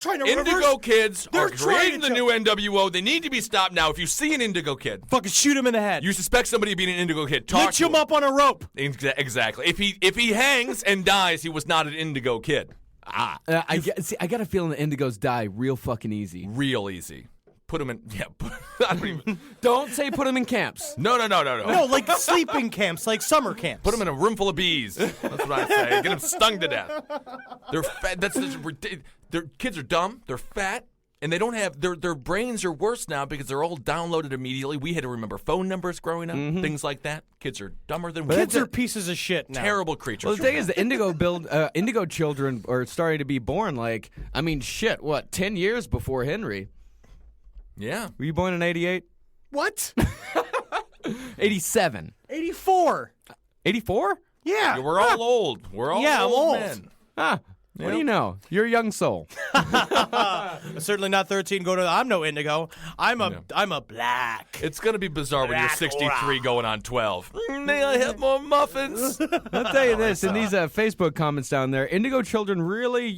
Trying to Indigo kids They're are trying creating to the new NWO. They need to be stopped now. If you see an Indigo kid, fucking shoot him in the head. you suspect somebody being an Indigo kid, talk Hitch to him up on a rope. Exactly. If he hangs and dies, he was not an Indigo kid. I got a feeling the Indigos die real fucking easy. Real easy. Put him in. Yeah. I don't even. Don't say put them in camps. No. No, like sleeping camps, like summer camps. Put them in a room full of bees. That's what I say. Get them stung to death. They're fat. Their kids are dumb. They're fat, and they don't have their brains are worse now because they're all downloaded immediately. We had to remember phone numbers growing up, things like that. Kids are dumber than we. Kids are pieces of shit now. Terrible creatures. Well, the thing is, the Indigo children are starting to be born. Like, I mean, shit. What? 10 years before Henry? Yeah. Were you born in '88? What? 87. 84. 84? Yeah. We're all old. We're all Yeah, I'm old old. men. Huh. What do you know? You're a young soul. Certainly not 13. I'm no Indigo. I'm a black. It's going to be bizarre when you're Black 63 going on 12. May I have more muffins? I'll tell you this, in these Facebook comments down there, Indigo children really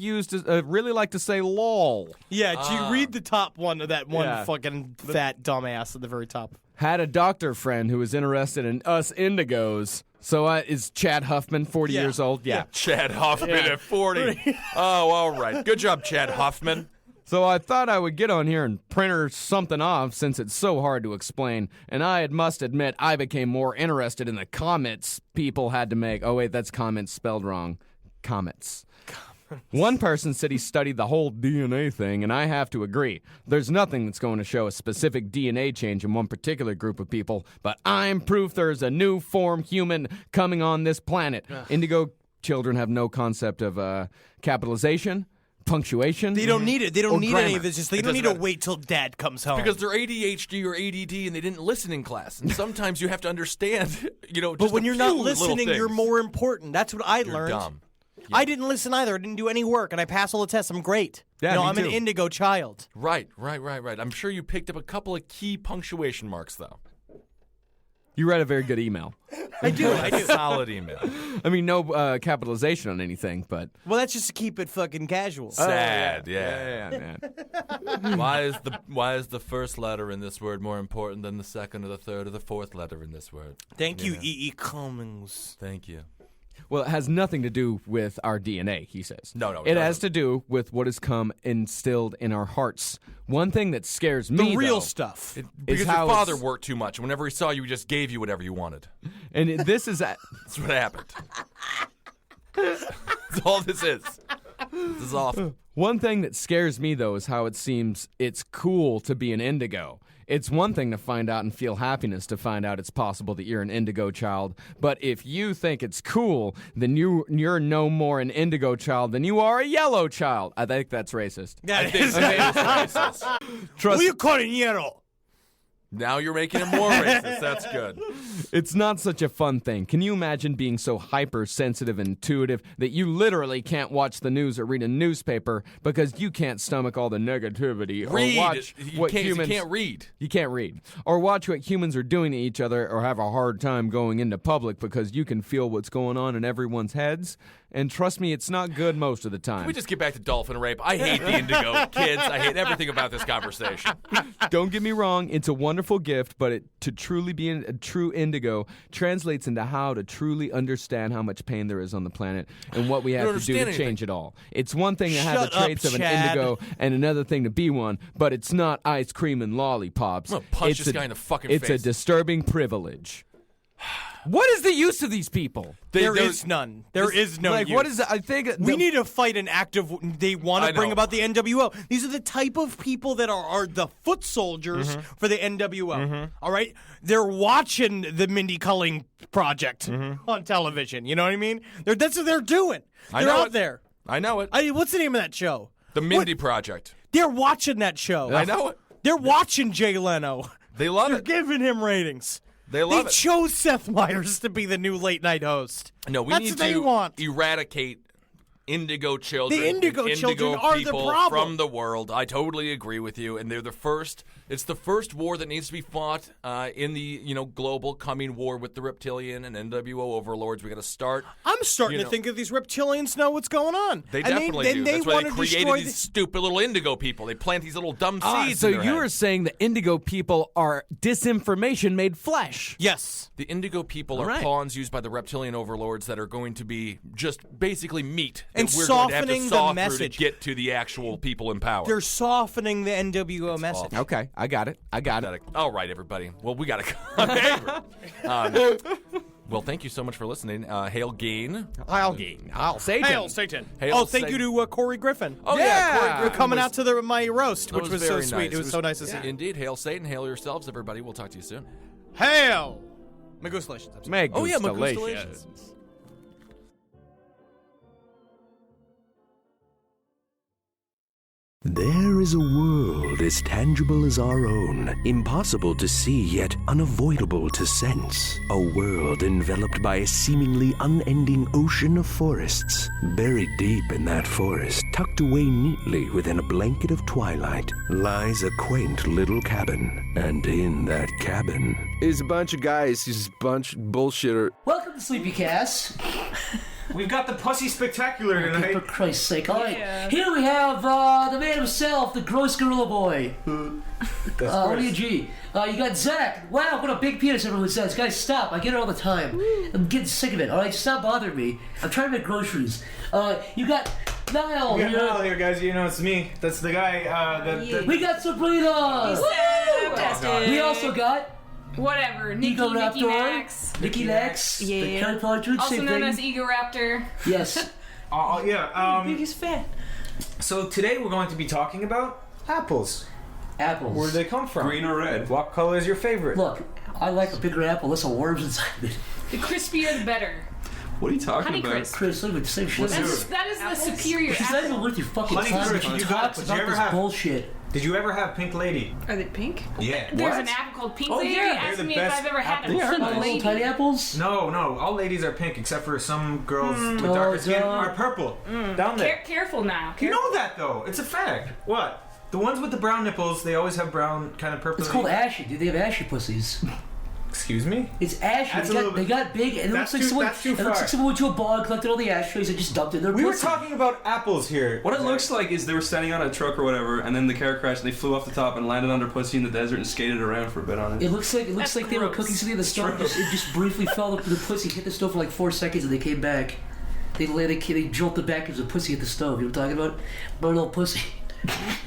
really like to say lol. Yeah, do you read the top one of that one Yeah. fucking fat dumbass at the very top? Had a doctor friend who was interested in us Indigos. So is Chad Huffman 40 Yeah. years old? Yeah. Chad Hoffman at 40. Oh, all right. Good job, Chad Huffman. So I thought I would get on here and print her something off since it's so hard to explain. And I must admit, I became more interested in the comments people had to make. Oh, wait, that's comments spelled wrong. Comments. One person said he studied the whole DNA thing, and I have to agree. There's nothing that's going to show a specific DNA change in one particular group of people, but I'm proof there's a new form human coming on this planet. Indigo children have no concept of capitalization, punctuation. They don't need it. They don't Or need grammar. any of this. Just they don't need to wait till dad comes home. Because they're ADHD or ADD and they didn't listen in class. And sometimes you have to understand, just but when a you're few not little listening, you're things. more important. That's what I You're learned. dumb. I didn't listen either. I didn't do any work, and I pass all the tests. I'm great. Yeah, me I'm an too. Indigo child. Right. I'm sure you picked up a couple of key punctuation marks, though. You read a very good email. I do. Solid email. I mean, no capitalization on anything, but... Well, that's just to keep it fucking casual. Sad, Yeah. Why is the first letter in this word more important than the second or the third or the fourth letter in this word? Thank you, E.E. Cummings. Thank you. Well, it has nothing to do with our DNA, he says. No, It has doesn't. to do with what has come instilled in our hearts. One thing that scares The me, real though, stuff. Because your how father it's- worked too much. Whenever he saw you, he just gave you whatever you wanted. and this is... That's what happened. That's all this is. This is awful. One thing that scares me, though, is how it seems it's cool to be an Indigo. It's one thing to find out and feel happiness to find out it's possible that you're an Indigo child, but if you think it's cool, then you're no more an Indigo child than you are a yellow child. I think that's racist. I think it's racist. Trust Who you calling yellow? Now you're making it more racist. That's good. It's not such a fun thing. Can you imagine being so hypersensitive and intuitive that you literally can't watch the news or read a newspaper because you can't stomach all the negativity Read. or watch what You humans... can't read. You can't read. Or watch what humans are doing to each other or have a hard time going into public because you can feel what's going on in everyone's heads. And trust me, it's not good most of the time. Can we just get back to dolphin rape? I hate the Indigo kids. I hate everything about this conversation. Don't get me wrong, it's a wonderful gift, but to truly be a true Indigo translates into how to truly understand how much pain there is on the planet and what we have to do to understand change it all. It's one thing to have the Shut up, traits of an Chad. Indigo and another thing to be one, but it's not ice cream and lollipops. I'm gonna punch It's this a- guy in the fucking It's face. a disturbing privilege. What is the use of these people? There is none. There is no Like, use. what is it? I think We need to fight an active. They want I to bring know. about the NWO. These are the type of people that are the foot soldiers for the NWO. All right, they're watching the Mindy Culling project on television. You know what I mean? That's what they're doing. I They're know out it. there. I know it. What's the name of that show? The Mindy Project. They're watching that show. I know it. They're watching Jay Leno. They love They're it. giving him ratings. They love They it. chose Seth Meyers to be the new late night host. No, we That's need what they to want. eradicate indigo children. The indigo children are the people problem. from the world. I totally agree with you, and they're the first. It's the first war that needs to be fought in the global coming war with the reptilian and NWO overlords. We got to start. I'm starting to think that these reptilians know what's going on. They And definitely do. They That's why want they to created destroy these stupid little indigo people. They plant these little dumb seeds. So in their you head. were saying the indigo people are disinformation made flesh. Yes. The indigo people All are right. pawns used by the reptilian overlords that are going to be just basically meat And that we're going to have softening to the saw through message. to get to the actual people in power. They're softening the NWO message. Okay, I got it. All right, everybody. Well, we got to I'm angry. Well, thank you so much for listening. Hail Gain. I'll say Hail Satan. Hail thank Satan. you to Corey Griffin. Oh, Yeah. Corey For Griffin coming was- out to my roast, that which was so very sweet. nice. It was so nice to see. Indeed. Hail Satan. Hail yourselves, everybody. We'll talk to you soon. Hail! Megustalations. Oh, yeah, Megustalations. There is a world as tangible as our own, impossible to see yet unavoidable to sense. A world enveloped by a seemingly unending ocean of forests. Buried deep in that forest, tucked away neatly within a blanket of twilight, lies a quaint little cabin. And in that cabin is a bunch of guys, just a bunch of bullshitter. Welcome to Sleepy Cast. We've got the Pussy Spectacular Okay, tonight. for Christ's sake. All right. Here we have the man himself, the gross gorilla boy. What do you G? You got Zach. Wow, what a big penis everyone says. Guys, stop. I get it all the time. I'm getting sick of it. All right, stop bothering me. I'm trying to make groceries. You got Niall. We got here. Niall here, guys. You know it's me. That's the guy. We got Sabrina. We also got Whatever. Nikki, Ego Nikki Raptor. Max. Nikki Lex. The Yeah. Cat Partridge. Also same known thing. as Ego Raptor. Yes. Biggest fan. So today we're going to be talking about apples. Apples. Where do they come from? Green or red? What color is your favorite? Look, I like a bigger apple. Less of worms inside of it. The crispier the better. What are you talking about? Honeycrisp. Chris, look at the same shit. That is the superior She's not even apple. worth your fucking Honey time. Crisp, She you got talks it, but you about ever this have- bullshit. Did you ever have Pink Lady? Are they pink? Yeah. There's an apple called Pink Lady. yeah. You're They're asking the me if best I've ever had a apples. pink Little lady. tiny apples? No. All ladies are pink except for some girls with No, darker skin don't. are purple. Down there. Careful now. You know that though. It's a fact. What? The ones with the brown nipples, they always have brown kind of purple. It's called ashy, dude. They have ashy pussies. Excuse me? It's ashy. That's They a little got, they bit- got big, and it looks That's like too- someone. that's too It looks far. like someone went to a bar, collected all the ashtrays, and just dumped it in their We were pussy. talking about apples here. What it looks like is they were standing on a truck or whatever, and then the car crashed, and they flew off the top and landed on their pussy in the desert and skated around for a bit on it. It looks like That's they were gross. cooking something in the stove. It just briefly fell up to the pussy, hit the stove for like 4 seconds, and they came back. They jolted back as the pussy hit the stove. You know what I'm talking about? Burn old pussy.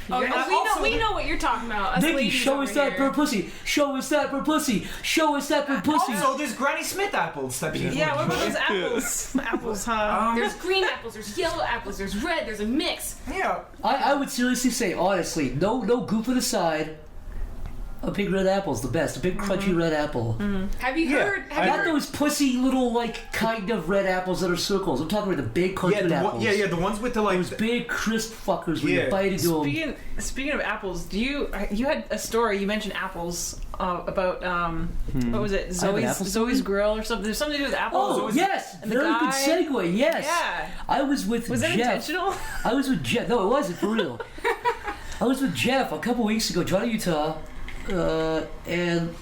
We know what you're talking about. Us Nikki, ladies show over us that here. burn pussy. Show us that burn pussy. Show us that burn pussy. Also, there's Granny Smith apples. Yeah, what about those apples? Apples, huh? There's green apples, there's yellow apples, there's red, there's a mix. Yeah. I would seriously say, honestly, no goofing aside, a big red apple's the best. A big crunchy red apple. Have you Yeah, heard? Not those pussy little, like, kind of red apples that are circles. I'm talking about the big cartoon apples. The ones with the like. Those big crisp fuckers when Yeah. you bite into them. Speaking of apples, you had a story? You mentioned apples about what was it? I have an apple story? Zoe's Grill or something. There's something to do with apples. Oh, yes! And the Very good guy- segue, yes! Yeah. I was with Was that Jeff. intentional? I was with Jeff. No, it wasn't, for real. I was with Jeff a couple weeks ago, Johnny, Utah, and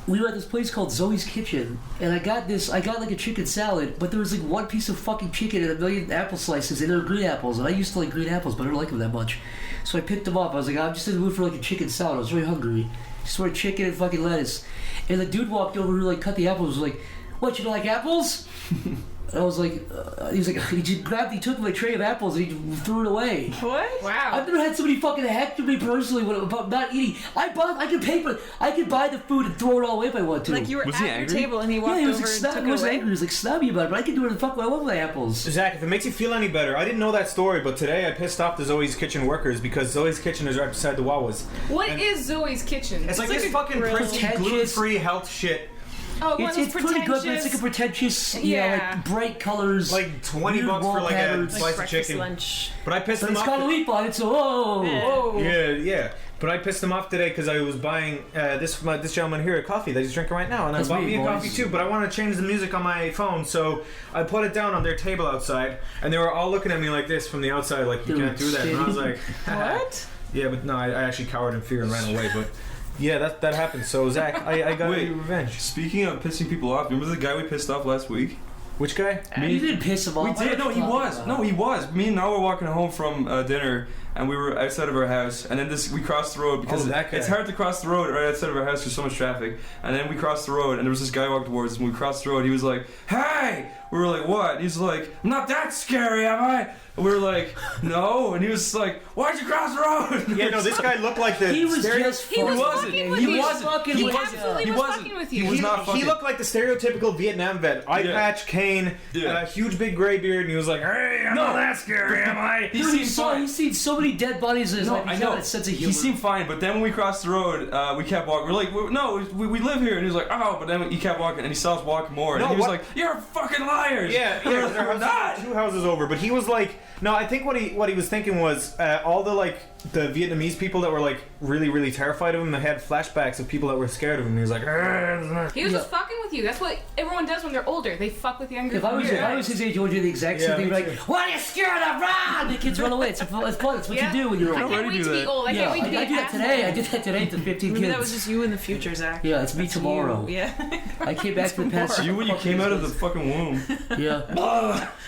we were at this place called Zoe's Kitchen, and I got like a chicken salad, but there was like one piece of fucking chicken and a million apple slices, and they were green apples, and I used to like green apples, but I don't like them that much. So I picked them up. I was like, I'm just in the mood for like a chicken salad. I was really hungry. Just wanted chicken and fucking lettuce. And the dude walked over who like cut the apples, was like, what, you don't like apples? And I was like, he was like, he took my tray of apples and he threw it away. What? Wow. I've never had somebody fucking hector me personally about not eating. I could buy the food and throw it all away if I want to. Like you were Was he at your angry? table and he yeah, walked he was over like, and snap, took he it was away. angry. He was like snobby about it, but I can do whatever the fuck I want with my apples. Zach, if it makes you feel any better, I didn't know that story, but today I pissed off the Zoe's Kitchen workers because Zoe's Kitchen is right beside the Wawa's. What And is Zoe's Kitchen? It's like this a fucking grill. prissy, Pretentious. gluten-free health shit. Oh, one of It's those pretty good, but it's pretentious. like a pretentious, Yeah. like bright colors. Like 20 weird bucks for like a wall patterns. slice of breakfast, chicken. lunch. But But I pissed them it's off. got a leaf on it, so oh. Oh. Yeah. But I pissed him off today because I was buying this gentleman here a coffee that he's drinking right now, and That's I bought me, me a boys. coffee too. But I want to change the music on my phone, so I put it down on their table outside, and they were all looking at me like this from the outside, like you Dude, can't do that. And I was like, What? Yeah, but no, I actually cowered in fear and ran away. But yeah, that happened. So Zach, I got Wait. you revenge. Speaking of pissing people off, remember the guy we pissed off last week? Which guy? You didn't piss him off. We did. No, he was. No, he was. Me and Noah were walking home from dinner, and we were outside of our house, and then we crossed the road because that guy. it's hard to cross the road right outside of our house. There's so much traffic, and then we crossed the road, and there was this guy walking towards us. And we crossed the road. He was like, "Hey!" We were like, "What?" He's like, "I'm not that scary, am I?" And we were like, "No." And he was like, "Why'd you cross the road?" Yeah, no, this guy looked like the. He was just. He was wasn't. fucking with He you. wasn't. Fucking He with absolutely you. He was wasn't. fucking with He you. was not He fucking. looked like the stereotypical Vietnam vet. Eye Yeah. patch, cane, Yeah. huge big gray beard, and he was like, "Hey, I'm not that scary, am I?" He Dude, seemed fine. he's seen so many dead bodies in his No, life. I He's know. got a sense of humor. He seemed fine, but then when we crossed the road, we kept walking. We're like, "No, we live here." And he was like, "Oh," but then he kept walking, and he saw us walk more. And No, he was what? like, "You're fucking liars." Yeah, And we're yeah, like, they're "We're not." 2 houses over. But he was like, no, I think what he was thinking was all the Vietnamese people that were like really terrified of him. They had flashbacks of people that were scared of him. And he was like, He was just fucking with you. That's what everyone does when they're older. They fuck with younger. If I was his age, I would do the exact same Yeah, thing. me Like, too. why are you scared of run? The kids run away. It's fun. It's what Yeah. you do when you're I old. can't wait to be old. I Yeah, can't wait to be I an did that asshole. today. I did that today to 15 Maybe kids. that was just you in the future, Zach. Yeah, it's me That's tomorrow. You. Yeah. I came back to the past. You when you came out of the fucking womb, Yeah.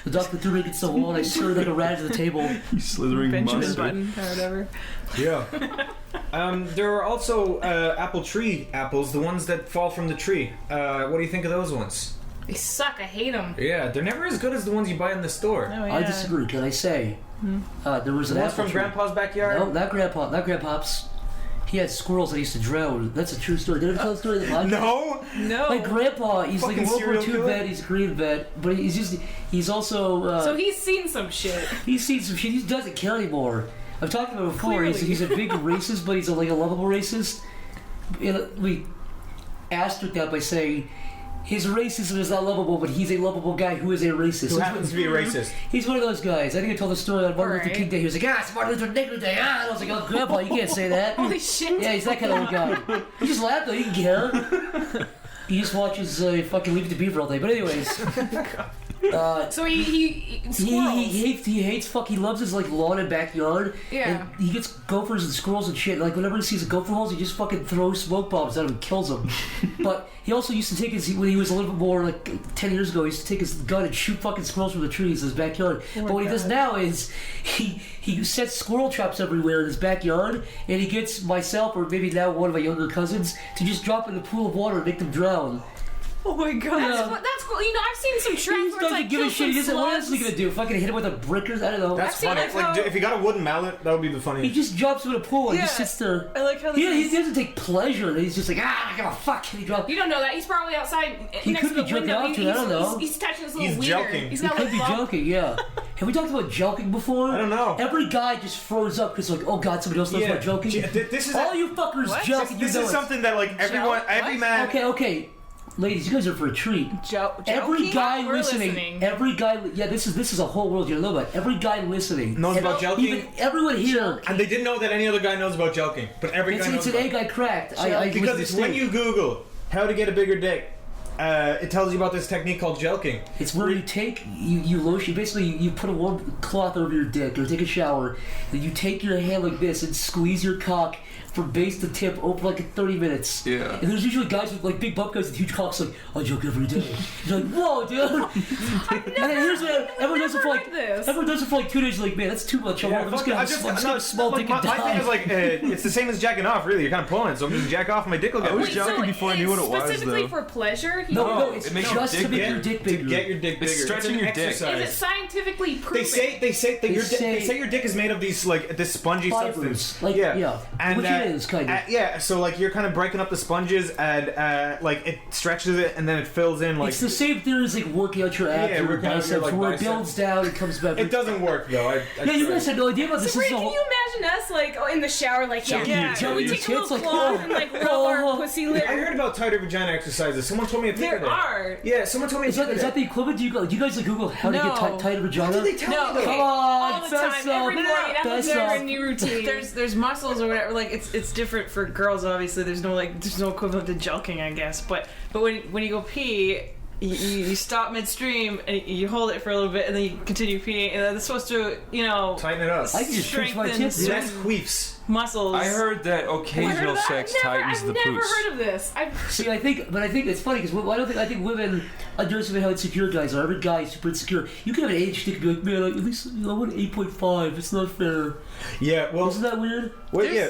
The doctor threw me against the wall and I slurred like a rat to the table. you slithering Benjamin monster. Button or whatever. Yeah. There are also apple tree apples, the ones that fall from the tree. What do you think of those ones? They suck. I hate them. Yeah, they're never as good as the ones you buy in the store. Oh, yeah. I disagree. Can I say? There was The an ones apple from tree. Grandpa's backyard? No, not Grandpa. Not Grandpa's. He had squirrels that used to drown. That's a true story. Did I ever tell the story of the podcast? No. No. My grandpa, he's like a Fucking World War serial II killer? vet. He's a Korean vet, but he's also So he's seen some shit. he's seen some shit. He doesn't care anymore. I've talked about it before. He's Clearly. a big racist, but he's a lovable racist. We asterisk that by saying his racism is not lovable, but he's a lovable guy who is a racist. Who happens to be a racist? He's one of those guys. I think I told the story on Martin Luther Alright. King Day. He was like, it's Martin Luther Day. And I was like, oh, Grandpa, you can't say that. Holy shit. Yeah, he's that kind of guy. He just laughed though. He didn't care. He just watches fucking Leave It to Beaver all day. But anyways, So he squirrels. he hates fuck. He loves his like lawn and backyard. Yeah. And he gets gophers and squirrels and shit. Like whenever he sees a gopher holes, he just fucking throws smoke bombs at him and kills them. But he also used to take when he was a little bit more like 10 years ago, he used to take his gun and shoot fucking squirrels from the trees in his backyard. But what he does now is he sets squirrel traps everywhere in his backyard, and he gets myself or maybe now one of my younger cousins to just drop in a pool of water and make them drown. Oh my god. That's cool. You know, I've seen some He traps where it's doesn't like give a kill shit. He some doesn't. What else is he slugs. gonna do? Fucking hit him with a brick or I don't know. That's I've seen funny. like Like, how- if you got a wooden mallet, that would be the He funniest. just jumps in a pool and Yeah. just sits there. I like how this He is- doesn't take pleasure. He's just like, oh fuck, and he drops. You don't know that. He's probably outside He next could to be the jerking window. off to it, I don't know. He's touching his little He's wiener. joking. He's He got could a be little bump. joking, yeah. Have we talked about joking before? I don't know. Every guy just froze up because like, oh god, somebody else knows about joking. This is All you fuckers joking. this you know is it. something that like everyone, every What? man. Okay. Ladies, you guys are for a treat. Every Joking? guy We're listening, every guy, yeah, this is a whole world you don't know about. Every guy listening Knows and about joking? Even everyone here. And they didn't know that any other guy knows about joking, but every guy knows It's an about egg I cracked. I because was it's when you Google how to get a bigger dick, it tells you about this technique called joking. It's where you take you lotion. Basically, you put a warm cloth over your dick, or take a shower. Then you take your hand like this and squeeze your cock from base to tip over like 30 minutes. Yeah. And there's usually guys with like big bump guys with huge cocks like, I joke every day. You're like, whoa, dude. And then here's what everyone does it for like heard this. everyone does it for like 2 days. Like, man, that's too much. I'm just gonna have a small dick my and die. thing is like it's the same as jacking off. Really, you're kind of pulling it, so I'm just jack off. My dick will get. I was Wait, joking so before I knew what it was, specifically though. for pleasure? no, it's it makes just your to dick make your dick bigger. To get your dick bigger. It's stretching an your dick. exercise. Is it scientifically proven? They say that They they say your dick is made of these like this spongy Fibers. substance. Like, yeah. And, Which it is, kind of. yeah, so like you're kind of breaking up the sponges and like it stretches it and then it fills in like. It's the same theory as like working out your abs Yeah, or working out your, biceps, like, where it biceps. builds down and comes back. It doesn't work though. I Yeah, you guys had no idea about this. So, This Ray, is a can whole- you imagine imagine us like in the shower, like Yeah, we take a little it's like, cloth and like rub our pussy lip. I heard about tighter vagina exercises. Someone told me a thing There are. Yeah, someone told me. Is that the equivalent? Do you guys like Google how to No. get tighter vagina? What did they tell No, me? okay. Come on, All the time, best every of. morning. That was Best never a of. new routine. There's muscles or whatever. Like it's different for girls. Obviously, there's no equivalent to jelqing, I guess. But when you go pee, you stop midstream and you hold it for a little bit and then you continue peeing, and that's supposed to Tighten it up. I can just pinch my strengthen tits. That's certain queefs. muscles. I heard that occasional sex tightens the I've never poos. heard of this. See, I think it's funny because I think women underestimate how insecure guys are. Every guy is super insecure. You can have an age stick and be like, man, at least I want 8.5. It's not fair. Yeah, well, Isn't that weird? wait, yeah.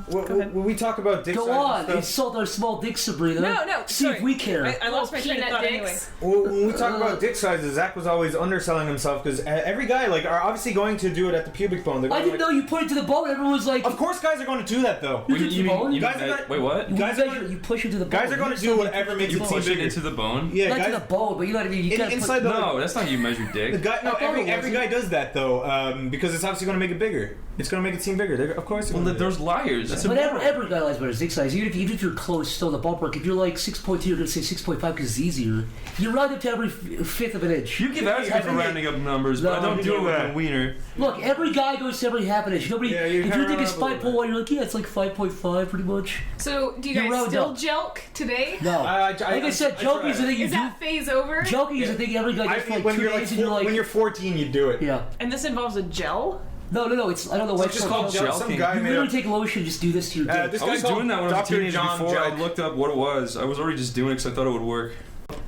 go ahead. When we talk about dick Go size on, and stuff, insult our small dicks, Sabrina. No, See sorry. if we care. I lost my train of peanut thought anyway. dicks. well, when we talk about dick sizes, Zach was always underselling himself because every guy are obviously going to do it at the pubic bone. They're I going didn't know you put it to the bone. Everyone was like, Of course, guys are going to do that though. You You mean You guys are gonna- wait, what? you, guys are measure, gonna- you push it to the bone. Guys are going to do whatever makes You it seem push it bigger. into the bone? Yeah, Not guys. to the bone, but you know what I mean. You can't inside the No, that's not how you measure The dick. guy, no, I thought every it was. guy does that though, because it's obviously going to make it bigger. It's going to make it seem bigger. Of course, Well, there's liars. That's But immoral. every guy lies about his dick size. Even if you're close, still in the ballpark. If you're like 6.2, you're gonna say 6.5 because it's easier. You round up to every fifth of an inch. You give out for rounding up numbers, but I No, don't do it with a wiener. Look, every guy goes to every half an inch. Nobody. Yeah, you if kinda you think it's round up a little 5.1, you're like, yeah, it's like 5.5, pretty much. So, do you You guys round still up. jelk today? No. like I said, joking is the thing you Is do. that phase over? Joking is the thing every guy does for like when 2 you're days, and you're like, when you're 14, you do it. yeah. And this involves a gel. No. It's I don't know what It's just called gel. Some Gelking. guy You made literally up. take lotion, just do this to your dick. This I guy was called doing that when I was a Dr. teenager John before I Jack. looked up what it was. I was already just doing it because I thought it would work.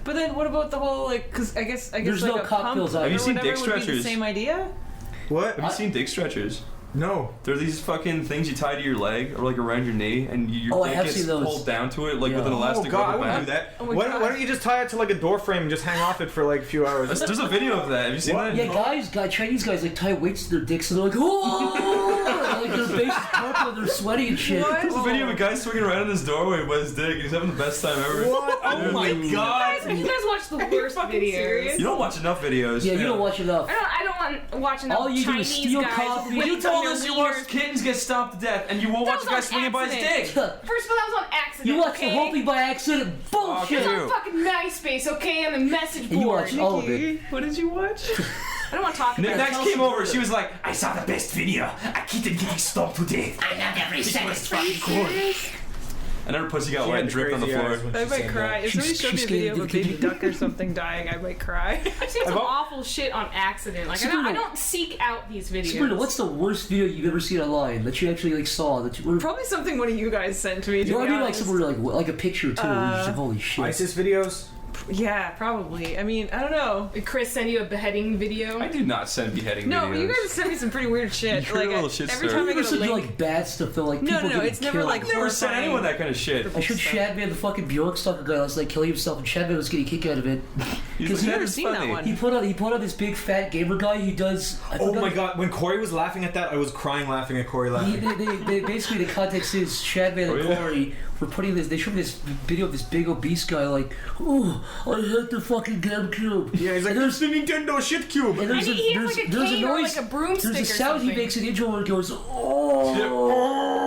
But then what about the whole because I guess There's like no a cocktails pump out Have you or seen whatever dick would be the stretchers? same idea. What? Have you seen dick stretchers? No. They're these fucking things you tie to your leg or like around your knee, and your I dick have gets seen those. pulled down to it like Yeah. with an Oh elastic god, I rubber wouldn't band. do that. Oh my why God. don't you just tie it to like a door frame and just hang off it for like a few hours? There's a video of that. Have you seen What? that? Yeah, Chinese guys like tie weights to their dicks and they're like, oh, like their face is purple and they're sweaty and shit. There's a video of a guy swinging around in his doorway with his dick. He's having the best time ever. What? Oh my You god! guys watch the worst fucking videos. serious? You don't watch enough videos. Yeah, you don't watch enough. I don't want to watch enough All you do is Chinese steal guys coffee. with You weights told on us their you watched wieners. kittens get stomped to death, and you won't That watch was a guy on swinging by his accident. dick. First of all, that was on accident. You watched okay? the whole thing by accident. Bullshit. It's you. on fucking MySpace, okay, on the message And you board. watched all of it. What did you watch? I don't want to talk about it. Next came over, she was like, I saw the best video. A kitten getting stomped to death. I love every second. And her pussy got She wet had and dripped on the crazy floor. eyes when she I might said cry. If somebody showed me a video of a baby duck or something dying, I might cry. I've seen some I've al- awful shit on accident. Like Sabrina- I don't seek out these videos. Sabrina, what's the worst video you've ever seen online that you actually like saw? That you were Probably something one of you guys sent to me. To you know, I be mean, like honest. somewhere like a picture too. Where you're just like, holy shit. ISIS videos? Yeah, probably. I mean, I don't know. Did Chris send you a beheading video? I do not send beheading No, videos. but you guys send me some pretty weird shit. You're a like little shit every stir. time I You get ever a seen link. like bad stuff though, like No, people no, getting it's never killed. like I've never sent horrifying. anyone that kind of shit. I showed Shadman the fucking Bjorkstock guy last night killing himself, and Shadman was getting a kick out of it. He's I've never "That's seen that funny." one. He put on this big fat gamer guy who does. I Oh forgot- my god, when Corey was laughing at that, I was crying laughing at Corey He, laughing. they basically the context is Shadman and Oh, yeah. Corey were putting this. They showed me this video of this big obese guy like, oh, I hate the fucking GameCube. Yeah, he's like, And there's the Nintendo shit cube. And I mean, he has like a cane or like a broomstick There's a or sound he something. makes in the intro where it goes, oh.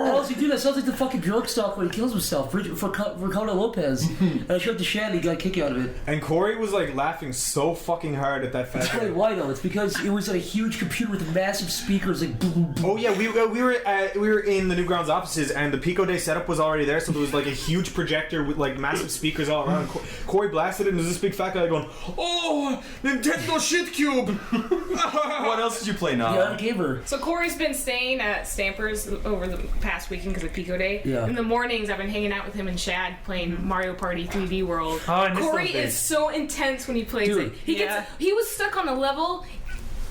And also, dude, that sounds like the fucking Bjorkstock when he kills himself for Ricardo Lopez. And I showed the Shad, he got a kick out of it. And Corey was like laughing so fucking hard at that fat I'll tell you guy. why though. It's because it was a huge computer with massive speakers, like boom, boom, boom. Oh yeah, we were in the Newgrounds offices, and the Pico Day setup was already there, so there was like a huge projector with like massive speakers all around. Corey blasted it, and there's this big fat guy going, "Oh, Nintendo shit cube!" What else did you play now? Yeah, I gave her. So Corey's been staying at Stampers over the past weekend because of Pico Day. Yeah. In the mornings, I've been hanging out with him and Shad playing Mario Party 3D World. Oh, I missed Corey those days. is so intense when he plays Dude, it. He was stuck on a level,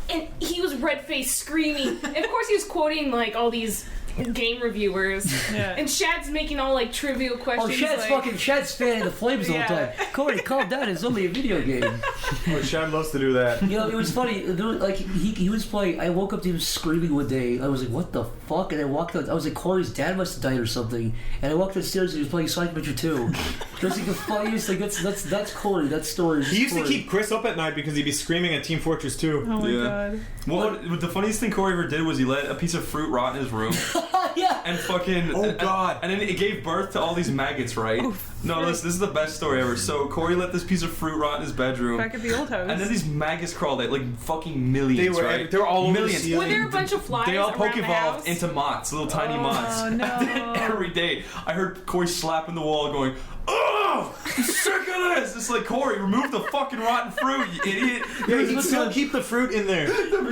and he was red faced screaming. And of course, he was quoting like all these game reviewers, Yeah. and Shad's making all like trivial Oh, questions. Shad's fanning the flames the whole time. Corey, calm down. It's only a video game. Oh, Shad loves to do that. You know, it was funny. There was, like he was playing. I woke up to him screaming one day. I was like, "What the fuck?" And I walked out. I was like, "Corey's dad must have died or something." And I walked upstairs and he was playing Sonic Adventure 2. That's like the funniest. Like that's Corey. That story. He used to keep Chris up at night because he'd be screaming at Team Fortress 2. Oh my Yeah. god. Well, the funniest thing Corey ever did was he let a piece of fruit rot in his room. Yeah. And fucking. Oh, God. And then it gave birth to all these maggots, right? No, this is the best story ever. So Corey let this piece of fruit rot in his bedroom. Back at the old house. And then these maggots crawled out, like fucking millions, They were all over the millions. ceiling. Were there a bunch of flies They all around poke the evolved house? into moths, little tiny moths. Oh, And no. then every day, I heard Corey slapping the wall, going, "Oh, I'm sick of this!" It's like, Corey, remove the fucking rotten fruit, you idiot. Yeah, he'd still keep the fruit in there.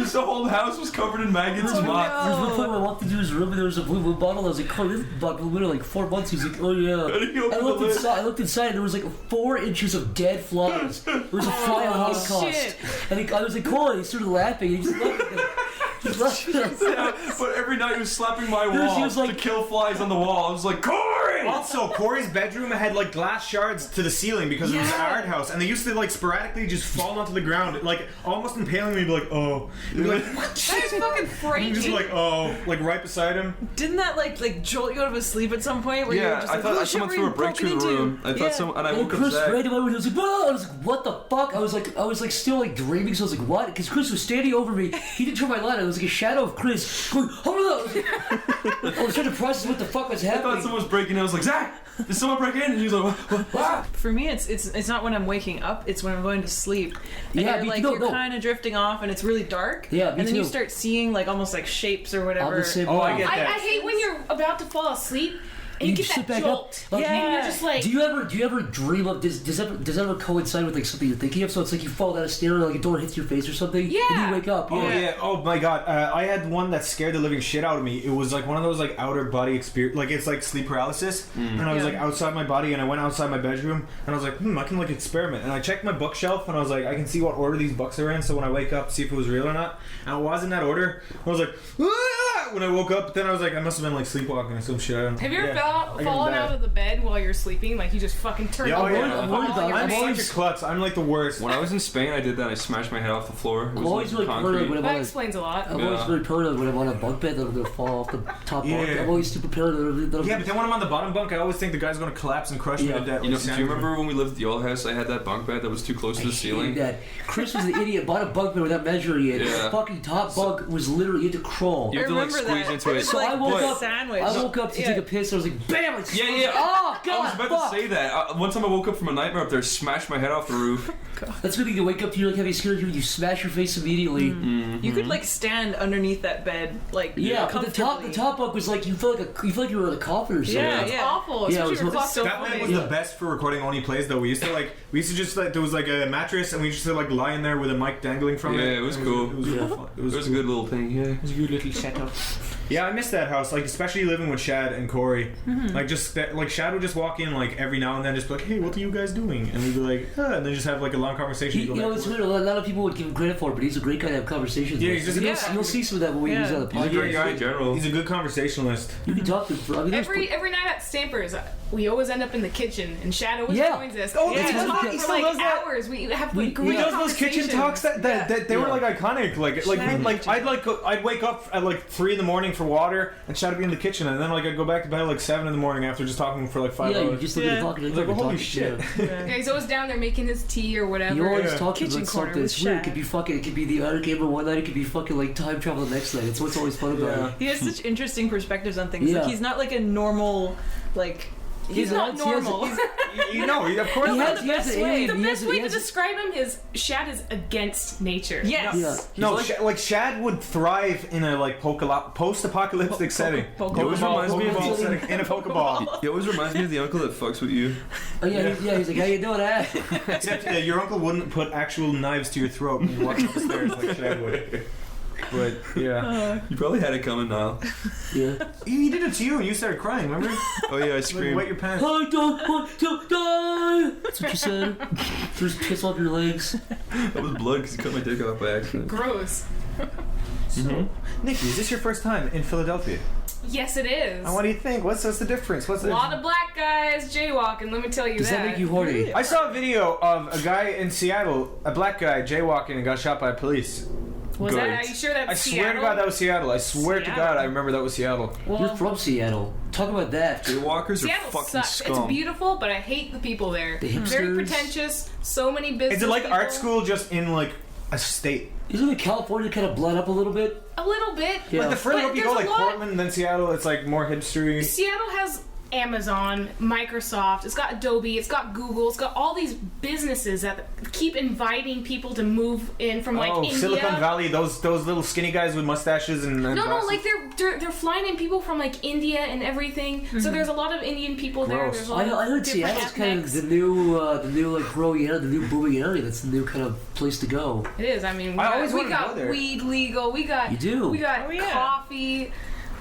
The whole house was covered in maggots and moths. There was one point where I walked into his room and there was a blue bottle. I was like, "Corey, this bottle been like 4 months." He's like, "Oh yeah." And he opened the lid. I looked inside and there was like 4 inches of dead flies. There was a fly holocaust. shit. And I was like, "Corey," he started laughing. He just left it. He left it. Yeah, but every night he was slapping my He wall was like- to kill flies on the wall. I was like, Corey! Also, Corey's bedroom had like glass shards to the ceiling because it was an Yeah. art house, and they used to like sporadically just fall onto the ground, like almost impaling me. Be like, "Oh," He'd be like, That is fucking and frightening. just like, "Oh," like right beside him. Didn't that like jolt you out of a sleep at some point? Where you were Yeah, just I like, thought "Oh, shit, someone we're threw a being brick through the broken into." room. I thought Yeah. someone, and I And woke up Chris Zach. ran away and he was like, "Whoa!" I was like, "What the fuck?" I was like still like dreaming. So I was like, "What?" Because Chris was standing over me. He didn't turn my light on. It was like a shadow of Chris going, "Oh no!" I was trying to process what the fuck was I thought happening. someone was breaking in. I was like, Zach, did someone break in? And he was like, what? For me, it's not when I'm waking up. It's when I'm going to sleep. And Yeah, you're, me like too. you're No. kind of drifting off, and it's really dark. Yeah, me and then you too. start seeing like almost like shapes or I'm whatever. the same Oh, I way. get I that. hate when you're about to fall asleep and you get sit that back up. jolt. Like, And you're just like, Do you ever dream of does that ever coincide with like something you're thinking of? So it's like you fall down a stair, or like a door hits your face or something. And Yeah. you wake up. Oh Yeah. yeah. Oh my god. I had one that scared the living shit out of me. It was like one of those like outer body experience. Like it's like sleep paralysis. And I was Yeah. like outside my body, and I went outside my bedroom, and I was like, I can like experiment. And I checked my bookshelf, and I was like, I can see what order these books are in. So when I wake up, see if it was real or not. And it was in that order. I was like, "Ah!" when I woke up. But then I was like, I must have been like sleepwalking or some shit. I don't know. have you ever Yeah. I fallen got out of the bed while you're sleeping? Like you just fucking turn Yeah, oh, over yeah. and I'm fall worried on about your it. I'm face? such a klutz. I'm like the worst. When I was in Spain, I did that. I smashed my head off the floor. It I'm was always like really paranoid when I'm That on a, explains a lot. I'm always Yeah. very paranoid when I'm on a bunk bed that I'm gonna fall off the top bunk. Yeah. I'm always super paranoid that I'm Yeah, but then when I'm on the bottom bunk, I always think the guy's gonna collapse and crush me Yeah. to death. You know, like do you Sandra. remember when we lived at the old house? I had that bunk bed that was too close to the ceiling. that Chris was the idiot, bought a bunk bed without measuring it. Yeah. The fucking top bunk was literally, you had to crawl. You I had to like remember squeeze that. into It it. was So like I woke a up. sandwich. I woke up to Yeah. take a piss. I was like, bam! I Yeah, yeah. Oh god! I was about fuck. to say that. One time I woke up from a nightmare up there, smashed my head off the roof. That's good thing to wake up to. You're like having scared you. You smash your face immediately. You could like stand underneath that bed, like Yeah, but the comfortably. top bunk was like you feel like you were in a coffin or something. Yeah, It's yeah. awful, Yeah, it especially was if you're so fucked That up. bed was the best for recording only plays though. We used to just like there was like a mattress and we used to like lie in there with a mic dangling from it. Yeah, it was cool. It was real fun. It was, It was a good little thing, yeah. It was a good little setup. Yeah, I miss that house. Like especially living with Shad and Corey. Like just that, like Shad would just walk in like every now and then, just be like, "Hey, what are you guys doing?" And we'd be like, and then just have like a long conversation. You know, it's weird. A lot of people would give him credit for it, but he's a great guy to have conversations Yeah, with. he's just- You'll- Yeah. You'll see some of that when we Yeah. use on the He's a great podcast. guy in general. He's a good conversationalist. You can talk to him. I mean, there's Every night at Stampers, we always end up in the kitchen, and Shad always Yeah. joins us. Oh, we that's talk right. He for still like does that. hours. We have We- like great he He does those kitchen conversations. talks that they were Yeah. like iconic. I'd wake up at like 3 a.m. for water, and Shad would be in the kitchen, and then like I'd go back to bed at like 7 a.m. after just talking for like 5 yeah, hours. you're just looking Yeah. at talking. I was like, talking, holy talking, shit. yeah. Yeah, he's always down there making his tea or whatever. You're always Yeah. talking Kitchen about corner something. with It's weird. It Shad. could be fucking. It could be the Outer Gamer one night. It could be fucking like time travel the next night. It's what's always fun about Yeah. it. He has such interesting perspectives on things. Yeah. Like he's not like a normal, like He's not normal. You know, of course. He not. has, he has best an way. alien. The he best has, way he to has, describe him is Shad is against nature. yes. Yeah. No, like Shad would thrive in a like post-apocalyptic setting. Pokeball. It always reminds me of Pokeball the, setting in a Pokeball. it always reminds me of the uncle that fucks with you. Oh yeah, he's like, how you doing, eh? Except your uncle wouldn't put actual knives to your throat when you walked up the stairs like Shad would. But yeah, You probably had it coming now. Yeah. he did it to you, and you started crying. Remember? Oh yeah, I Like, screamed. wet your pants. I don't want to die. That's what you said. Just piss off your legs. That was blood because he cut my dick off by accident. Gross. Nikki, is this your first time in Philadelphia? Yes, it is. And what do you think? What's the difference? What's A lot of black guys jaywalking, let me tell you Does that make you horny? I saw a video of a guy in Seattle, a black guy, jaywalking and got shot by police. Was that? Are you sure that's I Seattle? swear to God that was Seattle. I swear to Seattle. God I remember that was Seattle. You're from Seattle. Talk about that. Jaywalkers are Seattle fucking sucks. scum. It's beautiful, but I hate the people there. The Very hipsters. pretentious. So many business. Is it like people. art school just in like a state? Isn't it California kind of blood up a little bit? A little bit. Yeah. Like the further But up you there's go, a like lot- Portland, then Seattle, it's like more hipstery. Seattle has Amazon, Microsoft, it's got Adobe, it's got Google, it's got all these businesses that keep inviting people to move in from like India. Silicon Valley, those little skinny guys with mustaches and No, glasses. like they're flying in people from like India and everything. So there's a lot of Indian people there. Gross. There's a lot I heard of different Seattle's kind of ethnics. the new like growing area, the new booming area. That's the new kind of place to go. It is. I mean, we I always got, wanted to go there. weed legal. We got You do? We got Oh, yeah. coffee.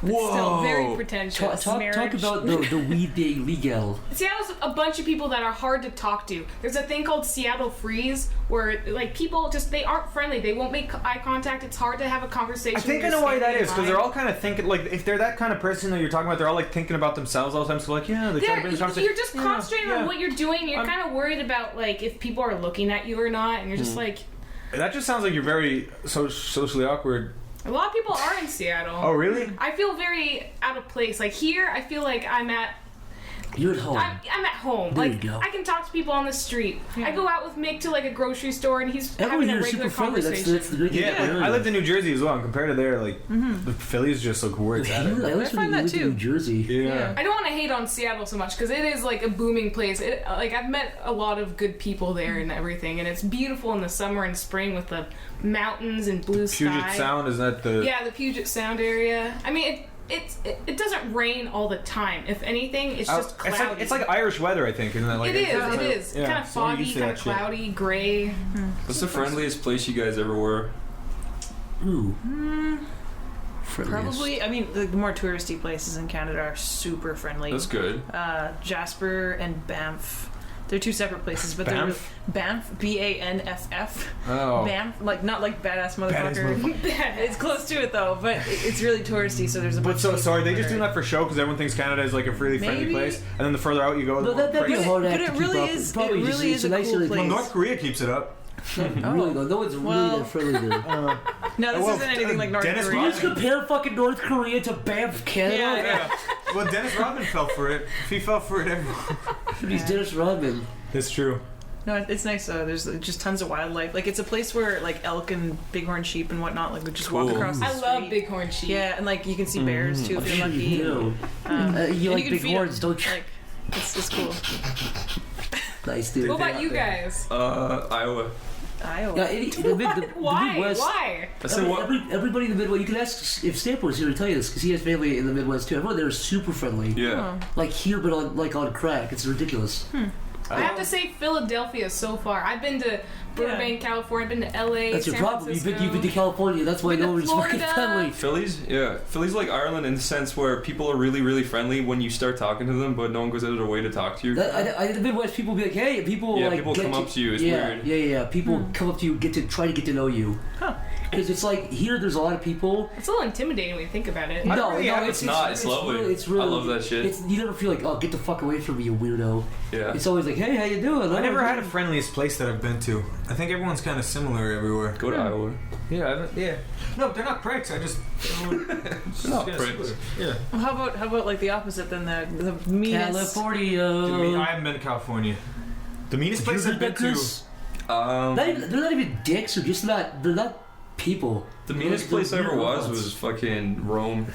It's Whoa. still very pretentious. Talk about the weed being legal. Seattle's a bunch of people that are hard to talk to. There's a thing called Seattle Freeze, where like people just they aren't friendly. They won't make eye contact. It's hard to have a conversation. I think I when know you're why that standing is, in because they're line. all kind of thinking, like, if they're that kind of person that you're talking about, they're all, like, thinking about themselves all the time, so, like, yeah, they try to bring the conversation. You're just concentrating on what you're doing. You're kind of worried about like if people are looking at you or not, and you're just like. That just sounds like you're very socially awkward. A lot of people are in Seattle. Oh, really? I feel very out of place. Like here, I feel like I'm at You're at home. I'm at home. There Like you go. I can talk to people on the street. I go out with Mick to like a grocery store, and he's Everyone having a here is regular super friendly. conversation. That's the good thing. Yeah, about like, it. I lived in New Jersey as well, and compared to there, like, the Phillies just look worse at I it. always find lived that in New too. Jersey. Yeah. I don't want to hate on Seattle so much because it is like a booming place. Like I've met a lot of good people there and everything, and it's beautiful in the summer and spring with the mountains and blue Puget sky. Sound, is that the... Yeah, the Puget Sound area. I mean, it doesn't rain all the time. If anything, it's just cloudy. It's like Irish weather, I think, isn't it? Like, It is. Yeah, Kind of so we're foggy, used to kind that of shit. cloudy, gray. What's the friendliest place you guys ever were? Ooh. Friendliest. Probably, I mean, the more touristy places in Canada are super friendly. That's good. Jasper and Banff. They're two separate places, but Banff? they're Banff, BANFF. Oh. Banff, like not like badass Badass motherfucker. It's close to it though, but it's really touristy. So there's a bunch. But of so are they just people doing that for show because everyone thinks Canada is like a really friendly Maybe. place, and then the further out you go, the No, more that'd be a crazy. hard But act it to keep really up. is- Probably it just- really it's is a a nice cool little place. Well, place. North Korea keeps it up. Really though, no one's really Well- that friendly there. No, this well, isn't anything like North Dennis Korea. You just compare fucking North Korea to Banff, Canada? Yeah. Well, Dennis Rodman fell for it. If he fell for it, everyone. He's Dennis Rodman. That's true. No, it's nice though. There's just tons of wildlife. Like it's a place where like elk and bighorn sheep and whatnot like would just walk Cool. across the I street. love bighorn sheep. Yeah, and like you can see bears too if you're Sure lucky. you do. Um, You and like can big feed 'em. horns, don't you? Like, it's cool. Nice, dude. What about you guys? Iowa. Iowa. Yeah, the Why? Midwest. Why? I said what? Everybody in the Midwest, you can ask if Stanford was here to tell you this, because he has family in the Midwest too. Everyone there is super friendly. Yeah. Like here, but on crack. It's ridiculous. I have to say Philadelphia so far. I've been to Burbank, California. I've been to LA. That's your San problem. Francisco. You've been to California. That's why Been to no one's fucking Florida. friendly. Philly's, yeah. Philly's like Ireland in the sense where people are really, really friendly when you start talking to them, but no one goes out of their way to talk to you. The Midwest people be like, hey, people Yeah, like people get come up to you, it's yeah, weird. Yeah. People come up to you, try to get to know you. Because it's like here, there's a lot of people. It's a little intimidating when you think about it. It's not. It's lovely. Really, it's really, I love that shit. You never feel like, oh, get the fuck away from me, you weirdo. Yeah. It's always like, hey, how you doing? I never had a friendliest place that I've been to. I think everyone's kind of similar everywhere. Go to Iowa. Yeah. No, they're not pricks. I just. They're not pricks. Yeah. Well, how about like the opposite then? The meanest. California. I haven't been to California. The meanest Did you place read I've been that, to. Chris? They're not even dicks. They're not people. The meanest They're place I ever weird was robots. was fucking Rome.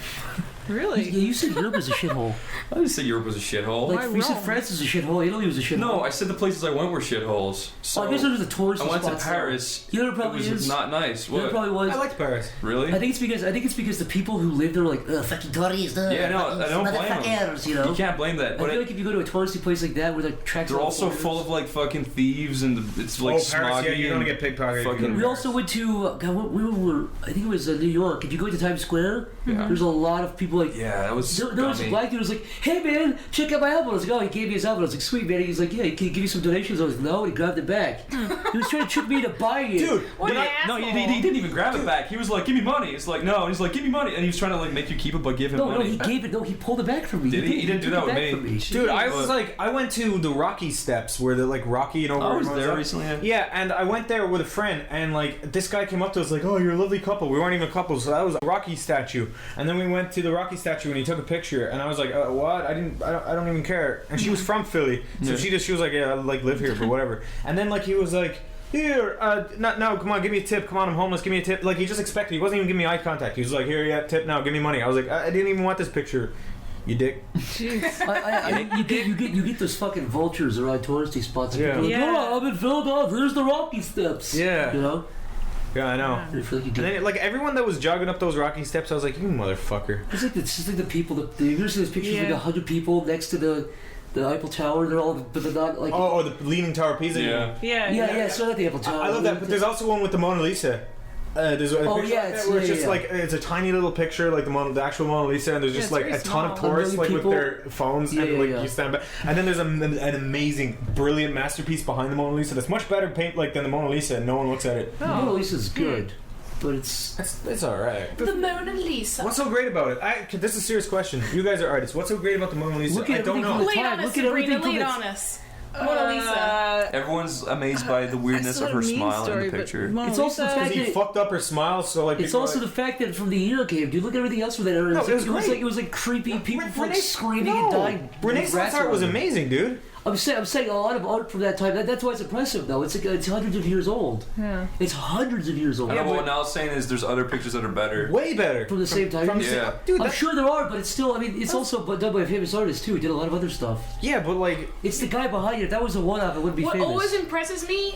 Really? Yeah, you said Europe is a shithole. I didn't say Europe was a shithole. Like, we said France is a shithole. Italy was a shithole. No, I said the places I went were shitholes. So I guess those are the tourist I went to spots, though. Paris. You know what it It probably was is? not nice. You know what it What? probably was? I liked Paris. Really? I think it's because the people who live there are like, fucking tourists, Yeah, no, I don't blame them. motherfuckers, you know? You can't blame that. I But feel like if you go to a touristy place like that where the tracks they're all also foreigners- full of like fucking thieves and it's like Paris, smoggy. yeah, you're gonna and get pickpocketed. fucking- We also went to, God, we were, I think it was New York. If you go to Times Square, Yeah. there's a lot of people people like. Yeah, that was. There was a black dude who was like, "Hey man, check out my album." I was like, "Oh," he gave me his album. I was like, "Sweet man." He's like, "Yeah, can you give me some donations?" I was like, "No," and he grabbed it back. He was trying to trick me into buying it. Dude, What an no, asshole. he didn't even grab it back. He was like, "Give me money." It's like, no, and he's like, "Give me money," and he was trying to like make you keep it, but give him No, money. he gave it. No, he pulled it back from me. Did he? He didn't do took that it with back me. from Dude, I was But- like, I went to the Rocky Steps where they're like Rocky, you know. I where was everyone's there up. recently. Yeah, and I went there with a friend, and like this guy came up to us like, "Oh, you're a lovely couple." We weren't even a couple, so that was a Rocky statue. And then we went to the Rocky statue, and he took a picture, and I was like, "What? I don't even care." And she was from Philly, so she was like, "Yeah, I like live here, but whatever." And then like he was like, "Here, no, come on, give me a tip. Come on, I'm homeless. Give me a tip." Like he just expected. He wasn't even giving me eye contact. He was like, "Here, yeah, tip now. Give me money." I was like, "I didn't even want this picture, you dick." You get those fucking vultures around touristy spots. And Yeah. people are like, Yeah. "Oh, I'm in Philadelphia. There's the Rocky Steps." Yeah. You know. Yeah, I know. I feel like you And then, like everyone that was jogging up those Rocky Steps, I was like, "You motherfucker." It's just like the people that you ever see those pictures of like 100 people next to the Eiffel Tower. They're all, but they're not like. Oh, the Leaning Tower of Pisa. Yeah. Yeah. So not the Eiffel Tower. I love that. But there's also one with the Mona Lisa. There's a Oh, picture yeah, like that it's- where it's yeah, just yeah. like it's a tiny little picture, like the actual Mona Lisa, and there's just it's like very a ton of small. tourists A like million with their phones, Yeah, and yeah, like yeah. you stand back. And then there's an amazing, brilliant masterpiece behind the Mona Lisa that's much better paint like than the Mona Lisa, and no one looks at it. The Mona Lisa's good, but it's. It's all right. The Mona Lisa. What's so great about it? This is a serious question. You guys are artists. What's so great about the Mona Lisa? Look at I don't everything know. from Lead Time, on us, look at Sabrina. everything Lead from on us. Mona Lisa. Everyone's amazed by the weirdness of her smile in the picture. It's also the fact Because he that fucked up her smile, so like it's people also are the fact that from the year game, dude. Look at everything else with that era. No, it was great. It was like creepy people like Renee- screaming no. and dying. Renaissance rats art was around them. amazing, dude. I'm saying a lot of art from that time. That's why it's impressive, though. It's like it's hundreds of years old. Yeah. It's hundreds of years old. I know, but what Niall's saying is there's other pictures that are better. Way better. From the same time. From the Yeah. same, dude. I'm That, sure there are, but it's still. I mean, it's also done by a famous artist too. He did a lot of other stuff. yeah, but like It's the guy behind it. If that was the one of it, wouldn't be What famous. always impresses me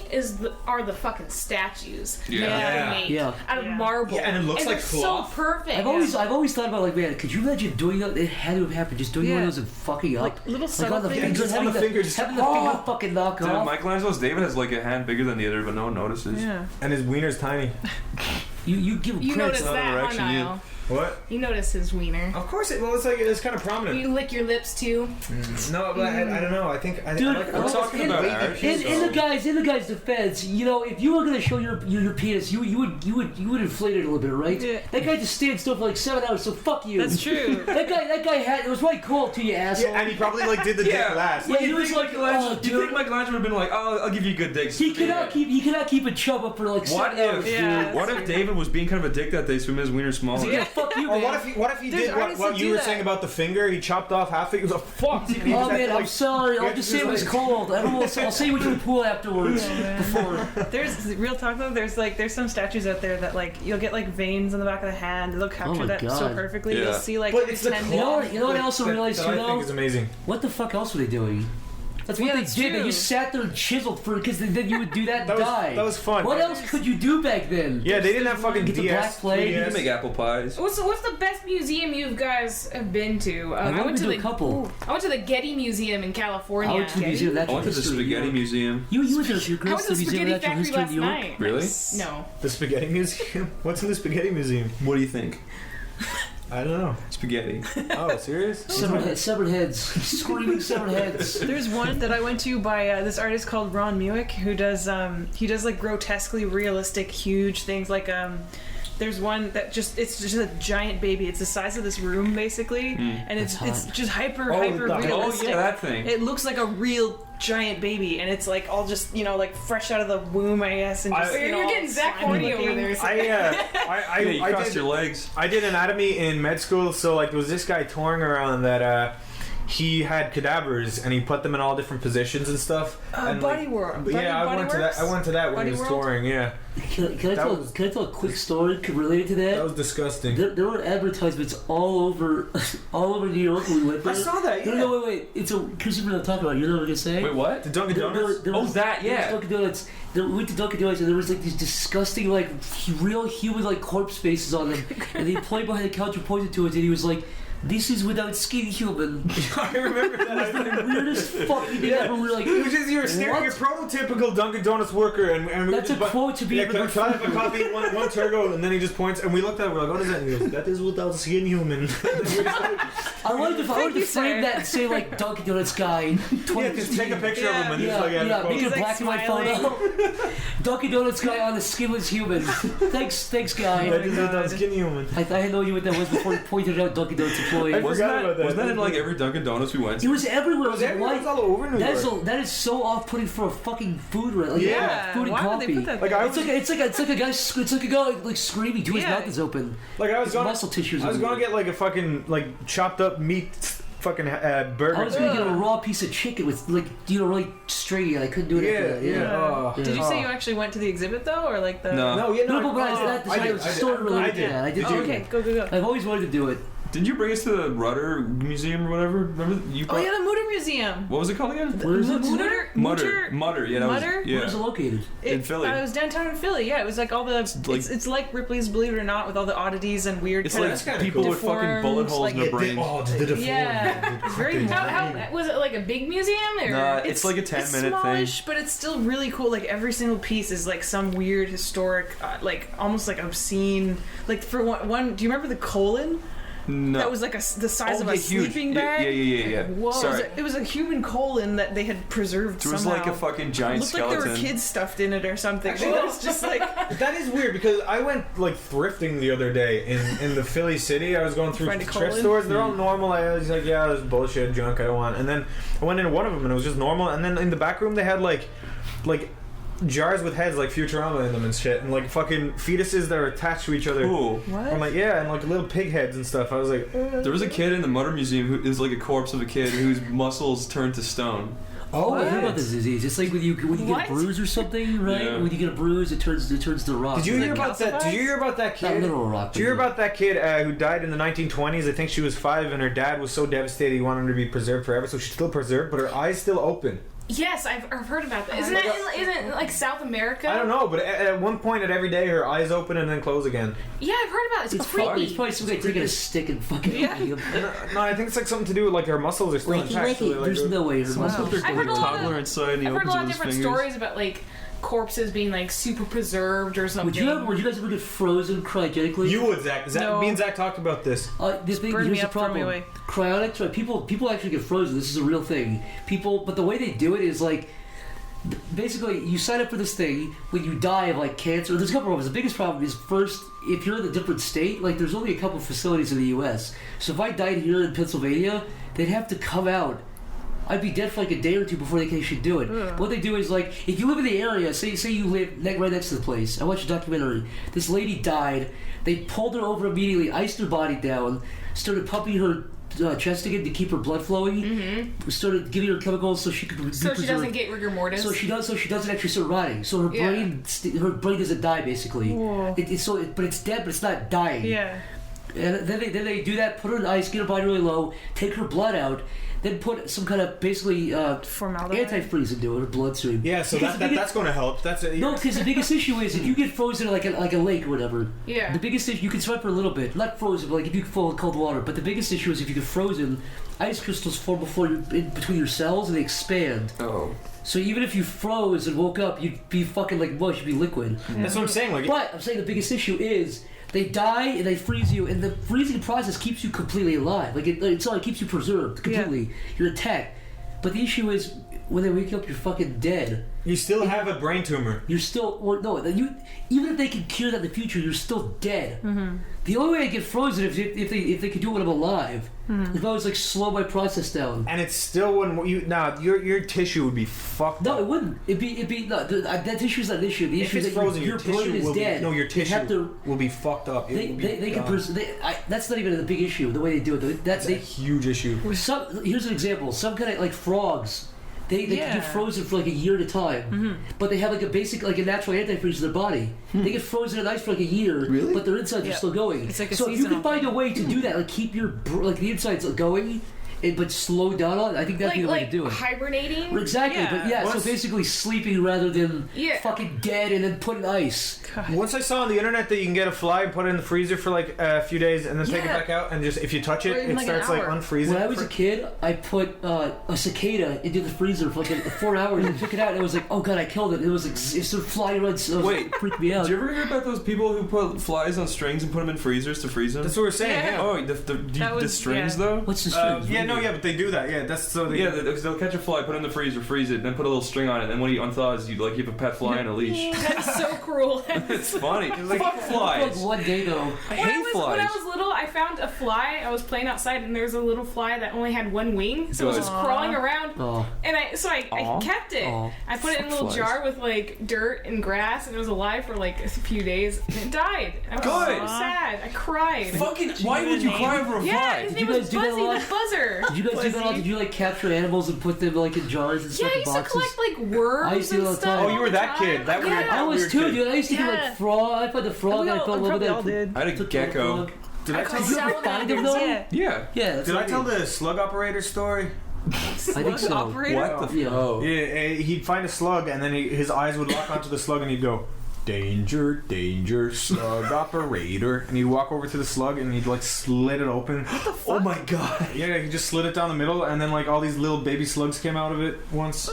are the fucking statues Yeah. that Yeah. they make Yeah. out of Yeah. marble. Yeah, and it looks like they're cloth. so perfect. I've always thought about like, man, could you imagine doing that? It had to have happened. Just doing one Yeah. of those and fucking up. Like little subtle on the things. fingers, Just on having the fingers. having the finger fucking knock Dude, off. Michelangelo's David has like a hand bigger than the other, but no one notices. Yeah. and his wiener's tiny. You give him You credit. notice not that, huh, erection, you- Niall? What? You notice his wiener. Of course it. Well, it's kind of prominent. You lick your lips too. No, but I don't know. I think Dude, like, we're talking in, about in, art, in the guy's defense, you know, if you were gonna show your penis, you would inflate it a little bit, right? Yeah. That guy just stands still for like 7 hours, so fuck you. That's true. that guy had it was right cool to you, asshole. Yeah, and he probably like did the dick last. Yeah, he was like, oh, Do you think dude. Michelangelo would have been like, "Oh, I'll give you a good dick"? He cannot keep a chub up for like 7 What hours. if? Yeah. What if David was being kind of a dick that day, so he made his wiener smaller? Yeah, fuck you, Or man. what if he There's did what, artists what that you do were that. saying about the finger? He chopped off half it. He was like, "Fuck." He just Oh had man, to, I'm like, sorry. I'll get just to say it was his cold. I don't know. I'll say what you in the pool afterwards. Before. There's real talk though. There's some statues out there that like you'll get like veins on the back of the hand. They'll capture my that so God. perfectly. Yeah. You'll see like But it's the tendon. You know what I also realized that too, I though? think is amazing. What the fuck else were they doing? That's what Yeah, they that's did. They true. just sat there and chiseled for because then you would do that and That was- die. that was fun. What else could you do back then? Yeah, they didn't have fucking Get the DS. Black Plague. You 3DS. can make apple pies. What's the best museum you guys have been to? I've I went been to to the a couple. I went to the Getty Museum in California. I went to the Museum of I Natural went to the History. Spaghetti Museum. You went to your I girls went to the Museum of Spaghetti Natural Factory History in last New York. night. Really? No. The Spaghetti Museum? What's in the Spaghetti Museum? What do you think? I don't know. Spaghetti. Oh, serious? Severed heads, screaming severed heads. There's one that I went to by this artist called Ron Muick who does like grotesquely realistic huge things like there's one that it's just a giant baby. It's the size of this room basically, and it's just hyper Oh, realistic. Oh yeah, that thing. It looks like a real giant baby, and it's like all just like fresh out of the womb, I guess. And just, You're all getting Zach slimy Horny over looking. there. So I Yeah, you I crossed did, your legs. I did anatomy in med school, so like there was this guy touring around that he had cadavers and he put them in all different positions and stuff. And, Body World. Yeah, I Body went to that. I went to that when Body he was World? touring. Yeah, Can I tell a quick story related to that that? was disgusting. There were advertisements all over New York when we went there. I saw that. Yeah. No, wait. It's a because you're talking about. You know what I'm gonna say? Wait, what? The Dunkin' Donuts. There Oh, was- that, there was yeah. Dunkin' Donuts. We went to Dunkin' Donuts and there was like these disgusting, like real human, like corpse faces on them. And the employee behind the counter pointed to it and he was like, this is without skin human. I remember that. The weirdest fucking thing ever. We were like, It was just you were staring at a prototypical Dunkin' Donuts worker, and we That's just a quote to be Yeah, able can to- I have a coffee, one turgo, and then he just points, and we looked at it, we're like, what is that? And he goes, that is without skin human. I wanted to you, frame sir. that and say like Dunkin' Donuts guy in 2015. Yeah, just take a picture of him and just Yeah, like, yeah, make it a like black and white smiling. photo. Dunkin' Donuts guy on the skinless human. Thanks, guy. that is without God. skin human. I had no idea what that was before you pointed out Dunkin' Donuts employee. I Wasn't forgot about that. Wasn't that in like every Dunkin' Donuts we went It to? was everywhere. It was everywhere. It was Why- all over New York. that is so off-putting for a fucking food like, Yeah. food and Why coffee. would they put that? Like, there? I It's like a guy like screaming till his Yeah. mouth is open. Like I was His gonna, muscle tissues. I was everywhere. gonna get like a fucking like chopped up meat fucking burger. I was gonna get a raw piece of chicken with like really stringy. And I couldn't do it. after that. yeah. Did you say you actually went to the exhibit though, or like the? No. No, yeah, No, no. but that's I the did. story related to that. I did. Oh, do okay, that. go. I've always wanted to do it. Didn't you bring us to the Rudder Museum or whatever? Remember you? Oh yeah, the Mutter Museum. What was it called again? Where is it? Mutter. Yeah, that Mutter? was. Yeah. Where's it located? In Philly. It was downtown in Philly. Yeah, it was like all the. like- It's like Ripley's Believe It or Not with all the oddities and weird. It's kind like of kinda people cool. with fucking bullet holes in their Deformed, brains. Oh, the deformed. Yeah, it's very. How was it like a big museum or? Nah, it's like a 10-minute thing. smallish, but it's still really cool. Like every single piece is like some weird historic, like almost like obscene. Like for one, do you remember the colon? No. That was like the size of yeah, a huge. sleeping Yeah, bag. yeah. Whoa! Sorry. It was a human colon that they had preserved There was somehow. like a fucking giant It looked skeleton. like there were kids stuffed in it or something. It was just like That is weird because I went like thrifting the other day in the Philly city. I was going through Find a thrift colon? stores. They're all normal. I was like, yeah, there's bullshit junk I don't want. And then I went into one of them and it was just normal. And then in the back room they had like jars with heads like Futurama in them and shit, and like fucking fetuses that are attached to each other. Cool. what? I'm like, yeah, and like little pig heads and stuff. I was like, There was a kid in the Mutter Museum who is like a corpse of a kid whose muscles turned to stone. Oh, I heard What? about this disease. It's like when you get What? a bruise or something, right? Yeah. When you get a bruise, it turns to rock. did you Is hear it about that? Did you hear about that Not kid? literal rock. Did you hear about that kid who died in the 1920s? I think she was 5, and her dad was so devastated he wanted her to be preserved forever. So she's still preserved, but her eyes still open. Yes, I've heard about that. Isn't it like South America? I don't know, but at one point at every day, her eyes open and then close again. Yeah, I've heard about it. It's It's creepy. probably some guy taking a stick and fucking opening him. No, I think it's like something to do with like her muscles are still intact. so they're, like, There's no way her muscles. I've heard a lot toddler of, inside and he I've heard a opens lot of with his different fingers. stories about like corpses being like super preserved or something. Would you guys ever get frozen cryogenically? You would, Zach. No. Me and Zach talked about this. This thing, Burn here's me the up, throw me problem. away. Cryonics, right? People actually get frozen. This is a real thing. But the way they do it is like, basically, you sign up for this thing when you die of like cancer. There's a couple problems. The biggest problem is first, if you're in a different state, like there's only a couple facilities in the U.S. So if I died here in Pennsylvania, they'd have to come out. I'd be dead for like a day or two before they can actually do it. What they do is like, if you live in the area, say you live right next to the place. I watched a documentary. This lady died. They pulled her over immediately, iced her body down, started pumping her chest again to keep her blood flowing. Mm-hmm. Started giving her chemicals so she could be so she preserved. doesn't get rigor mortis. So she doesn't actually start rotting. So her Yeah. brain doesn't die basically. Whoa. But it's dead, but it's not dying. Yeah. And then they do that, put her in ice, get her body really low, take her blood out, then put some kind of basically Formaldehyde. antifreeze into her bloodstream. Yeah, so Because the biggest- that's going to help. That's a, no, because the biggest issue is if you get frozen like a lake or whatever. Yeah. The biggest issue, you can survive for a little bit, not frozen, but like if you fall in cold water. But the biggest issue is if you get frozen, ice crystals form in between your cells and they expand. Oh. So even if you froze and woke up, you'd be fucking like mush, you'd be liquid. That's what I'm saying. Like, But I'm saying the biggest issue is they die and they freeze you, and the freezing process keeps you completely alive. Like it keeps you preserved completely. You're intact. But the issue is when they wake you up, you're fucking dead. you still have a brain tumor. You're still even if they can cure that in the future, you're still dead. Mm-hmm. The only way I get frozen is if they could do it when I'm alive. If I was like slow my process down. And it's still wouldn't your tissue would be fucked No, up. it wouldn't. It'd be no. That tissue's not an issue. The If issue is it's that frozen, your brain tissue is will dead. Be, no, your They have tissue to. will be fucked up. It They will be can gone. that's not even the big issue. The way they do it, That's a huge issue. here's an example. Some kind of like frogs, they can get frozen for like a year at a time, but they have like a natural antifreeze in their body. They get frozen in ice for like a year, but their insides are still going. It's like a so if you seasonal can find a way to do that, like keep your the insides going, but slow down on it. I think that'd be the way to do it. Hibernating. Exactly, but yeah, so basically sleeping rather than fucking dead and then put in ice. Once I saw on the internet that you can get a fly and put it in the freezer for like a few days and then take it back out and just if you touch it, it starts like unfreezing. When I was a kid, I put a cicada into the freezer for like 4 hours and took it out and it was like, oh god, I killed it. It was like it sort of flying around. So it freaked me out. Did you ever hear about those people who put flies on strings and put them in freezers to freeze them? That's what we're saying. Yeah. Oh, the strings though. What's the strings? But they do that. Yeah, that's so. They'll catch a fly, put it in the freezer, freeze it, then put a little string on it, and when he unthaws, you have a pet fly on a leash. That's so cruel. It's funny. Fuck flies. Like one day though. I hate flies. When I was little, I found a fly. I was playing outside, and there was a little fly that only had one wing, so it was just crawling around. And I kept it. I put it in a little jar with like dirt and grass, and it was alive for like a few days, and it died. I was so sad. I cried. Fucking! Why would you cry over a fly? Yeah, his name was Buzzy the Buzzer. Did you guys do that all? Did you like capture animals and put them like in jars and stuff in boxes? Yeah, I used to collect like worms and stuff. Oh, you were that kid. I was too, dude. I used to do like frog. I put the frog. I put a little bit. I had a gecko. Did I tell you ever find him though? Yeah. Did I tell the slug operator story? I think so. Operator? What the? Oh. Yeah, he'd find a slug and then his eyes would lock onto the slug and he'd go, "Danger, danger, slug operator," and he'd walk over to the slug and he'd like slit it open. What the fuck? Oh my god. Yeah, he just slid it down the middle and then like all these little baby slugs came out of it once.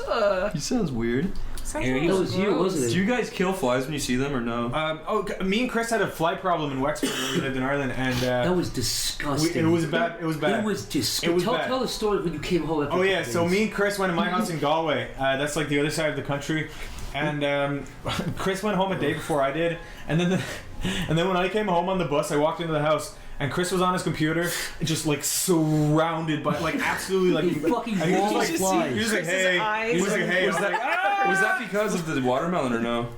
He sounds weird. It was you, wasn't it? Do you guys kill flies when you see them or no? Me and Chris had a fly problem in Wexford when we lived in Ireland, and that was disgusting. It was bad. It was bad. It was disgusting. Tell the story when you came home. Oh yeah, so me and Chris went to my house in Galway. That's like the other side of the country, and Chris went home a day before I did, and then when I came home on the bus, I walked into the house. And Chris was on his computer, just like surrounded by, like absolutely like fucking he was like, flies. He was like, hey. He was like, hey. Was that because of the watermelon or no?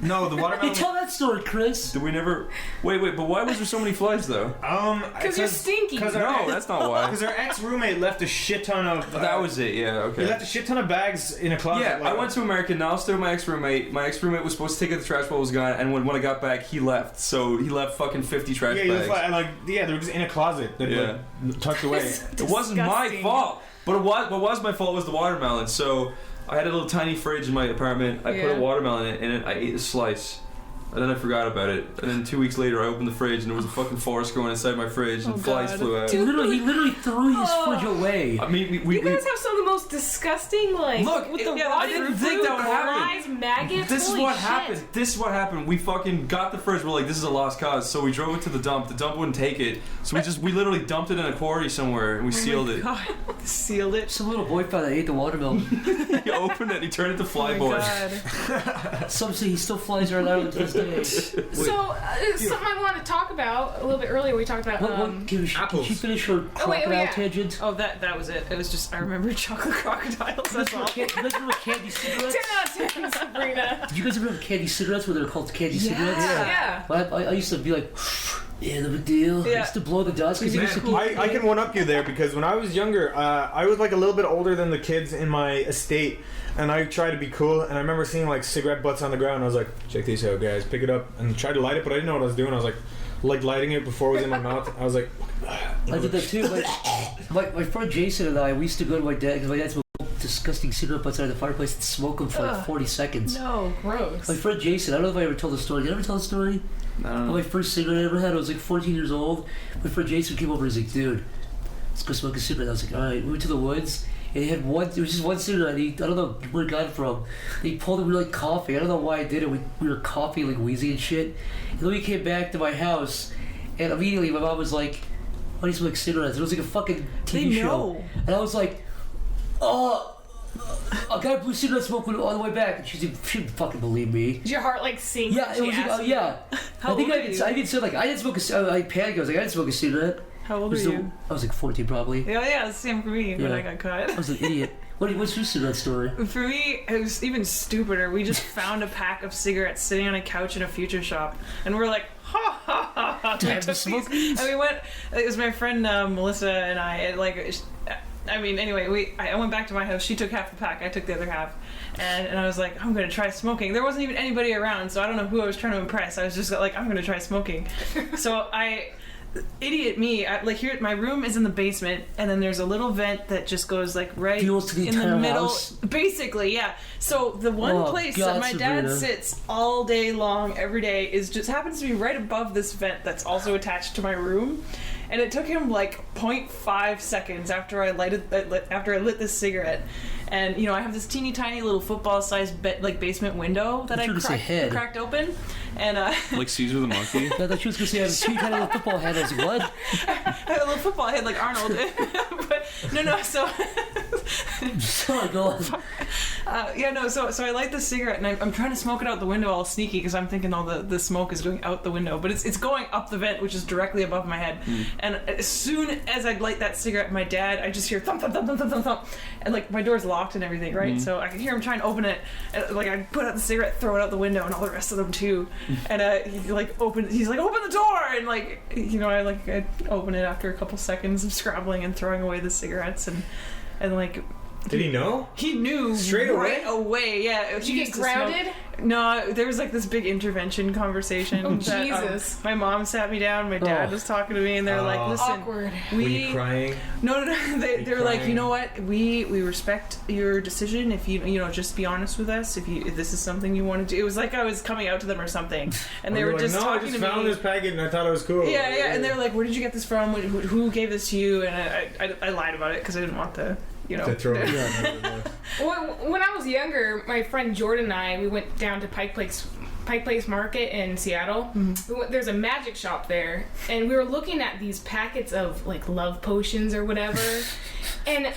No, the watermelon. Hey, tell that story, Chris. Did we never? Wait, but why was there so many flies though? Because you're stinky. No, that's not why. Because our ex-roommate left a shit ton of. That was it. Yeah. Okay. He left a shit ton of bags in a closet. Yeah, I went to American. Now I'll stay with my ex-roommate. My ex-roommate was supposed to take out the trash while I was gone, and when I got back, he left. So he left fucking 50 trash bags. They were just in a closet that like, tucked away. It wasn't my fault, but what was my fault was the watermelon. So I had a little tiny fridge in my apartment. I put a watermelon in it, and I ate a slice. And then I forgot about it. And then 2 weeks later, I opened the fridge, and there was a fucking forest growing inside my fridge, and flies flew out. He literally threw his fridge away. I mean, you guys have some of the most disgusting, like, look, with the I didn't think that would happen. Flies, maggots, this is what happened. shit. This is what happened. We fucking got the fridge. We're like, this is a lost cause. So we drove it to the dump. The dump wouldn't take it. So we literally dumped it in a quarry somewhere, and we sealed it. God. Sealed it. Some little boy found that ate the watermelon. He opened it. He turned it to Flyboy. Some say he still flies around Ireland to this day. So, something I wanted to talk about a little bit earlier. We talked about can she finish her crocodile tangent? Oh, that was it. It was just I remember chocolate crocodiles. That's all. Do you guys remember candy cigarettes? 10 out of 10, Sabrina. Did you guys remember candy cigarettes where they were called candy cigarettes? Yeah. Well, I used to be like, yeah, no big deal. I used to blow the dust. I can one up you there because when I was younger, I was like a little bit older than the kids in my estate. And I tried to be cool, and I remember seeing like cigarette butts on the ground. I was like, "Check these out, guys! Pick it up!" And tried to light it, but I didn't know what I was doing. I was like lighting it before it was in my mouth. I was like, I did that too. My friend Jason and I, we used to go to my dad because my dad smoked disgusting cigarette butts out of the fireplace and smoke them for like 40 seconds. No, gross. My friend Jason, I don't know if I ever told the story. Did I ever tell the story? No. My first cigarette I ever had, I was like 14 years old. My friend Jason came over and he's like, "Dude, let's go smoke a cigarette." I was like, "All right." We went to the woods. And he had one. It was just one cigarette. I don't know where it got it from. He pulled it. We were like coughing. I don't know why I did it. We were coughing, like wheezing and shit. And then we came back to my house, and immediately my mom was like, "Why do you smoke cigarettes?" It was like a fucking TV show. And I was like, "Oh, I got a blue cigarette smoke on the way back." And she didn't fucking believe me. Did your heart like sink? Yeah, it was like, yeah. How I think old I did say like I didn't smoke a. I panicked. I was like, I didn't smoke a cigarette. How old were you? I was like 14 probably. Yeah, same for me when I got caught. I was an idiot. What's your cigarette story? For me, it was even stupider. We just found a pack of cigarettes sitting on a couch in a Future Shop, and we're like, ha ha ha ha. Do I have to smoke these? And we went. It was my friend Melissa and I. I went back to my house. She took half the pack. I took the other half, and I was like, I'm gonna try smoking. There wasn't even anybody around, so I don't know who I was trying to impress. I was just like, I'm gonna try smoking. So idiot me. Like here, my room is in the basement, and then there's a little vent that just goes like right Fuels to the in the entire middle. house? Basically, yeah. So the one place God, that my dad Sabrina. sits all day long, every day, is just happens to be right above this vent that's also attached to my room. And it took him like 0.5 seconds after I lit this cigarette. And you know, I have this teeny tiny little football-sized basement window that I cracked open, and Like Caesar the monkey. I thought you was gonna say I have a teeny tiny little football head. I was like, what? I had a little football head like Arnold. But no. So Sorry, go on. So I light the cigarette and I'm trying to smoke it out the window all sneaky because I'm thinking all the smoke is going out the window, but it's going up the vent, which is directly above my head. And as soon as I light that cigarette, my dad, I just hear thump thump thump thump thump thump, and like my door's locked and everything, right? So I can hear him trying to open it, and, like I put out the cigarette, throw it out the window, and all the rest of them too. And he's like, open the door, and like, you know, I open it after a couple seconds of scrabbling and throwing away the cigarettes, and like. Did he know? He knew Straight away? right away. Yeah. Did you get grounded? No, there was like this big intervention conversation. Oh, that, Jesus. My mom sat me down. My dad was talking to me, and they're like, "Listen, Awkward. Were you crying? No. They were like, crying? you know what? We respect your decision. If you know, just be honest with us. If this is something you want to do." It was like I was coming out to them or something, and they were just no, talking I just to found me. this packet and I thought it was cool. Yeah, and they were like, "Where did you get this from? Who gave this to you?" And I lied about it because I didn't want to. You know, To throw it. When I was younger, my friend Jordan and I, we went down to Pike Place Market in Seattle. There's a magic shop there, and we were looking at these packets of like love potions or whatever. And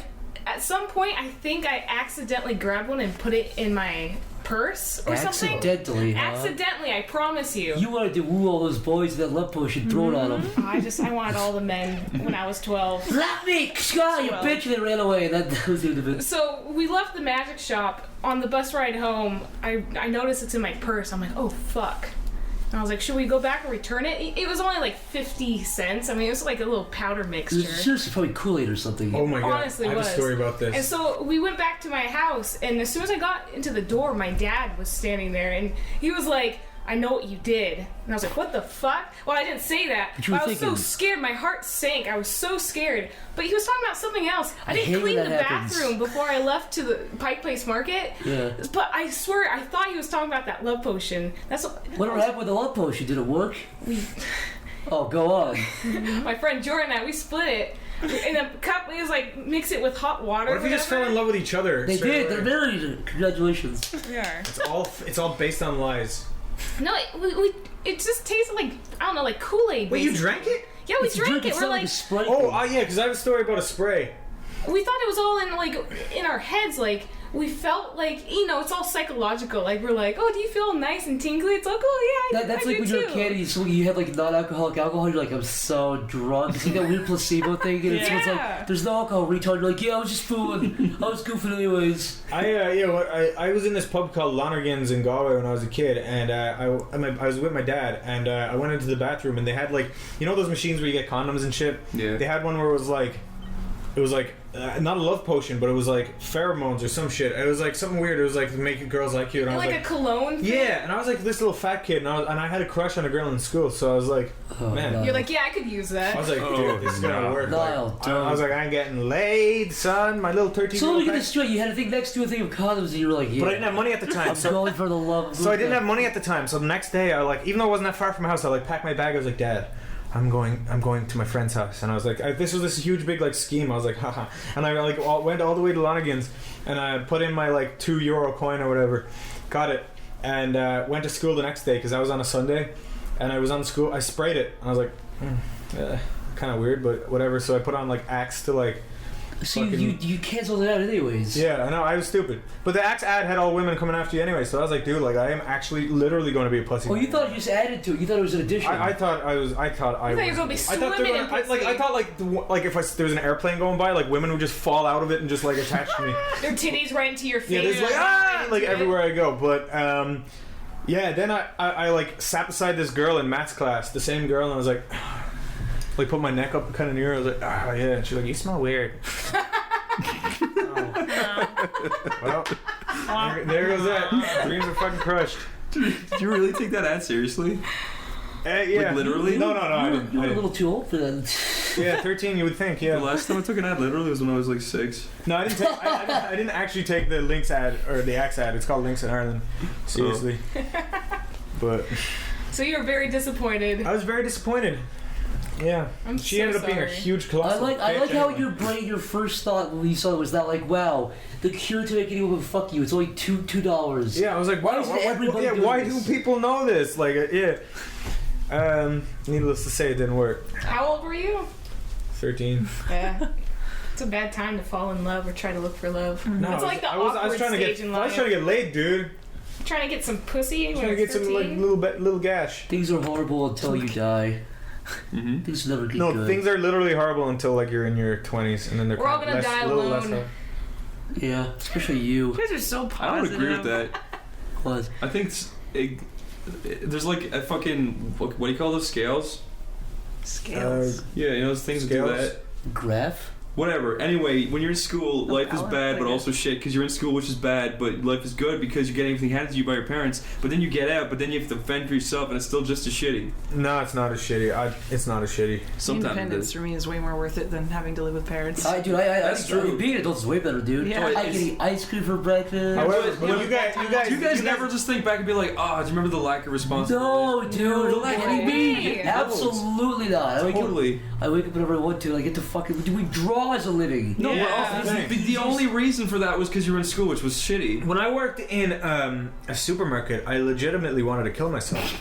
at some point, I think I accidentally grabbed one and put it in my purse or something. Accidentally, huh? Accidentally, I promise you. You wanted to woo all those boys with that love potion thrown on them. I wanted all the men when I was 12. Let me, Scott, you bitch! And they ran away. That was the end of it. So we left the magic shop. On the bus ride home, I noticed it's in my purse. I'm like, oh fuck. And I was like, should we go back and return it? It was only like 50 cents. I mean, it was like a little powder mixture. It was seriously probably Kool-Aid or something. Oh my god. Honestly, I have was. a story about this. And so we went back to my house, and as soon as I got into the door, my dad was standing there, and he was like, I know what you did. And I was like, what the fuck? Well, I didn't say that. But you were I was so thinking- scared. My heart sank. I was so scared. But he was talking about something else. I hate didn't clean when the that happens. bathroom before I left to the Pike Place Market. Yeah. But I swear, I thought he was talking about that love potion. That's What happened with the love potion? Did it work? Oh, go on. my friend Jordan and I, we split it. In a cup, it was like, mix it with hot water. What if you just fell in love with each other? They straight did. away? They're married. Congratulations. We are. It's all based on lies. No, it just tasted like, I don't know, like Kool-Aid. Wait, you basically. drank it? Yeah, we It's a drank drink, it. it's We're not like like, a Sprite Oh, thing. yeah, because I have a story about a spray. we thought it was all in our heads. Like, we felt like, you know, it's all psychological. Like, we're like, oh, do you feel nice and tingly? It's like, oh yeah, That's I like do when too. you're a kid, so you have like non-alcoholic alcohol. You're like, I'm so drunk. It's like that weird placebo thing, and it's Yeah. like there's no alcohol. Retard. You're like, yeah, I was just fooling. I was goofing anyways. I was in this pub called Lonergan's in Galway when I was a kid, and I was with my dad, and I went into the bathroom, and they had like, you know those machines where you get condoms and shit. Yeah. They had one where it was like not a love potion, but it was like pheromones or some shit. It was like something weird. It was like to make girls like you. And I was Like like, a cologne thing? yeah, and I was like this little fat kid, and I had a crush on a girl in school, so I was like, man. no. You're like, yeah, I could use that. I was like, Oh, dude, this is gonna no. work. Niall, Like, don't. I was like, I'm getting laid, son. My little 13-year-old. So let me get this straight. You had a thing next to a thing of condoms, and you were like, yeah. But I didn't have money at the time, I'm so going for the love. I didn't have money at the time. So the next day, I like, even though it wasn't that far from my house, I like packed my bag. I was like, Dad, I'm going to my friend's house, and I was like, this was this huge big like scheme. I was like, haha, and I like went all the way to Lonergan's, and I put in my like €2 coin or whatever, got it, and went to school the next day because I was on a Sunday, and I was on school. I sprayed it, and I was like, kind of weird, but whatever. So I put on like Axe to like. See, fucking- you canceled it out anyways. Yeah, I know, I was stupid. But the Axe ad had all women coming after you anyway, so I was like, dude, like I am actually literally going to be a pussy. Oh, you thought you just added to it. You thought it was an addition. I thought I was. I thought you were gonna be swimming in pussy. I thought like if there was an airplane going by, like women would just fall out of it and just like attach to me. Their titties right into your face. Yeah, there's like everywhere I go. But yeah, then I like sat beside this girl in maths class, the same girl, and I was like put my neck up kind of near her. I was like, yeah. And she's like, you smell weird. Well, there goes that. Dreams are fucking crushed. Did you really take that ad seriously? Yeah. Like, literally? No, I didn't. You were I a didn't. little too old for that. Yeah, 13. You would think. Yeah. The last time I took an ad literally was when I was like 6. No, I didn't take. I didn't actually take the Lynx ad or the Axe ad. It's called Lynx in Ireland. Seriously. But So you were very disappointed. I was very disappointed. Yeah. I'm She so ended up being a sorry. huge I colossal. like bitch how anyway. your brain, your first thought when you saw it was that like, wow, the cure to make anyone fuck you, it's only $2. Yeah, I was like, Why wow. isn't everybody doing Why this? do people know this? Like, yeah. Needless to say, it didn't work. How old were you? 13. Yeah. It's a bad time to fall in love or try to look for love. No, It's like the I was awkward trying to stage get. in I was life. trying to get laid, dude. Trying to get some pussy when Trying to you're get some 13? like little gash. Things are horrible until you die. Things never get No, good. things are literally horrible until like you're in your 20s, and then they're We're all kind of gonna die little less alone. horrible. Yeah, especially you. You guys are so I positive. don't agree with that. What? I think there's like a fucking what do you call those scales? Scales. Yeah, you know those things that do Scales? that. Graph? Whatever. Anyway, when you're in school, life is power, bad, I but guess. also shit because you're in school, which is bad. But life is good because you're getting everything handed to you by your parents. But then you get out, but then you have to fend for yourself, and it's still just as shitty. No, it's not as shitty. It's not as shitty. Sometimes it Independence is. for me is way more worth it than having to live with parents. That's true. Being an adult is way better, dude. Yeah. I can eat ice cream for breakfast. However, but you guys, Do you guys never just think back and be like, oh, do you remember the lack of responsibility? No, dude. The lack What do you of mean? levels. Absolutely not. Totally. I wake up whenever I want to. I get to fucking. Do we draw as a living? No, Yeah. but the only reason for that was because you were in school, which was shitty. When I worked in a supermarket, I legitimately wanted to kill myself.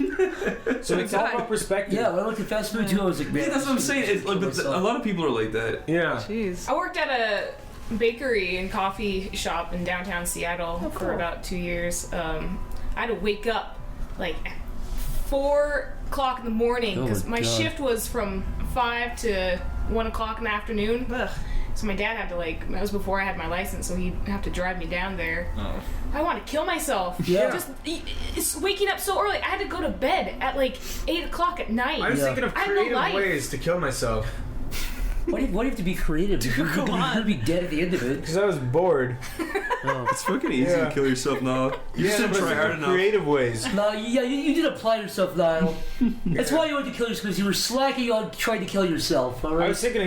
So it's all about perspective. Yeah, when I looked at fast food too, I was like, man. Yeah, that's what I'm saying. It's like, but a lot of people are like that. Yeah. Jeez. I worked at a bakery and coffee shop in downtown Seattle for about 2 years. I had to wake up like at 4 o'clock in the morning because Oh my God. shift was from 5 to 1 o'clock in the afternoon. Ugh. So my dad had to that was before I had my license, so he'd have to drive me down there. Oh. I want to kill myself. Yeah. Just it's waking up so early. I had to go to bed at like 8 o'clock at night. I was Yeah. thinking of I have no creative life. ways to kill myself Why do you have to be creative? You're gonna be dead at the end of it. because I was bored. It's fucking easy Yeah. to kill yourself now. You just but didn't try it's hard like enough. creative ways. No, yeah, you did apply yourself, Niall. That's why you wanted to kill yourself, because you were slacking on trying to kill yourself. All I right. was thinking,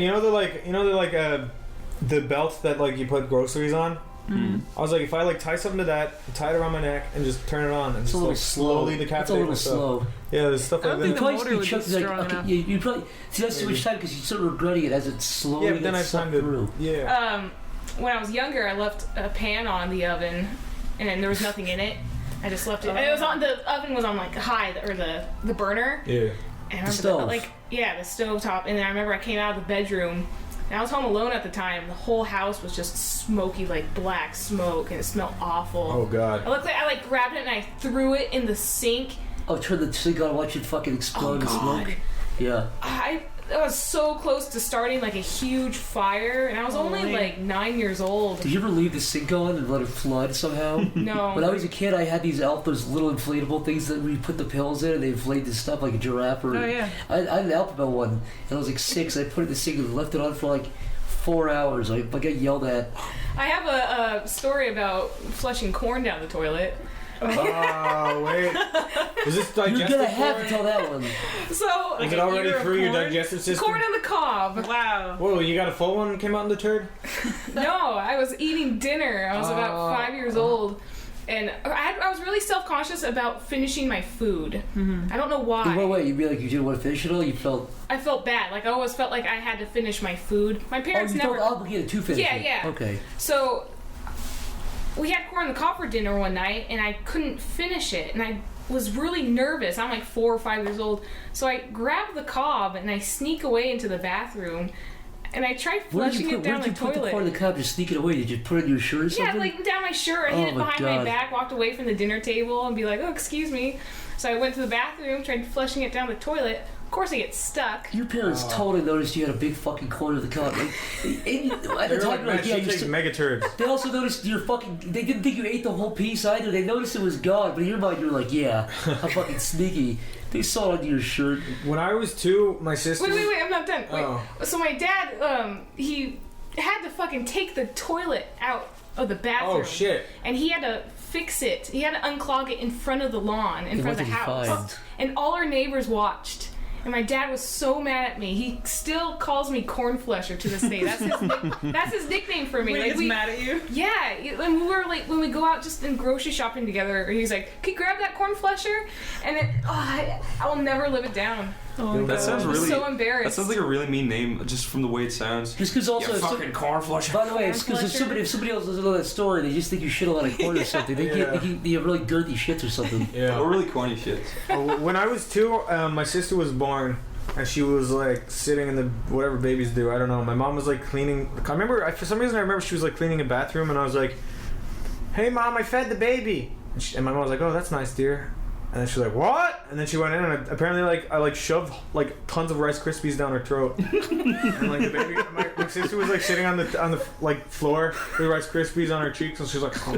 the belt that like you put groceries on. I was like, if I like tie something to that, tie it around my neck, and just turn it on, and It's just a little like slow. slowly It's a decapitate little myself. slow. Yeah, there's stuff I like don't that. think Twice motor you would be chucked like, strong okay, enough. you probably see that's too much time because you start regretting it as it slowly Yeah, but then I gets find sucked through. Yeah. When I was younger, I left a pan on the oven, and then there was nothing in it. I just left it. It was on the oven was on like high or the burner. Yeah. And I remember stove. the stove top. And then I remember I came out of the bedroom. And I was home alone at the time. The whole house was just smoky, like black smoke, and it smelled awful. Oh God. I grabbed it and I threw it in the sink. Oh, turn the sink on, watch it fucking explode in smoke. Yeah. I was so close to starting like a huge fire, and I was only like 9 years old. Did you ever leave the sink on and let it flood somehow? No. When I was a kid, I had those little inflatable things that we put the pills in, and they inflate this stuff like a giraffe. Or, Oh, yeah. I had an Alphabet one, and I was like 6. I put it in the sink and left it on for like 4 hours. I got yelled at. I have a story about flushing corn down the toilet. Oh wait. Was this You're digestive? gonna have to corn? tell that one. So Is it already ear of through your corn? digestive system? corn on the cob. Wow. Whoa, you got a full one came out in the turd? No, I was eating dinner. I was about 5 years old. And I was really self-conscious about finishing my food. I don't know why. Wait, you mean like you didn't want to finish it all? You felt... I felt bad. Like I always felt like I had to finish my food. My Oh, parents you never. felt obligated to finish Yeah, it. yeah. Okay. So we had corn on the cob for dinner one night, and I couldn't finish it, and I was really nervous. I'm like 4 or 5 years old, so I grab the cob and I sneak away into the bathroom, and I try Where did flushing you it down put the the toilet. corn in the cob to sneak it away? Did you put it in your shirt or something? Yeah, like down my shirt. I hid Oh it my behind my God. back, walked away from the dinner table, and be like, "Oh, excuse me." So I went to the bathroom, tried flushing it down the toilet. Of course, I get stuck. Your parents totally noticed you had a big fucking corn in the cob. Like, at the They're time, like, you're man, like, yeah, she you're takes so- mega turds. They also noticed your fucking. They didn't think you ate the whole piece either. They noticed it was gone, but in your mind, you were like, yeah, I'm fucking sneaky. They saw it on your shirt. When I was 2, my sister. Wait, I'm not done. Wait. Oh. So my dad, he had to fucking take the toilet out the bathroom. Oh shit. And he had to fix it. He had to unclog it in front of the lawn, in front of the house. And all our neighbors watched. And my dad was so mad at me. He still calls me Cornflesher to this day. That's his nickname for me. When he gets mad at you? Yeah. And we were like, when we go out just in grocery shopping together, he's like, "Can you grab that Cornflesher?" And I will never live it down. That sounds I'm really. so embarrassed. That sounds like a really mean name, just from the way it sounds. Just because also, You fucking cornflusher. by the way, it's because if somebody else doesn't know that story, they just think you shit a lot of corn or something. They think you have really girthy shits or something. Yeah. Or really corny shit. When I was 2, my sister was born, and she was like sitting in the whatever babies do. I don't know. My mom was like cleaning. For some reason I remember she was like cleaning a bathroom, and I was like, "Hey mom, I fed the baby." And my mom was like, "Oh, that's nice, dear." And then she was like, "What?" And then she went in, and apparently I shoved like tons of Rice Krispies down her throat. And like the baby, my sister was like sitting on the like floor with Rice Krispies on her cheeks, and she was like, "Oh."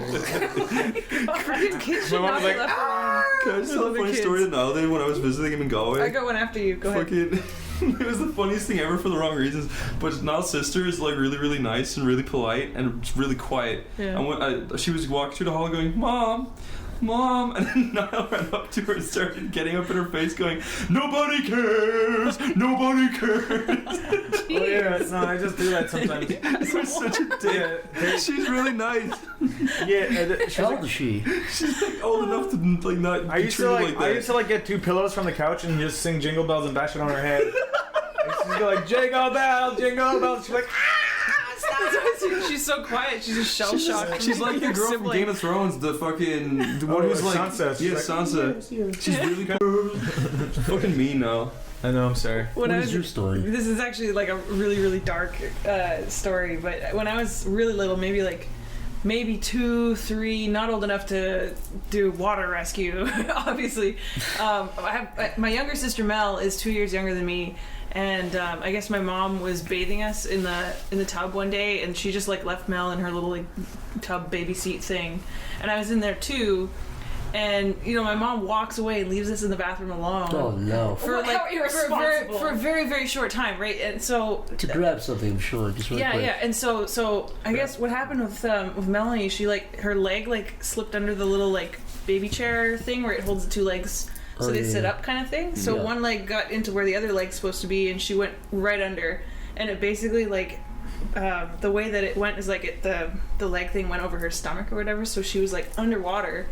Kids My mom was like, Can I just tell a funny kids. story that Niall did when I was visiting him in Galway? I got one after you. Go ahead. Fucking, it was the funniest thing ever for the wrong reasons. But Niall's sister is like really, really nice and really polite and just really quiet. Yeah. And when she was walking through the hall going, "Mom, Mom," and then Niall ran up to her and started getting up in her face going, "Nobody cares! Nobody cares!" "Oh yeah, no, I just do that sometimes." It was such a dick. She's really nice. Yeah, How old is she? She's like old enough to like not I be used to treated like like that. get 2 pillows from the couch and just sing Jingle Bells and bash it on her head. And she'd go like, "Jingle bells, jingle bells." She's like, She's so quiet. She's just shell shocked. She's like the girl from Game of Thrones, the fucking the one who's like Sansa. Yeah, Sansa. She's really fucking mean now. I know, I'm sorry. What is your story? This is actually like a really, really dark story. But when I was really little, maybe 2, 3, not old enough to do water rescue, obviously. My younger sister Mel is 2 years younger than me, and I guess my mom was bathing us in the tub one day, and she just like left Mel in her little like tub baby seat thing, and I was in there too. And my mom walks away and leaves us in the bathroom alone. Oh no! For How irresponsible. for a very, very short time, right? And so To grab something, I'm sure. Just really quick. yeah. And so I guess what happened with Melanie, she her leg slipped under the little baby chair thing where it holds the 2 legs, so they sit up kind of thing. So Yeah. one leg got into where the other leg's supposed to be, and she went right under, and it basically the way that it went is the leg thing went over her stomach or whatever, so she was underwater.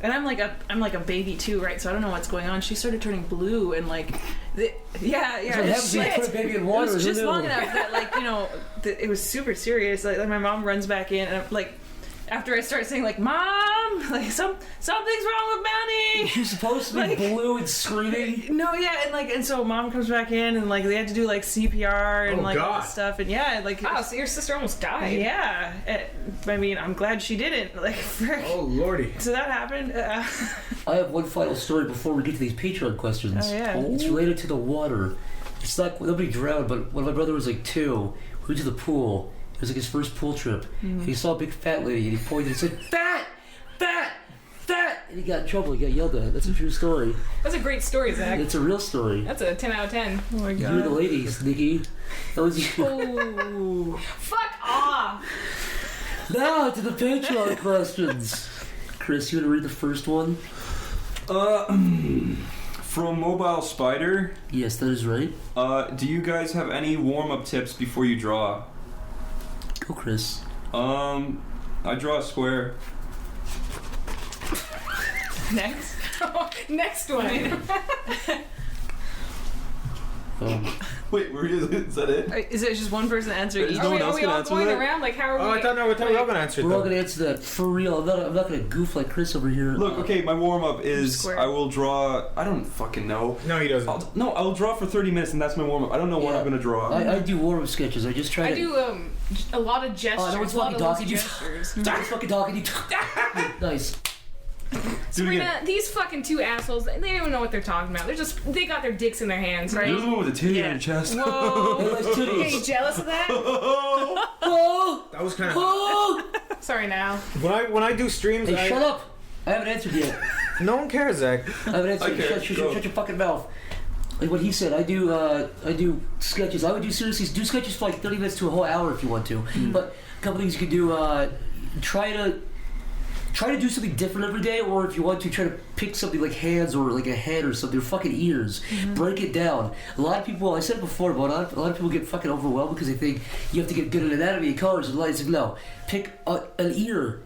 And I'm like a baby too, right? So I don't know what's going on. She started turning blue and yeah. So what happens when you put a baby in water? It was just isn't it? long enough that it was super serious. Like my mom runs back in, and I'm after I start saying "Mom," something's wrong with Melanie. She's supposed to be blue and screaming. No, yeah, and so Mom comes back in, and they had to do CPR and Oh, all God. that stuff, and yeah, Oh, so your sister almost died. yeah. I mean, I'm glad she didn't. Frick. "Oh lordy." So that happened. I have one final story before we get to these Patreon questions. Oh, yeah. It's related to the water. It's not nobody drowned, but when my brother was 2, we went to the pool. It was his first pool trip. And he saw a big fat lady, and he pointed and said, "Fat, fat, fat!" And he got in trouble. He got yelled at. That's a true story. That's a great story, Zach. It's a real story. That's a 10 out of 10. Oh my You're the ladies, Nikki. That was you. Oh, fuck off. Now to the Patreon questions. Chris, you want to read the first one? From Mobile Spider, Yes, that is right. do you guys have any warm-up tips before you draw? Go, Chris. I draw a square. Next. Next one. Wait, is that it? Is it just one person answering each? No one Are else we can all answer going that? around? How are we? Oh, I thought we were all gonna answer it. We're all though. going to answer that for real. I'm not going to goof like Chris over here. Look, okay, my warm-up is Square. I will draw. I don't fucking know. No, he doesn't. I'll draw for 30 minutes, and that's my warm-up. I don't know what Yeah. I'm gonna draw. I do warm-up sketches. I just try I to... do a lot of gestures. no one's a lot fucking of talking. loose gestures. No one's fucking talking. Nice. So Do it again. these fucking 2 assholes, they don't even know what they're talking about. They got their dicks in their hands, right? You're the one with the titty on your chest. Whoa. Hey, nice Are you titties. jealous of that? Oh! That was kind of. Oh! Sorry now. When I do streams, Hey, shut up! I haven't answered yet. No one cares, Zach. I haven't answered. Okay, Shut go. your fucking mouth. Like what he said, I do sketches. I would do sketches for 30 minutes to a whole hour if you want to. But a couple things you could do. try to do something different every day, or if you want to, try to pick something like hands or like a head or something, or fucking ears. Break it down. A lot of people, I said it before, but a lot of people get fucking overwhelmed because they think you have to get good at anatomy and colors. And it's like, no, pick an ear.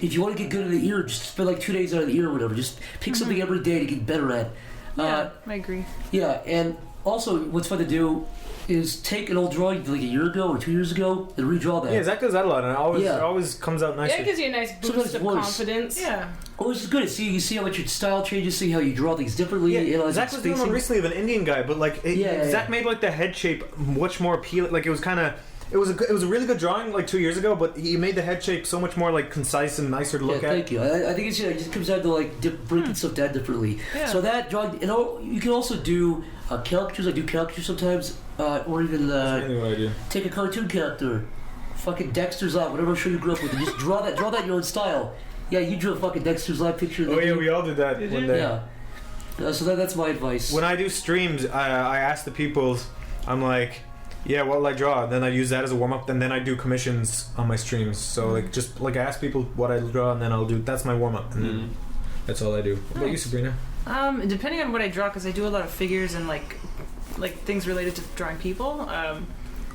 If you want to get good at the ear, just spend like 2 days out of the ear or whatever. Just pick something every day to get better at. Yeah, I agree. Yeah, and also what's fun to do is take an old drawing like a year ago or 2 years ago and redraw that. Yeah, Zach does that a lot, and it always comes out nicely. Yeah, it gives you a nice boost of confidence. Yeah. Oh, it's good. You see how much your style changes, see how you draw things differently. Yeah, Zach was doing one recently of an Indian guy, but like Zach made like the head shape much more appealing. Like it was kind of. It was a really good drawing like 2 years ago, but he made the head shape so much more like concise and nicer to look at. Thank you. I think it just comes down to like breaking stuff down differently. Yeah. So that drawing, you can also do caricatures. I do caricatures sometimes, or even That's mainly what I do. take a cartoon character, fucking Dexter's Lab, whatever show you grew up with, and just draw that in your own style. Yeah, you drew a fucking Dexter's Lab picture. Oh yeah, we all did that one day. Yeah. So that's my advice. When I do streams, I ask the people, I'm like, yeah, what'll I draw? And then I use that as a warm up, and then I do commissions on my streams. So like just like I ask people what I draw, and then I'll do that's my warm up, and then that's all I do. What about you, Sabrina? Depending on what I draw, because I do a lot of figures and like things related to drawing people.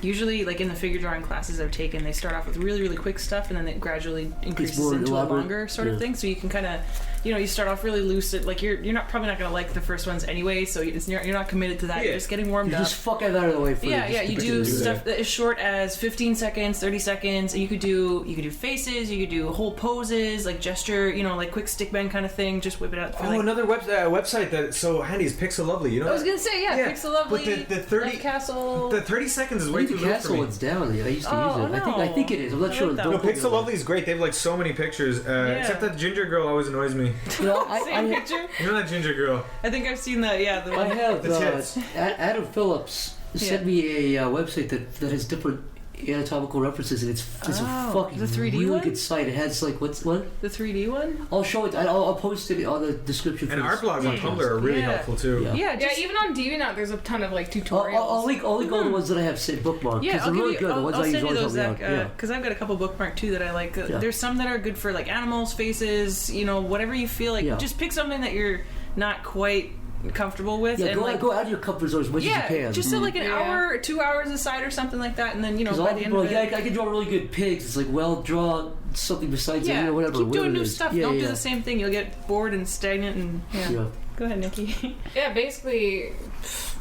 Usually, like in the figure drawing classes I've taken, they start off with really, really quick stuff, and then it gradually increases into elaborate. a longer sort of thing. So you can kind of, you start off really loose. Like you're probably not gonna like the first ones anyway, so you're not committed to that. You're just getting warmed up. Just fuck it out of the way for Yeah. You do stuff that is short as 15 seconds, 30 seconds, and you could do faces, you could do whole poses, like gesture, like quick stick bend kind of thing. Just whip it out. For Another website that's so handy is Pixel Lovely. You know. I was gonna say Pixel Lovely. But the 30 Castle. The 30 seconds is way too little for Castle me. one's down. I used to use it. No. I think it is. I'm not sure. that. No, Don't quote me Pixel on Lovely is great. They have like so many pictures. Except that ginger girl always annoys me. that. Same picture. You know that ginger girl? I think I've seen that. Yeah, the I one. have The tits. Adam Phillips sent me a website that has different anatomical references, and it's a fucking the 3D really one? good site. It has like what? The 3D one? I'll show it. I'll post it on the description. And for art this blogs on podcast. Tumblr are really Yeah. helpful too. Yeah. Yeah, Yeah, even on DeviantArt, there's a ton of like tutorials. I'll link all the ones that I have set bookmarked Yeah, because I'll they're really give you. good. The ones I'll I use send you always those, help Zach, me out. because I've got a couple bookmarked too that I like. Yeah. There's some that are good for like animals, faces, whatever you feel like. Yeah. Just pick something that you're not quite comfortable with, Yeah, and go out of your comfort zone as much as you can. just so like an hour or 2 hours aside or something like that, and then Because a by lot the of end people of are it. like, I can draw really good pigs. It's like, well, draw something besides it, whatever. keep whatever doing it new is. stuff. Yeah, Don't yeah. do the same thing. You'll get bored and stagnant. And Yeah. Go ahead, Nikki. Yeah, basically,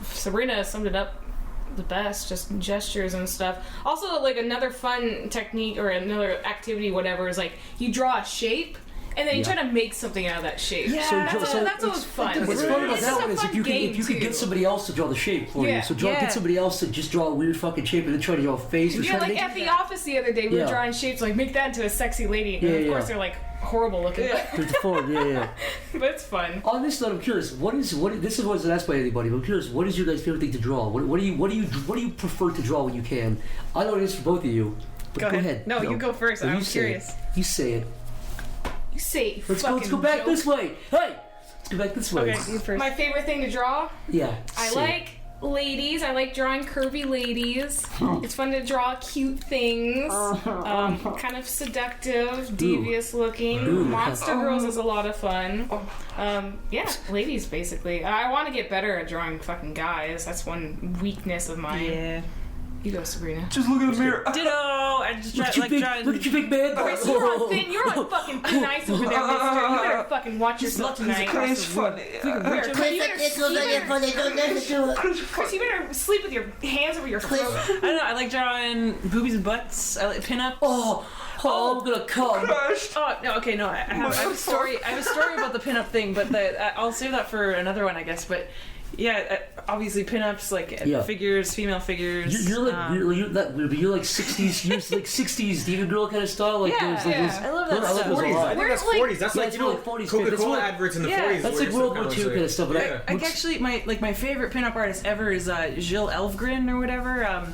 Sabrina summed it up the best, just gestures and stuff. Also, like another fun technique or another activity, whatever, is like you draw a shape. And then you try to make something out of that shape. Yeah, that's always fun. What's fun about It's that just a one is fun if you game, could too. get somebody else to draw the shape for Yeah. you. So Yeah. get somebody else to just draw a weird fucking shape and then try to draw a face. Or Yeah, try to like make at the office the other day, we were Yeah. drawing shapes, like make that into a sexy lady. And Yeah, of course, yeah. they're like horrible looking, There's the form, yeah. but it's fun. On this note, I'm curious. This is wasn't asked by anybody, but I'm curious. What is your guys' favorite thing to draw? What do you prefer to draw when you can? I know it is for both of you. But go ahead. No, you go first. No, I'm you say curious. it. You say it. You say Let's fucking go back joke. this way. Hey, let's go back this way. Okay, you first. My favorite thing to draw? Yeah. I say it. like ladies. I like drawing curvy ladies. It's fun to draw cute things. Kind of seductive, devious looking. Ooh. Monster Girls is a lot of fun. Yeah, ladies basically. I want to get better at drawing fucking guys. That's one weakness of mine. Yeah. You go, Sabrina. Just look in the mirror. Ditto. I just try Look at your big man. Chris, you're on thin. You're on fucking thin ice over there, mister. You better fucking watch yourself tonight. It's funny. Chris, you better sleep with your hands over your throat. I don't know. I like drawing boobies and butts. I like pinups. Oh, I'm gonna come. Oh no, okay, no. I have a story. I have a story about the pinup thing, but I'll save that for another one, I guess. But yeah, obviously pinups, like Yeah. figures, female figures. You're like you're like 60s. You're like 60s diva girl kind of style. Like Yeah, those, like yeah. those, I love that I like stuff. those a 40s. I lot. think We're that's like- 40s. That's Yeah, like, it's you know, like 40s. Coca-Cola That's what- adverts in the Yeah. 40s. That's where like you're World still War kinda II kind of stuff. But Yeah. I actually my favorite pinup artist ever is Gilles Elfgren or whatever.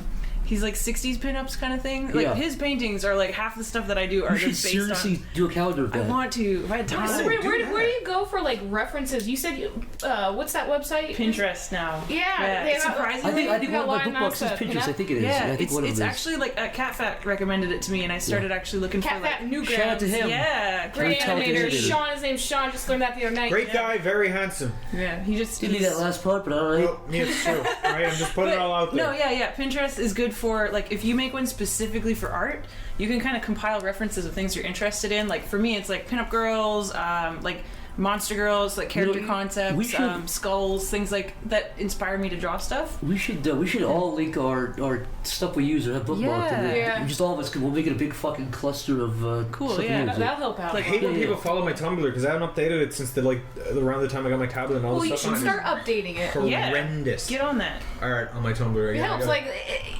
He's like 60s pinups kind of thing. Like his paintings are like half the stuff that I do are You should just based seriously on. do a calendar of I that. want to. If I had time. Where do you go for like references? You said what's that website? Pinterest now. Yeah, they have- surprisingly. I think one of my got bookmarks is lots of Pinterest. I think it is. Yeah, I think one of it's them is. actually like Cat Fat recommended it to me, and I started actually looking Cat for like. Fat Newgrounds. Shout out to him. Yeah, Great Very animator. talented animator. Sean, his name's Sean. Just learned that the other night. Great guy, very handsome. Yeah, he just. Didn't need he's- that last part, but alright. Well, me, it's true. Right? I'm just putting it all out there. No, yeah. Pinterest is good for like if you make one specifically for art, you can kind of compile references of things you're interested in. Like for me, it's like pinup girls, like monster girls, like character we concepts, should- skulls, things like that inspire me to draw stuff. We should all link our stuff we use or have bookmarked. Yeah. And then Yeah. just all of us we'll make it a big fucking cluster of Cool, stuff we yeah. use. That'll help out. I hate when Yeah, people yeah. follow my Tumblr because I haven't updated it since around the time I got my tablet and all Well, you this stuff should on it. start updating it. Yeah. Horrendous. Get on that. All right, on my Tumblr. It yeah, I helps. gotta-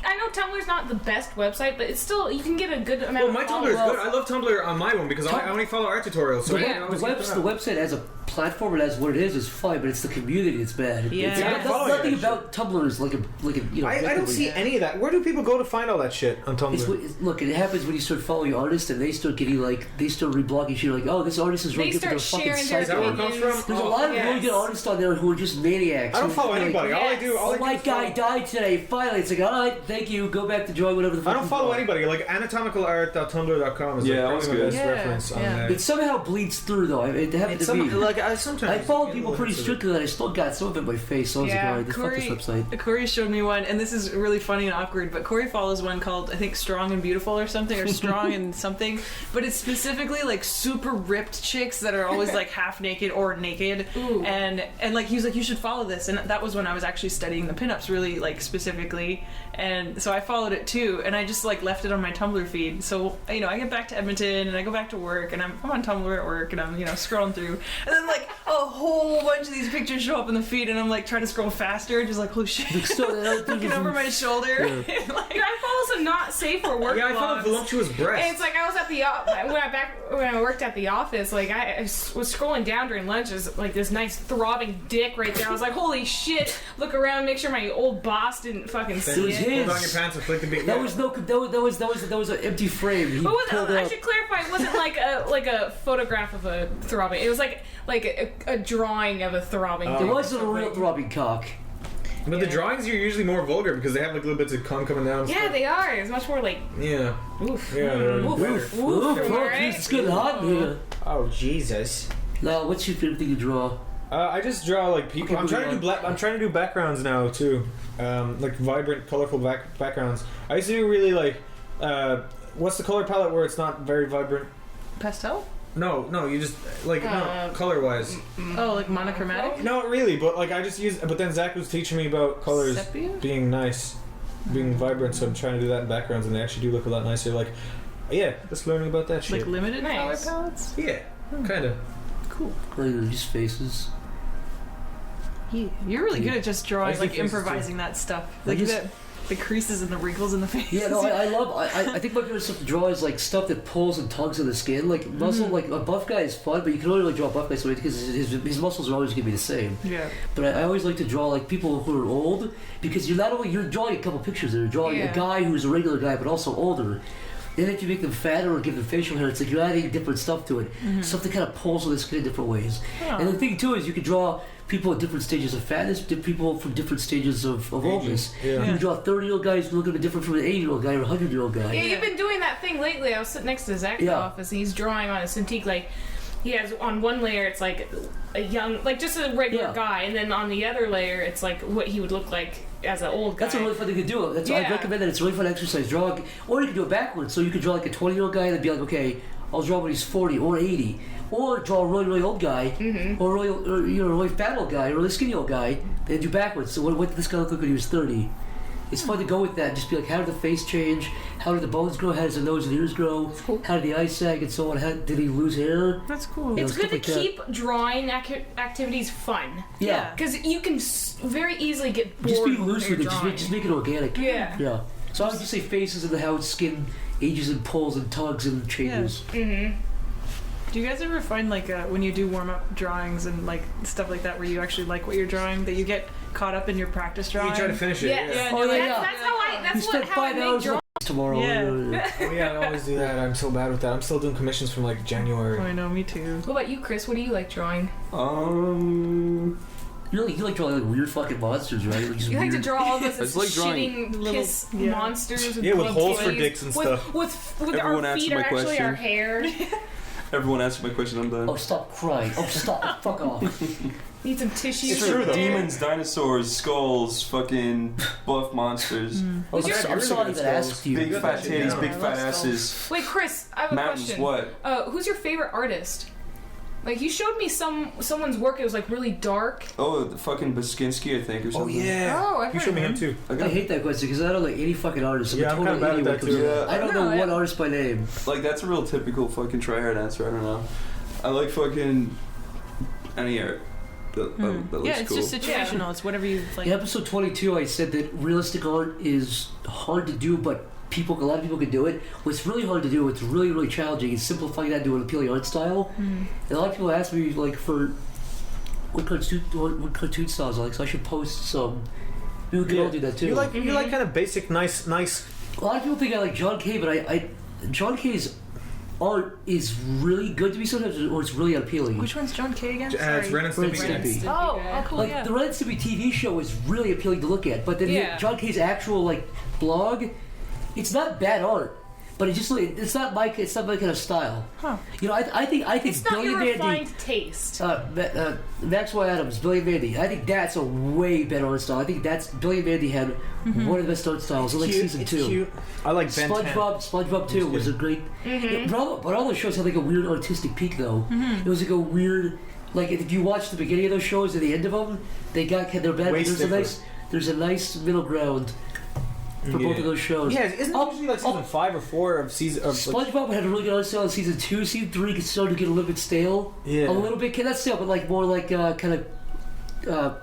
I know Tumblr's not the best website, but it's still you can get a good amount. Well, my of Tumblr is followers. good. I love Tumblr on my one because I only follow art tutorials. So The, I Yeah. can the, always get that. the website as a platform and as what it is fine, but it's the community that's bad. Yeah. It's, Yeah, I'm following nothing that about Tumblr is like a I don't see any of that. Where do people go to find all that shit on Tumblr? Look, it happens when you start following artists and they start getting they start reblogging shit like, oh, this artist is really They good for start their fucking sharing their Is that site. where it comes opinions. from? There's a lot of yes. really good artists on there who are just maniacs. I don't who follow like, anybody. All I do, Oh, I my do guy follow- died today. Finally, it's like, all right, thank you. Go back to drawing whatever the fuck I don't you follow draw. anybody. Like anatomicalara.tumblr.com is Yeah, like always probably my good. best Yeah, reference on yeah. there. It somehow bleeds through though. It happened to me. I sometimes I follow get a people little pretty bit of it. strictly, and I still got some of it in my face. So I was like, Yeah, all right, this fuck this website. Corey showed me one, and this is really funny and awkward, but Corey follows one called, I think, Strong and Beautiful or something, or Strong and something, but it's specifically like super ripped chicks that are always like half naked or naked, Ooh. and like he was like, you should follow this, and that was when I was actually studying the pinups really like specifically, and so I followed it too, and I just like left it on my Tumblr feed, so I get back to Edmonton, and I go back to work, and I'm on Tumblr at work, and I'm scrolling through, and then like a whole bunch of these pictures show up in the feed, and I'm like trying to scroll faster, just like, holy shit. Looking over my shoulder. Like, I follow some not safe for work Yeah, I follow blogs. voluptuous breasts. And it's like I was at the when I worked at the office. Like I was scrolling down during lunch. There's like this nice throbbing dick right there. I was like, holy shit! Look around, make sure my old boss didn't fucking It see was it. his. Pull down your pants and flick the beat. That was an empty frame. He But pulled I out. should clarify. It wasn't like a photograph of a throbbing. It was like a drawing of a throbbing. It dick or wasn't a real something. throbbing cock. But the drawings are usually more vulgar because they have like little bits of cum coming down. and Yeah, stuff. they are. It's much more like Yeah. oof. Yeah, they're Oof. better. Oof. Ooh, Am I fuck, right? it's getting hot in here. Oh Jesus. Now, what's your favorite thing to draw? I just draw like people. Okay, I'm trying to moving do I'm trying to do backgrounds now too, like vibrant, colorful backgrounds. I used to do really like, what's the color palette where it's not very vibrant? pastel? No, you just like no color wise. Oh, like monochromatic? Not really, but like I just use. But then Zach was teaching me about colors Sepia? being nice, being vibrant. So I'm trying to do that in backgrounds, and they actually do look a lot nicer. Like, yeah, just learning about that shit. Like limited Nice. color palettes? Yeah, kind of. Cool. Like, just faces. You're really good at just I drawing, see like faces, improvising that stuff. I Like just- the creases and the wrinkles in the face. Yeah, no, I think my favorite stuff to draw is like stuff that pulls and tugs on the skin. Like muscle, like a buff guy is fun, but you can only really draw a buff guy so because his muscles are always gonna be the same. Yeah. But I always like to draw like people who are old because you're drawing a couple pictures there. You're drawing Yeah. a guy who's a regular guy but also older. Then if you make them fatter or give them facial hair, it's like you're adding different stuff to it. Stuff that kind of pulls on the skin in different ways. And the thing too is you can draw people at different stages of fatness, people from different stages of oldness. Yeah. You can draw a 30-year-old guy who's a little bit different from an 80-year-old guy or a 100-year-old guy. Yeah, you've been doing that thing lately. I was sitting next to Zach in the Yeah. office, and he's drawing on a Cintiq. Like, he has on one layer, it's like a young, like just a regular Yeah. guy, and then on the other layer, it's like what he would look like as an old guy. That's a really fun thing to do. I Yeah. recommend that. It's a really fun exercise. Drawing, or you can do it backwards. So you could draw like a 20-year-old guy and be like, okay, I'll draw when he's 40 or 80. Or draw a really, really old guy, or a really fat old guy, or a really skinny old guy, then do backwards. So what did this guy look like when he was 30? It's fun to go with that and just be like, how did the face change? How did the bones grow? How does the nose and ears grow? How did the eyes sag and so on? How did he lose hair? That's cool. It's stuff good to like that. keep drawing activities fun. Yeah. Because you can very easily get bored. Just be when loose you're with it. Just make it organic. Yeah. Yeah. So I would just say faces and how skin ages and pulls and tugs and changes. Do you guys ever find like when you do warm up drawings and like stuff like that where you actually like what you're drawing that you get caught up in your practice drawing? You try to finish it. Yes. Yeah. Yeah, Oh, and you're yeah. like, That's how I That's spent how I 5 make hours drawings. tomorrow. Yeah. Oh yeah, I always do that. I'm so bad with that. I'm still doing commissions from like January. I know, me too. What about you, Chris? What do you like drawing? You like drawing like weird fucking monsters, right? Like, You like to draw all those It's like drawing shitting kiss yeah. monsters with Yeah, with big holes for titties, dicks and stuff. With Everyone our answered feet are my actually question. our hair. Everyone answered my question. I'm done. Oh, stop crying. Oh, stop. Fuck off. Need some tissue. It's true though. Demons, dinosaurs, skulls, fucking buff monsters, Who's your- I'm sorry that I asked you. big fat titties, big fat asses, Wait, Chris, I have a mountains. question. What? Who's your favorite artist? Like, you showed me someone's work. It was like really dark. Oh, the fucking Baskinski, I think, or Oh something. yeah. Oh, I've You heard showed me of him too. I hate that question because I don't like any fucking artist. Yeah, I'm kinda bad at that too. Yeah. I don't know one artist by name. Like that's a real typical fucking tryhard answer. I don't know. I like fucking any art. That looks Yeah, it's cool. just situational. It's whatever you like. In episode 22, I said that realistic art is hard to do, but a lot of people can do it. What's really hard to do, what's really, really challenging, is simplifying that into an appealing art style. And a lot of people ask me, like, for what cartoon styles I like, so I should post some. We can all do that too. You like kind of basic, nice. A lot of people think I like John Kay, but John Kay's art is really good to me sometimes, or it's really unappealing. Which one's John Kay again? It's Ren and Ren Stimpy. and Stimpy. Oh, cool. Like yeah. the Ren and Stimpy TV show is really appealing to look at, but then Yeah. John Kay's actual like blog, it's not bad art, but it's not my kind of style. Huh. You know, I think It's not Billy your Vandy, refined taste. Maxwell Adams, Billy Vandy. I think that's a way better art style. I think that's Billy Vandy had one of the best art styles in like season 2. Cute. I like Ben 10. SpongeBob 2 was a great. But all those shows had like a weird artistic peak though. It was like a weird, like if you watch the beginning of those shows and the end of them, they're bad. Way stiffer. There's a nice middle ground for both of those shows. Yeah, isn't it usually like season 5 or 4 of season of like, SpongeBob had a really good art style in season 2. Season 3 started to get a little bit stale. Yeah. A little bit, not stale, but like more like kind of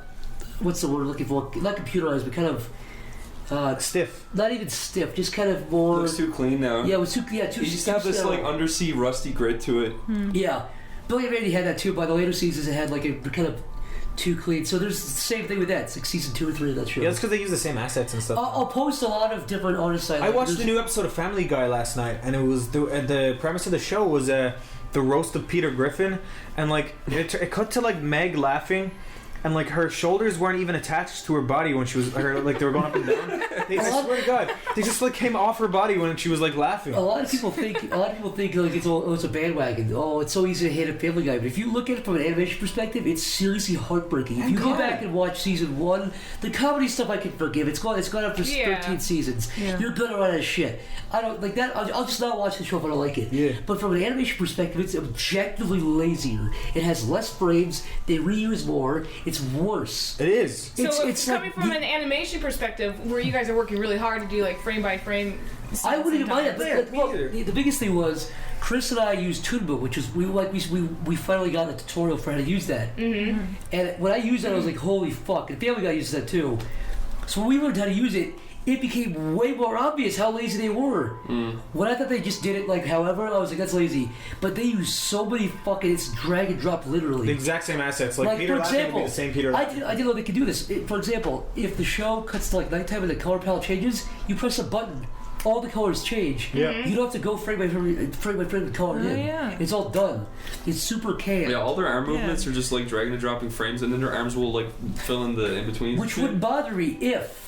what's the word I'm looking for? Not computerized, but kind of stiff. not even stiff, just kind of more. Looks too clean now. Yeah, it was too. Yeah, too. He used to have this stale. like undersea rusty grit to it. Yeah, Billy and Randy had that too. By the later seasons, it had like a kind of too clean. So there's the same thing with that. It's like season 2 or 3 of that show. Yeah, it's because they use the same assets and stuff. I'll post a lot of different artists. I watched the new episode of Family Guy last night, and it was the premise of the show was the roast of Peter Griffin, and like it cut to like Meg laughing. And like her shoulders weren't even attached to her body when she was like they were going up and down. I swear to God, they just like came off her body when she was like laughing. A lot of people think like it's a bandwagon. Oh, it's so easy to hate a Family Guy. But if you look at it from an animation perspective, it's seriously heartbreaking. If you go back and watch season 1, the comedy stuff I can forgive. It's gone up for 13 seasons. Yeah. You're gonna run out of shit. I don't like that. I'll just not watch the show if I don't like it. Yeah. But from an animation perspective, it's objectively lazier. It has less frames. They reuse more. It's worse. It is. So It's coming like from an animation perspective, where you guys are working really hard to do like frame by frame. I wouldn't even mind it. sometimes. But, well, the biggest thing was Chris and I used Toonbook, which is we finally got a tutorial for how to use that. Mm-hmm. And when I used that, I was like, holy fuck! And Family Guy uses that too. So when we learned how to use it, it became way more obvious how lazy they were. When I thought they just did it like however, I was like, that's lazy. But they use so many fucking, it's drag and drop literally. The exact same assets. Like Peter for Laughing would example, be the same Peter. I didn't know they could do this. For example, if the show cuts to like nighttime and the color palette changes, you press a button, all the colors change. Yeah. You don't have to go frame by frame the color in. yeah. It's all done. It's super cam. Yeah, all their arm movements are just like dragging and dropping frames, and then their arms will like fill in the in between. Which wouldn't bother me if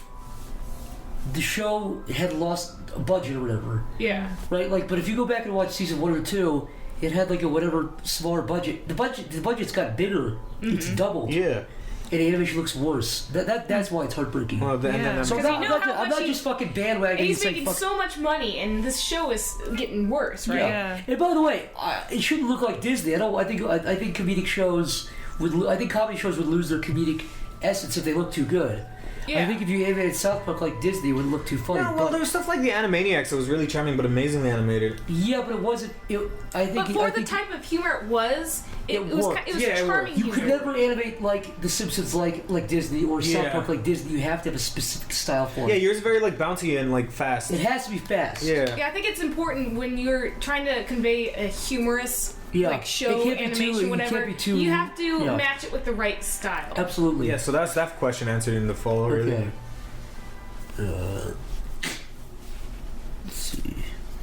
the show had lost a budget or whatever. Yeah. Right? Like, but if you go back and watch season 1 or 2, it had like a whatever smaller budget. The budget's got bigger. It's doubled. Yeah. And the animation looks worse. That's why it's heartbreaking. Well, then So Because I'm you know not, how I'm much not just fucking bandwagoning. And he's It's like making fuck- so much money, and this show is getting worse, right? Yeah. And by the way, it shouldn't look like Disney. I think comedic shows I think comedy shows would lose their comedic essence if they look too good. Yeah. I think if you animated South Park like Disney, it would look too funny. No, well, but, there was stuff like the Animaniacs that was really charming but amazingly animated. yeah, but it wasn't. I think. But for I the think type of humor it was, it was worked. it was Yeah, it charming worked. you humor. could never animate like The Simpsons like Disney or South Yeah. Park like Disney. You have to have a specific style for Yeah, it. yours is very like bouncy and like fast. It has to be fast. Yeah. Yeah, I think it's important when you're trying to convey a humorous like show, It can't be animation, too- whatever. You can't be too. You have to yeah. match it with the right style. Absolutely. Yeah, so that's that question answered in the follow, really. Okay.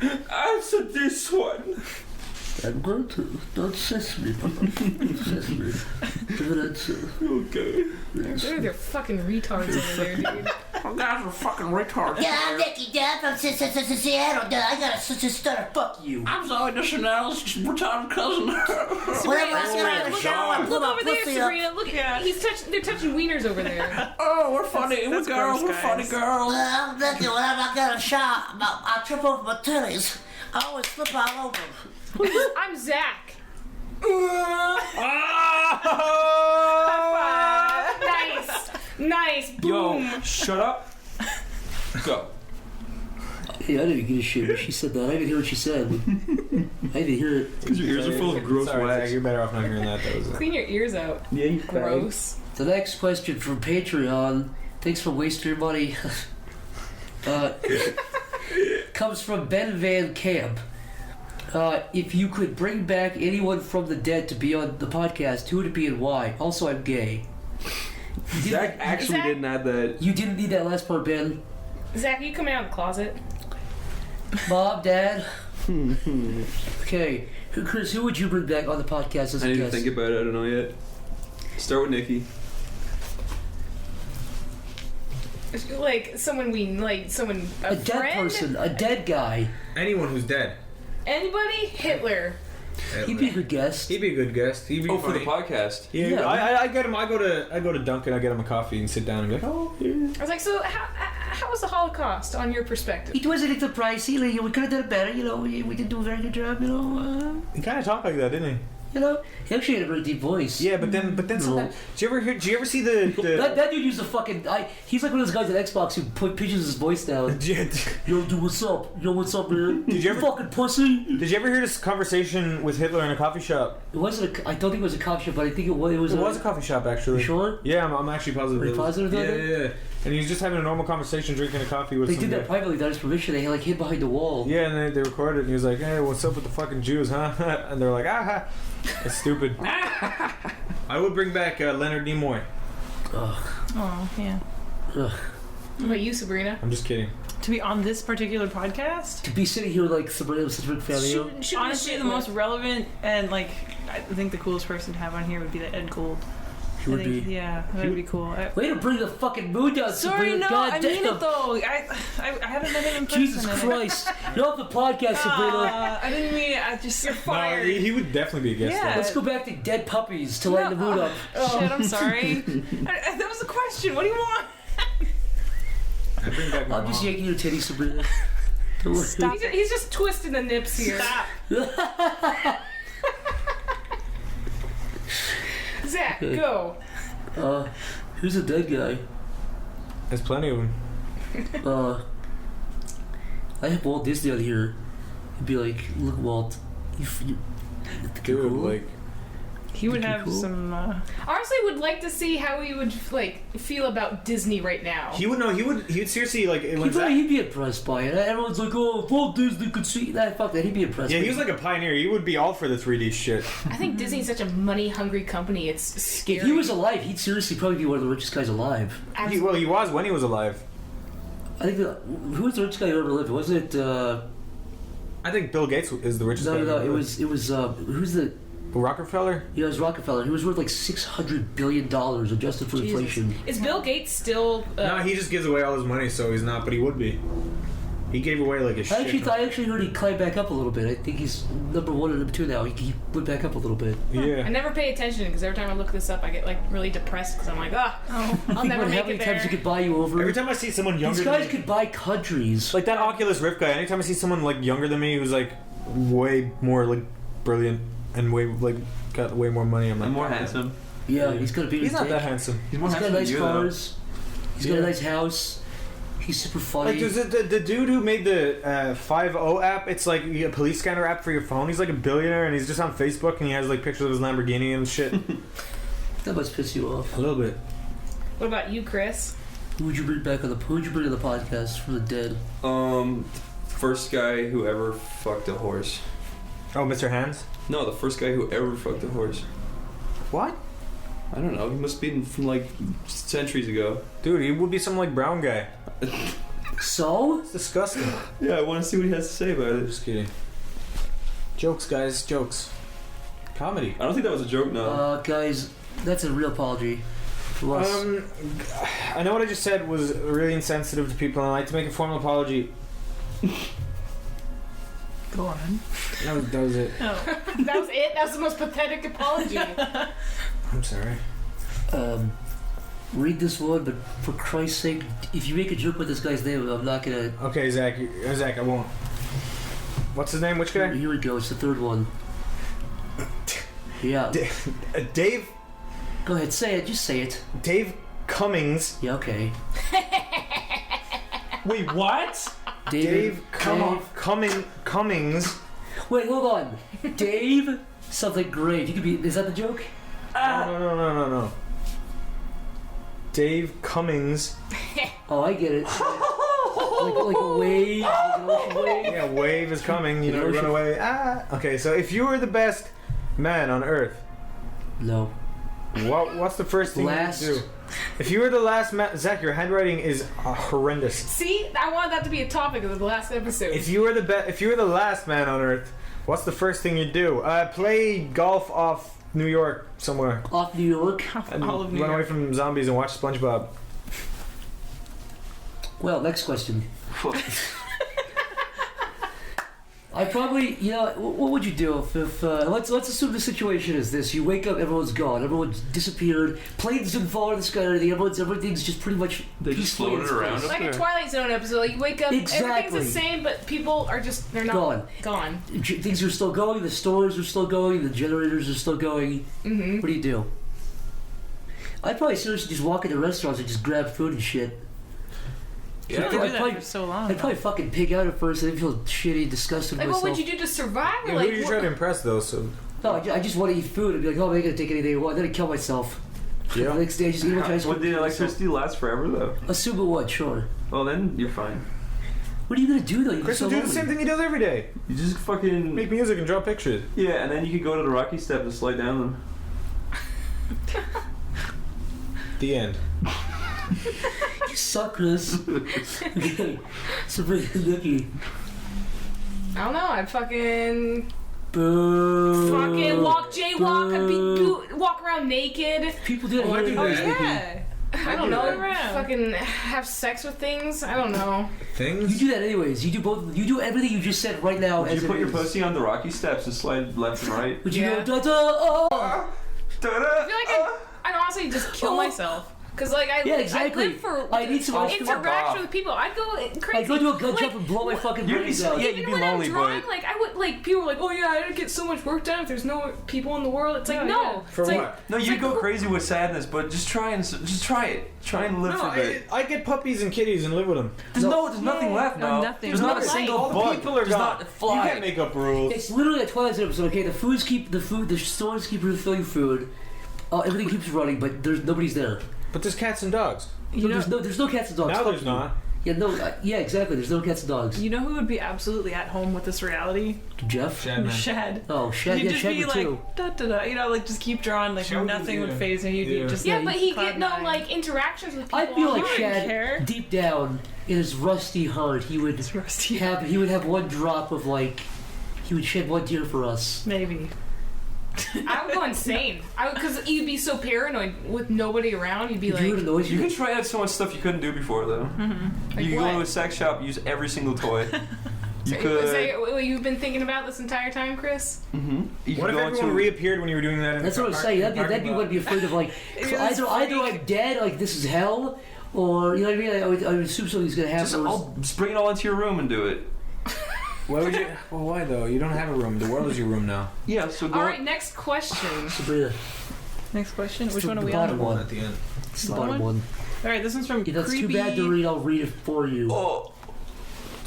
Answer this one. I'm going to. Don't sesame me. Don't sesame me. Give an answer. Okay. They're fucking retards over there, dude. Guys are fucking retards. Yeah, I'm Nicky Dad from Seattle. I gotta stutter. Fuck you. I'm Zoe Deschanel's retarded cousin. Whatever. I get out of the shower. I Look pull my over there, pussy up. Sabrina. Look, they're touching wieners over there. Oh, we're funny. We're girls. We're funny girls. I'm Nicky. Whenever I get a shower, I trip over my titties. I always slip all over. I'm Zach. Nice. Boom. Yo, shut up. Go. Hey, I didn't give a shit when she said that. I didn't hear what she said. I didn't hear it. Because your ears are full of gross Sorry, Zach, wax. you're better off not hearing that. That was it. Clean your ears out. Yeah, you Gross. The next question from Patreon. Thanks for wasting your money. Comes from Ben Van Camp. If you could bring back anyone from the dead to be on the podcast, who would it be and why? Also, I'm gay. Zach actually didn't add that. You didn't need that last part, Ben. Zach, you coming out of the closet? Mom, Dad. Okay, Chris, who would you bring back on the podcast as I a need to guest? think about it. I don't know yet. Start with Nikki. Like someone a dead friend? person, a dead guy. Anyone who's dead. Anybody? Hitler. He'd be a good guest. He'd be a good guest. He'd be Oh, for the funny. podcast. Yeah, I get him. I go to Dunkin'. I get him a coffee and sit down and be like, oh, yeah. I was like, so how was the Holocaust on your perspective? It wasn't a surprise. We could have done it better. We didn't do a very good job. He kind of talked like that, didn't he? He actually had a really deep voice. Yeah, but then sometimes. Did you ever see the That dude used to fucking. He's like one of those guys at Xbox who pitches his voice down. Yo, dude, what's up? Yo, what's up, man? Did you ever fucking pussy? Did you ever hear this conversation with Hitler in a coffee shop? It wasn't. I don't think it was a coffee shop, but I think it was. It was a coffee shop, actually. You sure? Yeah, I'm actually positive. Are you positive about that? Yeah. And he was just having a normal conversation, drinking a coffee with. They some did that guy. privately without his permission. They hid behind the wall. Yeah, and they recorded it, and he was like, "Hey, what's up with the fucking Jews, huh?" And they're like, "Ah, that's stupid." I would bring back Leonard Nimoy. Oh, yeah. What about you, Sabrina? I'm just kidding. To be on this particular podcast? To be sitting here with like Sabrina with such a big family. Honestly, the most relevant and like I think the coolest person to have on here would be Ed Gould. He would be. Yeah, that would be cool. Way to bring the fucking mood down, Sorry, Sabrina. no, God I mean damn. it though. I haven't met him in person. Jesus Christ. You're off the podcast, Sabrina. I didn't mean it. I just you're No, fired. he would definitely be a guest. Yeah. Let's go back to dead puppies to lighten the mood up. Shit, I'm sorry. That was the question. What do you want? I'd bring back my I'm just mom. yanking your titties, Sabrina. Stop. He's just twisting the nips here. Stop. Zach, go. Who's a dead guy? There's plenty of them. I have Walt Disney on here. He'd be like, look, Walt. Dude, like, He would Think you're have cool? some. Honestly, would like to see how he would feel about Disney right now. he would know. He would seriously like. When He'd be impressed by it. Everyone's like, oh, if Walt Disney could see that. Fuck that. He'd be impressed. Yeah, by he was it. like a pioneer. He would be all for the 3D shit. I think Disney's such a money-hungry company. It's scary. If he was alive, he'd seriously probably be one of the richest guys alive. He was when he was alive. I think who was the richest guy who ever lived? Wasn't it? I think Bill Gates is the richest guy. No. ever. It was. Who's the? Rockefeller. Yeah, it was Rockefeller. He was worth like $600 billion adjusted for Jesus. inflation. Is Bill Gates still? No, he just gives away all his money, so he's not. But he would be. He gave away like a shit. I actually heard he climbed back up a little bit. I think he's number 1 and number 2 now. He went back up a little bit. I Yeah. never pay attention because every time I look this up, I get really depressed because I'm like, I'll Think never about make how many it times he there. could buy you over. Every time I see someone younger These than guys me, could buy countries. like that Oculus Rift guy. Anytime I see someone like younger than me who's like way more like brilliant and way like got way more money, I'm like, I'm more handsome. Yeah, he's gonna be. He's not that handsome. He's more He's got handsome nice than you, though. cars. He's got a nice house. He's super funny. Like, there's the dude who made the 5-0 app. It's like a police scanner app for your phone. He's like a billionaire, and he's just on Facebook, and he has like pictures of his Lamborghini and shit. That must piss you off. A little bit. What about you, Chris? Who would you bring back on the? Who would you bring on the podcast from the dead? First guy who ever fucked a horse. Oh, Mr. Hands. No, the first guy who ever fucked a horse. What? I don't know. He must be from like centuries ago. Dude, he would be some like brown guy. So? It's disgusting. Yeah, I want to see what he has to say about it. Just kidding. Jokes, guys. Jokes. Comedy. I don't think that was a joke, no. Guys, that's a real apology to us. I know what I just said was really insensitive to people, and I'd like to make a formal apology. Go on. That was it. Oh. That was it? That was the most pathetic apology. I'm sorry. Read this one, but for Christ's sake, if you make a joke with this guy's name, I'm not gonna... Okay, Zach, I won't. What's his name? Which guy? Here we go, it's the third one. Yeah. Dave. Go ahead, say it, just say it. Dave Cummings. Yeah, okay. Wait, what? Dave Cummings. Wait, hold on. Dave something great. You could be... Is that the joke? No. Dave Cummings. Oh, I get it. like a wave, like an ocean wave. Yeah, wave is coming. You never run away. Okay, so if you were the best man on Earth, No. what's the first thing Last. you do? If you were the last man, Zach, your handwriting is horrendous. See, I wanted that to be a topic of the last episode. If you were the last man on Earth, what's the first thing you'd do? Play golf off New York somewhere. Off New York. And All of New run away York. from zombies and watch SpongeBob. Well, next question. I probably, what would you do if let's assume the situation is this: you wake up, everyone's gone, everyone's disappeared, planes didn't fall out of the sky or anything, everything's just pretty much They just peacefully in floated around space. up like a Twilight Zone episode, like you wake up, Exactly. everything's the same, but people are just, they're not gone. Things are still going, the stores are still going, the generators are still going. Mm-hmm. What do you do? I'd probably seriously just walk into restaurants and just grab food and shit. You I'd can do that probably- for so long. I'd probably fucking pig out at first and then feel shitty, disgusted Like, with what myself. would you do to survive? Or Yeah, like, who do you try to impress though? So No, I just want to eat food and be like, oh, I'm not gonna take anything I want. Then I kill myself. yeah. The next day, I just eat my ice cream. Would the electricity last forever, though? Assume it would, sure. Well, then you're fine. What are you gonna do though? You're Chris so will do the lonely. same thing he does every day. You just fucking... Make music and draw pictures. Yeah, and then you could go to the Rocky Step and slide down them. The end. You suck, Chris. Okay, so bring Nikki. I don't know, I'd fucking Boo. jaywalk, I'd walk around naked. People do that here. Oh, anyways, Nikki. yeah. I don't know, around. fucking have sex with things. I don't know. You Things? do that anyways. You do both. You do everything you just said right now. Would as you it put your is. pussy on the Rocky Steps and slide left and right? Would you Yeah. go da da? Oh. I feel like I'd honestly just kill myself. Cause like I, Yeah, exactly. I live for I need some interaction with people. I'd go crazy. I'd go to a gun Like, shop and blow my fucking You'd be brains so- out. yeah, even you'd be when lonely, I'm drawing, but- like I would like people were like, oh yeah, I'd get so much work done if there's no people in the world. It's like Oh, no, yeah. For it's what? Like, No, it's you like, go who- crazy with sadness, but just try it. Try and live No, for a bit. I get puppies and kitties and live with them. There's nothing left now. nothing. There's not a There's single nothing. bug. People are There's gone. not a fly. You can't make up rules. It's literally a Twilight episode. Okay, the stores keep refilling food. Everything keeps running, but nobody's there. But there's cats and dogs. There's no cats and dogs. Now Fuck there's you. not. Yeah, no. Yeah, exactly. There's no cats and dogs. You know who would be absolutely at home with this reality? Jeff. Shadman. Shad. Oh, Shad. He'd Yeah, just Shad be would too. like, da da da, like just keep drawing, like Shad would, nothing would yeah. phase him. You'd Yeah. be just yeah, Yeah, but you he cloud get no nine. like interactions with people. I feel like online. Shad, care. deep down in his rusty heart, he would rusty. have one drop of like, he would shed one tear for us. Maybe. I would go insane. Because you'd be so paranoid with nobody around. You'd be If you heard a like, noise, You you could try out so much stuff you couldn't do before, though. Like You could go what? to a sex shop, use every single toy. You Is could. that what you've been thinking about this entire time, Chris? You What could if go everyone into. reappeared when you were doing that? In That's the what I'm car- saying. That'd parking be lot? what I'd be afraid of. Like, It so was either freak. I'm dead, like this is hell, or you know what I mean. I would assume something's gonna happen. Just, or- just bring it all into your room and do it. Why would you? Well, why though? You don't have a room. The world is your room now. Yeah, so go. All right, next question. Sabrina, Next question. Which the one are we bottom on? one. At the end. It's the Bottom bottom one? one. All right, this one's from Yeah, that's Creepy. too bad to read. I'll read it for you. Oh,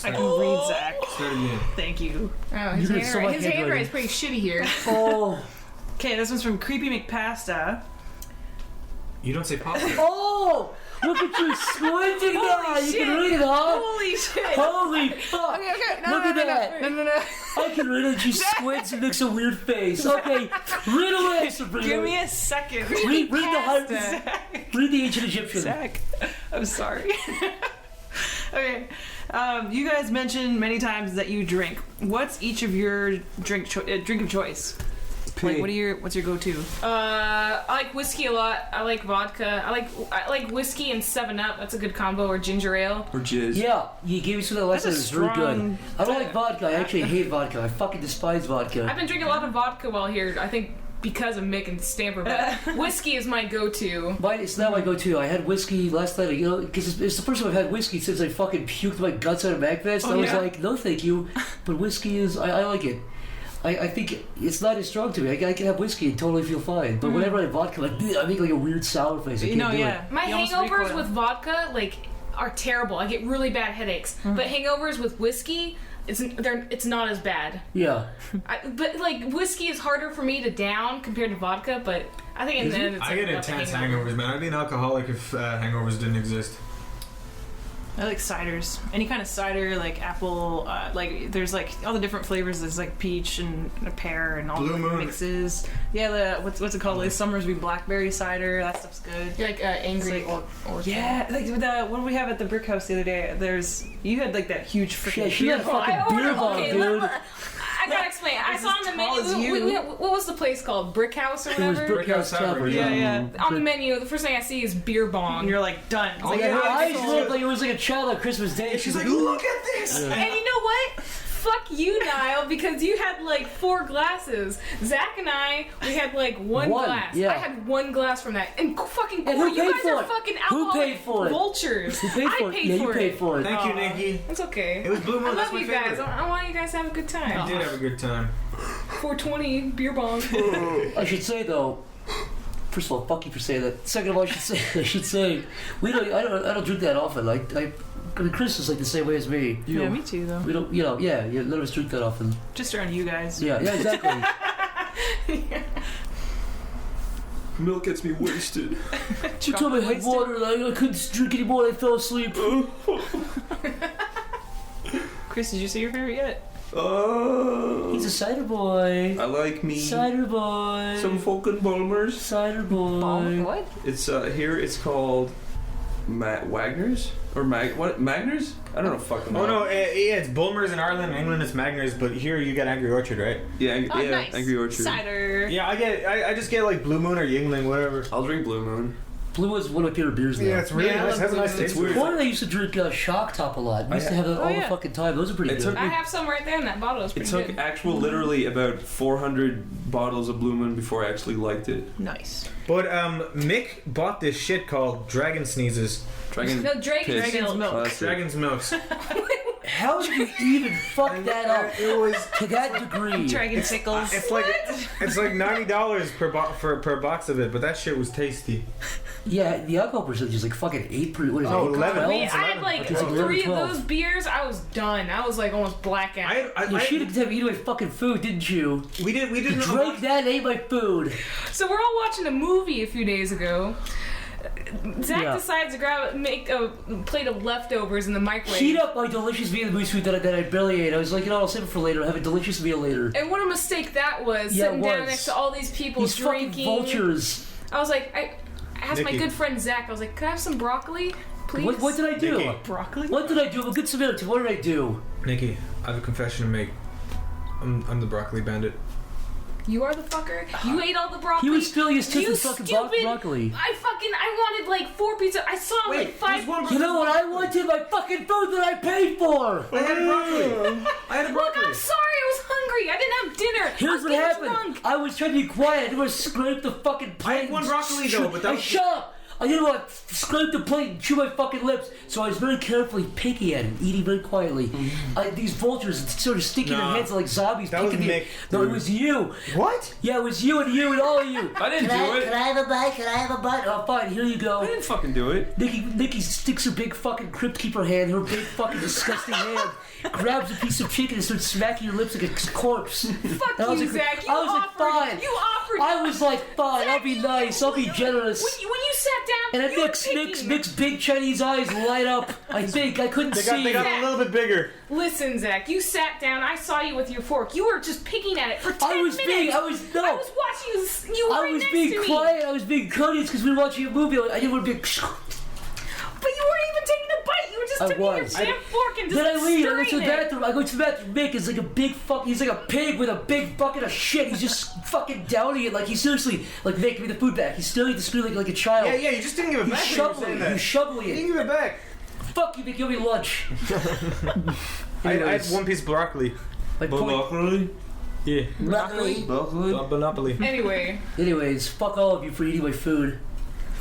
I can read, Zach. Start again. Thank you. Oh, You his did so much handwriting's pretty shitty here. Oh, Okay, this one's from Creepy McPasta. You don't say pop. oh! Look at you squinting now. You can read it, huh? Holy shit! Holy fuck! Okay, Look at that. No. I can read it. She squints and makes a weird face. Okay, read away, Sabrina. Give me a second. read the Zach. read the ancient Egyptian. Zach, I'm sorry. Okay. You guys mentioned many times that you drink. What's each of your drink of choice? Like, what's your go-to? I like whiskey a lot. I like vodka. I like whiskey and 7-Up. That's a good combo. Or ginger ale. Or jizz. Yeah, you gave me some of that last time. That's a It's very good. strong- I don't like vodka. I actually hate vodka. I fucking despise vodka. I've been drinking a lot of vodka while here. I think because of Mick and Stamper, but whiskey is my go-to. It's not my go-to. I had whiskey last night, because it's the first time I've had whiskey since I fucking puked my guts out of MagFest. I was like, no thank you. But whiskey is, I like it. I think it's not as strong to me. I can have whiskey and totally feel fine. But whenever I have vodka, like, I make like a weird sour face. I can't do it. My You almost hangovers recoil. with vodka, like, are terrible. I get really bad headaches. But hangovers with whiskey, it's not as bad. Yeah. But like whiskey is harder for me to down compared to vodka. But I think in the end, it's I get about the intense hangover. hangovers, man. I'd be an alcoholic if hangovers didn't exist. I like ciders. Any kind of cider, like apple, like there's like all the different flavors. There's like peach and a pear and all Blue the Moon. mixes. Yeah, what's it called? Like Summersby blackberry cider. That stuff's good. You're like angry It's or Yeah, like what did we have at the brick house the other day? You had like that huge freaking Yeah, she had a beer fucking bong. beer bong, dude. I gotta explain. I saw on the tall as menu. you. What was the place called? Brick House or It was whatever? Brickhouse Tavern. Yeah. On the menu, the first thing I see is beer bong. And you're like done. It's like, Yeah, her how eyes did you- lit up like it was like a child on Christmas Day. She's like, look at this! And you know what? Fuck you, Niall, because you had like 4 glasses. Zach and we had like one glass. yeah. I had 1 glass from that. And fucking And Corey, who you paid guys are for it? fucking Who alcoholic paid for it? vultures. Who paid for I it? paid Yeah, for you it. paid for it. Thank you, Nikki. It's okay. It was Blue Moon. I That's love my you guys. favorite. I want you guys to have a good time. I did have a good time. 420 beer bong. I should say though, first of all, fuck you for saying that. Second of all, I should say, I don't drink that often. I mean, Chris is like the same way as me. Yeah, me too though. We don't, none of us drink that often. Just around you guys. Yeah, exactly. Milk gets me wasted. She told me I had water and I couldn't drink anymore and I fell asleep. Chris, did you say your favorite yet? He's a cider boy. I like me Cider boy. some fucking Bulmers. Cider boy. What? It's here. It's called Wagner's or Magners? I don't know. Fucking. Oh no, yeah, it's Bulmers in Ireland. In England, it's Magners. But here you get Angry Orchard, right? Yeah, Oh, nice. Angry Orchard. Cider. Yeah, I just get like Blue Moon or Yingling, whatever. I'll drink Blue Moon. Blue is one of my favorite beers now. Yeah, it's really Yeah, I nice. love It has a nice Blue taste. Moon. It's weird. One I used to drink Shock Top a lot. We used to have that all the yeah. fucking time. Those are pretty It good. took I have some right there in that bottle. It's It pretty took good. literally about 400 bottles of Blue Moon before I actually liked it. Nice. But Mick bought this shit called Dragon Sneezes. Dragon. No, Dragon's Piss. Milk. Oh, that's it. Dragon's Milks. How did you even fuck that up It was. to that degree? Dragon tickles. It's like $90 per box of it, but that shit was tasty. Yeah, the alcohol percentage is like fucking 8 per. What is Oh, it? 11. I 12? had like Okay, so 3 of 12. those beers. I was done. I was like almost blackout. You should have eaten my fucking food, didn't you? we didn't Drank that and ate my food. So we're all watching a movie a few days ago. Zach Yeah. decides to make a plate of leftovers in the microwave. Heat up my delicious Vietnamese food that I barely ate. I was like, I'll save it for later. I'll have a delicious meal later. And what a mistake that was, Yeah, it sitting down was. next to all these people These drinking. fucking vultures. I was like, I asked my Nikki. good friend Zach, I was like, can I have some broccoli, please? What did I do? Nikki. Broccoli? What did I do? I'm a good Samaritan. What did I do? Nikki, I have a confession to make. I'm the broccoli bandit. You are the fucker. You ate all the broccoli. He was spilling his tits You in fucking stupid- broccoli. I wanted like 4 pizza. I saw like 5. You know what I wanted? My fucking food that I paid for! I had a broccoli. I had a Look, broccoli. I'm sorry. I was hungry. I didn't have dinner. I Here's was what getting happened. drunk. I was trying to be quiet. I didn't want to scrape the fucking plate. I had one broccoli, though, but that Hey, was- shut up! I didn't want to scrape the plate and chew my fucking lips, so I was very carefully picky at it, eating very quietly. These vultures sort of sticking their Nah. heads like zombies. That was picking me. Mick, No, it dude. was you. What? Yeah, it was you and all of you. I didn't do it. Can I have a bite? Can I have a bite? Oh, fine. Here you go. I didn't fucking do it. Nikki sticks her big fucking crypt keeper hand, her big fucking disgusting hand, grabs a piece of chicken and starts smacking your lips like a corpse. Fuck And I was you, like, Zach. You I was like, offered. fine. You offered. I was like, fine, I'll be nice, I'll be generous. When you sat down, And then you were Mick's big Chinese eyes light up. I think I couldn't They see. got a little bit bigger. Listen, Zach. You sat down. I saw you with your fork. You were just picking at it for 10 I was minutes. I was I was watching you. You were I right was next being to me. quiet. I was being courteous because we were watching a movie. I didn't want to be. But you weren't even taking a bite. You were just took your was. damn fork and just Then I leave. I go to the stirring it. bathroom. I go to the bathroom. Mick is like a big fuck. He's like a pig with a big bucket of shit. He's just fucking downing it. Like he's seriously like, Mick, give me the food back. He's still eating the spoon like a child. Yeah, you just didn't give it He's back. when you were shoveling saying it. that. He's shoveling You it. didn't give it back. Fuck you, Mick. Give me lunch. I had Anyways, one piece of broccoli. my point. Broccoli? Yeah. Broccoli. Monopoly. Anyway, Fuck all of you for eating my food.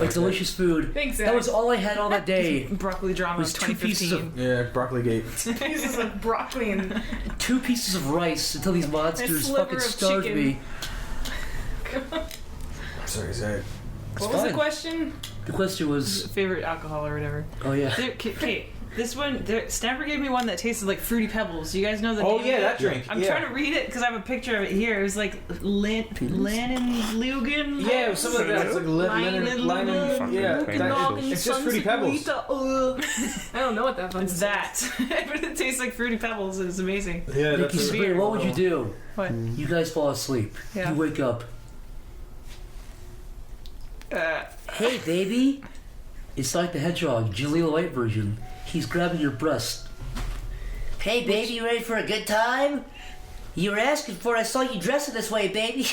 My delicious food. thanks, That Zach. was all I had all that day. Broccoli drama Was of 2 pieces of 2015. Yeah, broccoli gate. pieces of broccoli and 2 pieces of rice until these monsters sliver fucking of starved chicken. me. Sorry, Zach. what was the fine. question? The question was, Favorite alcohol or whatever. oh yeah. Okay, this one, Snapper gave me one that tasted like Fruity Pebbles. You guys know the Oh name yeah, of it? that drink. I'm yeah. trying to read it because I have a picture of it here. It was like Lanenlugen. Yeah, it was something like that. It's like linen. Yeah, it's just Fruity Pebbles. I don't know what that fucking It's that. But it tastes like Fruity Pebbles. It's amazing. Yeah, Nikki that's Spring, what would you do? What? You guys fall asleep. Yeah. You wake up. Uh, Hey, baby. It's like the Hedgehog, Jaleel White version. He's grabbing your breast. Hey, baby, you ready for a good time? You were asking for it. I saw you dressing this way, baby.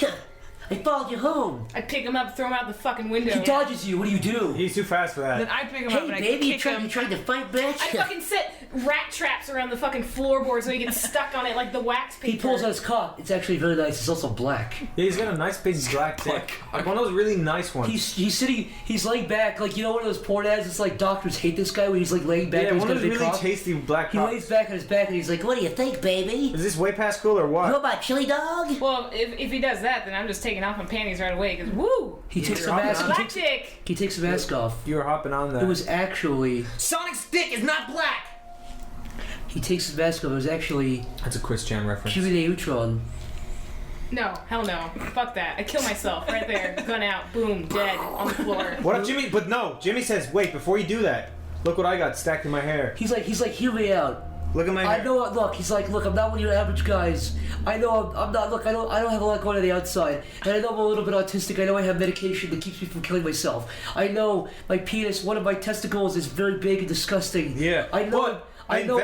I followed you home. I pick him up, throw him out the fucking window. He dodges you. What do you do? He's too fast for then that. I pick him up Hey, and I baby, you kick trying him. to fight, bitch? I fucking set rat traps around the fucking floorboard so he gets stuck on it like the wax paper. He pulls out his cock. It's actually very nice. It's also black. Yeah, he's got a nice big black dick. Like one of those really nice ones. He's sitting. He's laying back, like, you know, one of those porn ads. It's like doctors hate this guy when he's like laying back. Yeah, and he's one got of a those big really cock. tasty black He cocks. lays back on his back and he's like, "What do you think, baby? Is this way past cool or You know what? about chili dog?" Well, if he does that, then I'm just taking off my panties right away, because woo! He takes the you're mask. hopping Black dick! He takes the mask off. You were hopping on that. It was actually. Sonic's dick is not black! He takes his mask off. It was actually That's a Quiz Chan reference. Jimmy Neutron. No, hell no. Fuck that. I kill myself right there. Gun out. Boom. Dead. On the floor. What if Jimmy? But no, Jimmy says, "Wait, before you do that, look what I got stacked in my hair. He's like, hear me out. Look at my I hair." know. Look, he's like, look, I'm not one of your average guys. I know I'm not. Look, I don't have a lot going on the outside, and I know I'm a little bit autistic. I know I have medication that keeps me from killing myself. I know my penis, one of my testicles, is very big and disgusting. Yeah, I know. but I know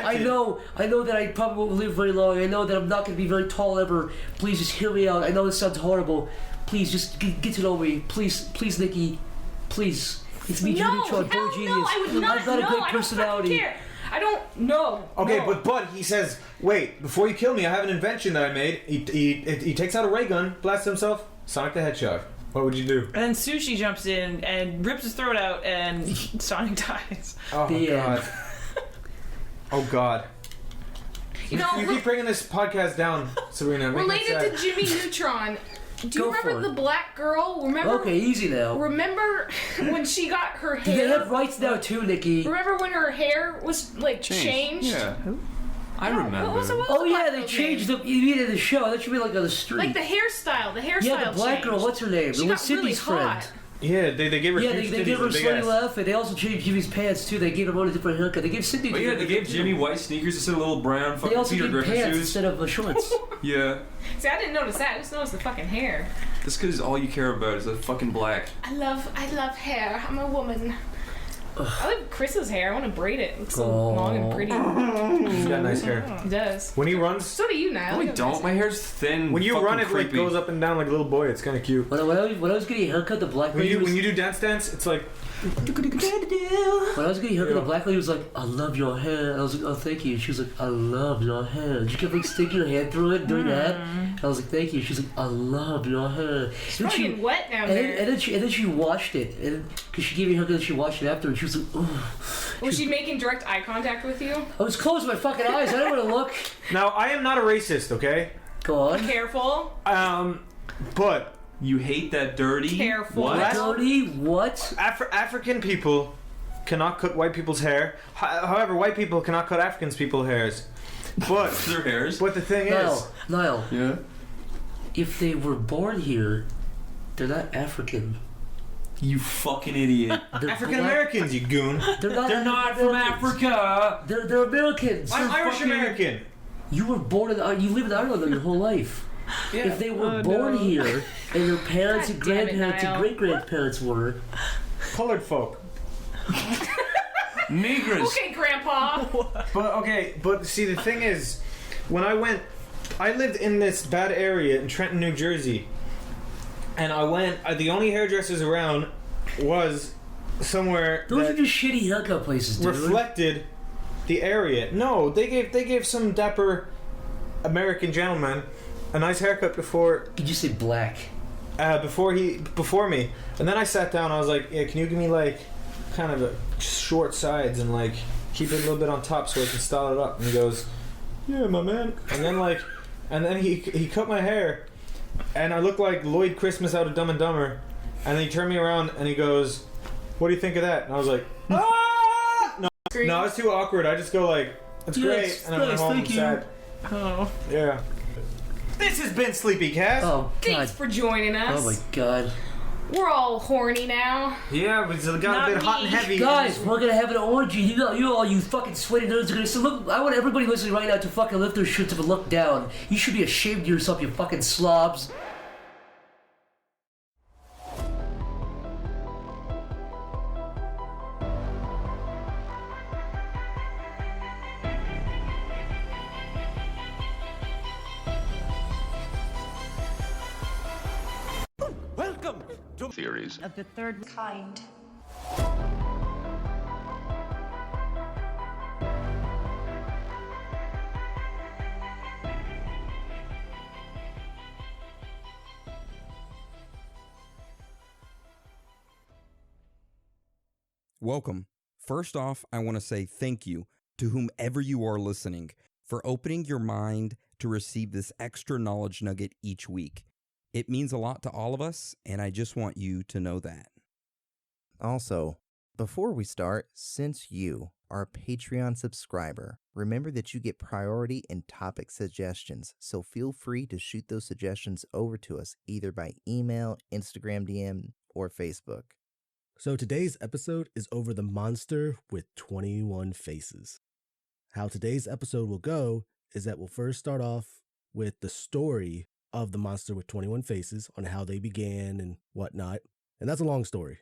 that I probably won't live very long. I know that I'm not going to be very tall ever. Please just hear me out. I know this sounds horrible. Please just get to know me. Please, Nikki. Please. It's me, Jimmy No! Neutron, Hell boy genius. no! I would not I've got know! a great I don't personality. fucking care! I don't know. Okay, No. but he says, "Wait, before you kill me, I have an invention that I made." He takes out a ray gun, blasts himself. Sonic the Hedgehog. What would you do? And then Sushi jumps in and rips his throat out, and Sonic dies. Oh The God. end. Oh God. You know, You keep bringing this podcast down, Sabrina. Make it related sad. to Jimmy Neutron, do you Go for remember it. the black girl? Remember? Okay, easy now. Remember when she got her Do they hair? have rights now too, Nikki? Remember when her hair was like changed? Yeah. I remember. What was the Oh black yeah, they girl's changed name? the. You mean in the show? That should be like on the street. Like the hairstyle. The hairstyle. yeah, the black girl. changed. What's her name? She It was got Sydney's really friend. hot. Yeah, they gave her Yeah, huge they titties gave her a and big slutty ass. laugh, and they also changed Jimmy's pants too. They gave him all a different haircut. They gave Sydney. But yeah, they gave Jimmy white sneakers instead of little brown They fucking also Peter gave Griffin pants shoes. instead of shorts. Yeah. See, I didn't notice that. I just noticed the fucking hair. That's because all you care about is the fucking black. I love hair. I'm a woman. I love Chris's hair. I want to braid it. It looks so Oh. long and pretty. He's got nice hair. It does. When he runs, So do you, Niall. No, You I have don't. nice My hair's thin. when you fucking run, it like creepy. goes up and down like a little boy. It's kind of cute. When I was getting a haircut, the black When lady you was. when you do dance, it's like. When I was getting a haircut, the black lady was like, "I love your hair." And I was like, "Oh, thank you." She was like, "I love your hair." And she kept like sticking her hand through it, and doing that. And I was like, "Thank you." She's like, "I love your hair." It's And probably getting wet down there. and then she washed it, and because she gave me a haircut, and she washed it after, and she was like, "Oh." Was she making direct eye contact with you? I was closing my fucking eyes. I didn't want to look. Now I am not a racist, okay? Go on. Careful. But You hate that dirty. Careful. What? Dirty what? African people cannot cut white people's hair. However, white people cannot cut African people's hairs. But Their hairs. but the thing is, Niall, Yeah. if they were born here, they're not African. You fucking idiot. They're African black- Americans, you goon. They're not from Americans. Africa. They're Americans. I'm Irish fucking- American. You were born in. You lived in Ireland your whole life. If they were born here, and their parents and God damn it, grandparents and Niall. great grandparents were, Colored folk. Niggers. Okay, Grandpa. But see, the thing is, when I lived in this bad area in Trenton, New Jersey, and the only hairdressers around was somewhere Those that are just shitty haircut places, dude. reflected the area. No, they gave some dapper American gentleman a nice haircut before You just say black. before me, and then I sat down. I was like, "Yeah, can you give me like kind of a short sides and like keep it a little bit on top so I can style it up?" And he goes, "Yeah, my man." And then he cut my hair, and I looked like Lloyd Christmas out of Dumb and Dumber. And then he turned me around and he goes, "What do you think of that?" And I was like, "Ah!" No, it's too awkward. I just go like, "That's great," and I went home sad. Oh. Yeah. This has been Sleepy Cast. Oh, God. Thanks for joining us. Oh, my God. We're all horny now. Yeah, we got Not a bit hot me. and heavy. Guys, we're gonna have an orgy. You fucking sweaty nerds are gonna say, look, I want everybody listening right now to fucking lift their shirts up and look down. You should be ashamed of yourself, you fucking slobs. Welcome to Theories. Of the third kind. Welcome. First off, I want to say thank you to whomever you are listening for opening your mind to receive this extra knowledge nugget each week. It means a lot to all of us, and I just want you to know that. Also, before we start, since you are a Patreon subscriber, remember that you get priority in topic suggestions, so feel free to shoot those suggestions over to us either by email, Instagram DM, or Facebook. So today's episode is over the monster with 21 faces. How today's episode will go is that we'll first start off with the story of the monster with 21 faces on how they began and whatnot. And that's a long story.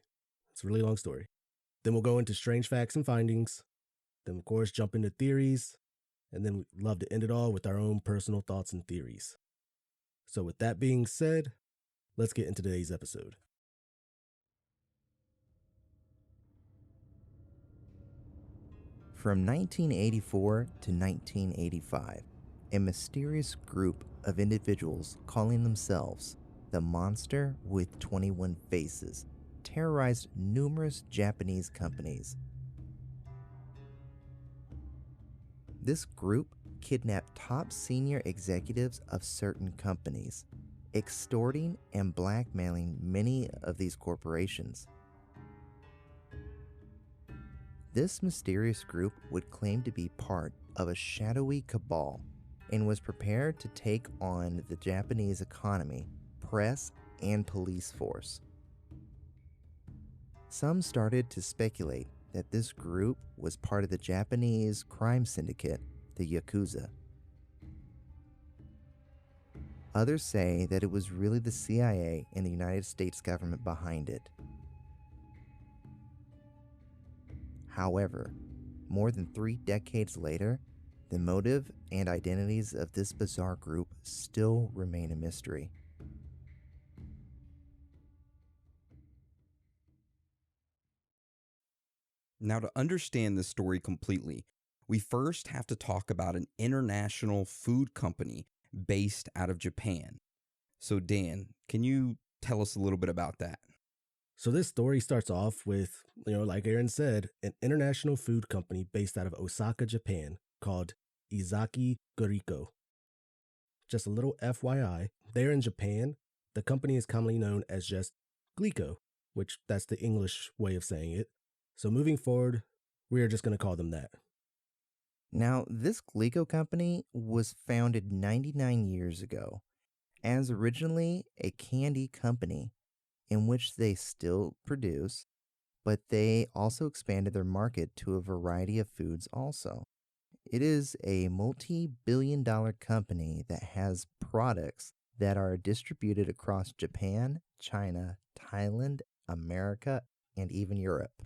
It's a really long story. Then we'll go into strange facts and findings. Then, of course, jump into theories. And then we'd love to end it all with our own personal thoughts and theories. So with that being said, let's get into today's episode. From 1984 to 1985, a mysterious group of individuals calling themselves the Monster with 21 Faces terrorized numerous Japanese companies. This group kidnapped top senior executives of certain companies, extorting and blackmailing many of these corporations. This mysterious group would claim to be part of a shadowy cabal and was prepared to take on the Japanese economy, press, and police force. Some started to speculate that this group was part of the Japanese crime syndicate, the Yakuza. Others say that it was really the CIA and the United States government behind it. However, more than 3 decades later, the motive and identities of this bizarre group still remain a mystery. Now, to understand this story completely, we first have to talk about an international food company based out of Japan. So, Dan, can you tell us a little bit about that? So this story starts off with, like Aaron said, an international food company based out of Osaka, Japan, called Izaki Guriko. Just a little FYI, there in Japan, the company is commonly known as just Glico, which that's the English way of saying it. So moving forward, we are just going to call them that. Now, this Glico company was founded 99 years ago as originally a candy company in which they still produce, but they also expanded their market to a variety of foods also. It is a multi-billion-dollar company that has products that are distributed across Japan, China, Thailand, America, and even Europe.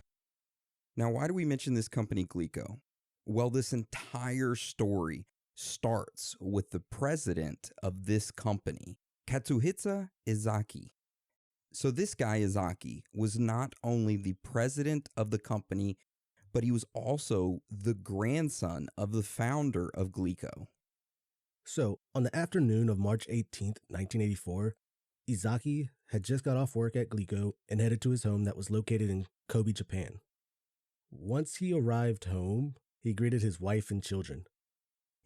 Now, why do we mention this company, Glico? Well, this entire story starts with the president of this company, Katsuhisa Izaki. So this guy, Izaki, was not only the president of the company, but he was also the grandson of the founder of Glico. So, on the afternoon of March 18th, 1984, Izaki had just got off work at Glico and headed to his home that was located in Kobe, Japan. Once he arrived home, he greeted his wife and children.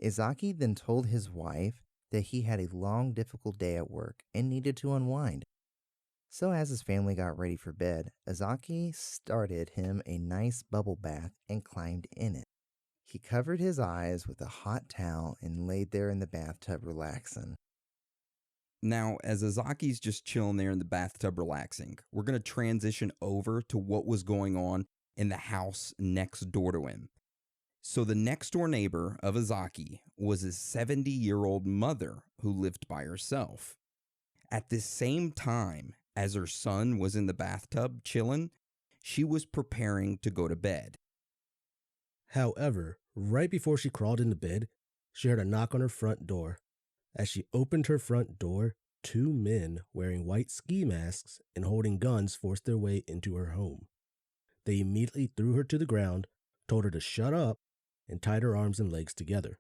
Izaki then told his wife that he had a long, difficult day at work and needed to unwind. So as his family got ready for bed, Izaki started him a nice bubble bath and climbed in it. He covered his eyes with a hot towel and laid there in the bathtub relaxing. Now, as Izaki's just chilling there in the bathtub relaxing, we're going to transition over to what was going on in the house next door to him. So the next door neighbor of Izaki was his 70-year-old mother who lived by herself. At the same time as her son was in the bathtub chilling, she was preparing to go to bed. However, right before she crawled into bed, she heard a knock on her front door. As she opened her front door, 2 men wearing white ski masks and holding guns forced their way into her home. They immediately threw her to the ground, told her to shut up, and tied her arms and legs together.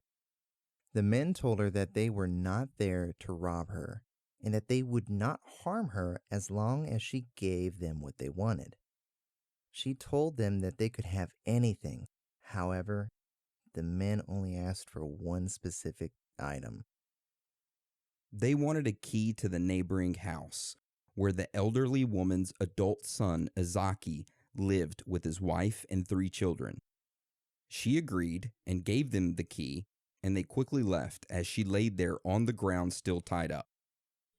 The men told her that they were not there to rob her and that they would not harm her as long as she gave them what they wanted. She told them that they could have anything. However, the men only asked for one specific item. They wanted a key to the neighboring house where the elderly woman's adult son, Izaki, lived with his wife and 3 children. She agreed and gave them the key, and they quickly left as she laid there on the ground still tied up.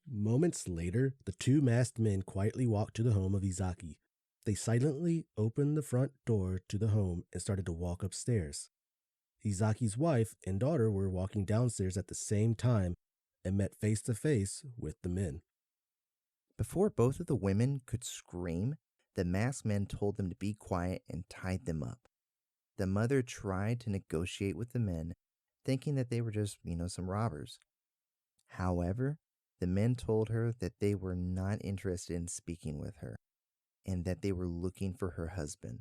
Moments later, the 2 masked men quietly walked to the home of Izaki. They silently opened the front door to the home and started to walk upstairs. Izaki's wife and daughter were walking downstairs at the same time and met face to face with the men. Before both of the women could scream, the masked men told them to be quiet and tied them up. The mother tried to negotiate with the men, thinking that they were just, some robbers. However, the men told her that they were not interested in speaking with her and that they were looking for her husband.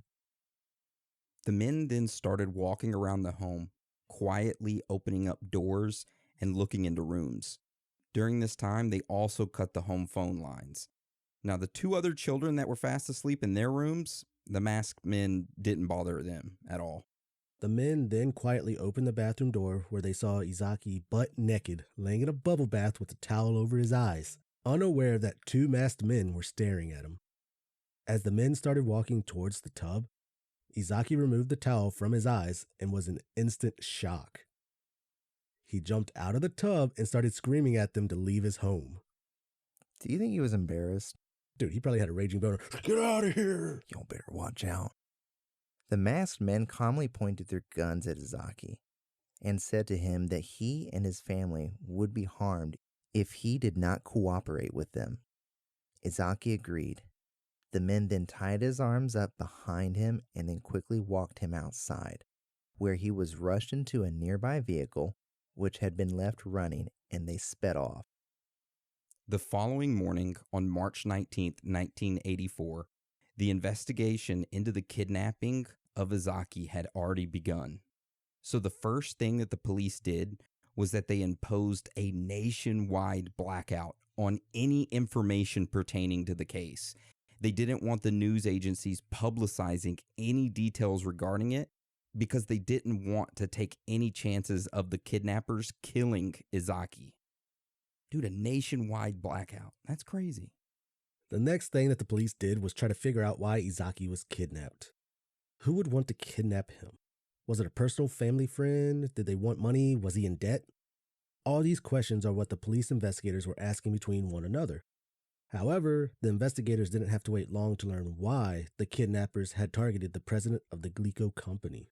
The men then started walking around the home, quietly opening up doors and looking into rooms. During this time, they also cut the home phone lines. Now, the 2 other children that were fast asleep in their rooms, the masked men didn't bother them at all. The men then quietly opened the bathroom door where they saw Izaki butt naked, laying in a bubble bath with a towel over his eyes, unaware that 2 masked men were staring at him. As the men started walking towards the tub, Izaki removed the towel from his eyes and was in instant shock. He jumped out of the tub and started screaming at them to leave his home. Do you think he was embarrassed? Dude, he probably had a raging boner. Get out of here! Y'all better watch out. The masked men calmly pointed their guns at Izaki and said to him that he and his family would be harmed if he did not cooperate with them. Izaki agreed. The men then tied his arms up behind him and then quickly walked him outside, where he was rushed into a nearby vehicle which had been left running, and they sped off. The following morning, on March 19th, 1984, the investigation into the kidnapping of Izaki had already begun. So the first thing that the police did was that they imposed a nationwide blackout on any information pertaining to the case. They didn't want the news agencies publicizing any details regarding it because they didn't want to take any chances of the kidnappers killing Izaki. Dude, a nationwide blackout. That's crazy. The next thing that the police did was try to figure out why Izaki was kidnapped. Who would want to kidnap him? Was it a personal family friend? Did they want money? Was he in debt? All these questions are what the police investigators were asking between one another. However, the investigators didn't have to wait long to learn why the kidnappers had targeted the president of the Glico company.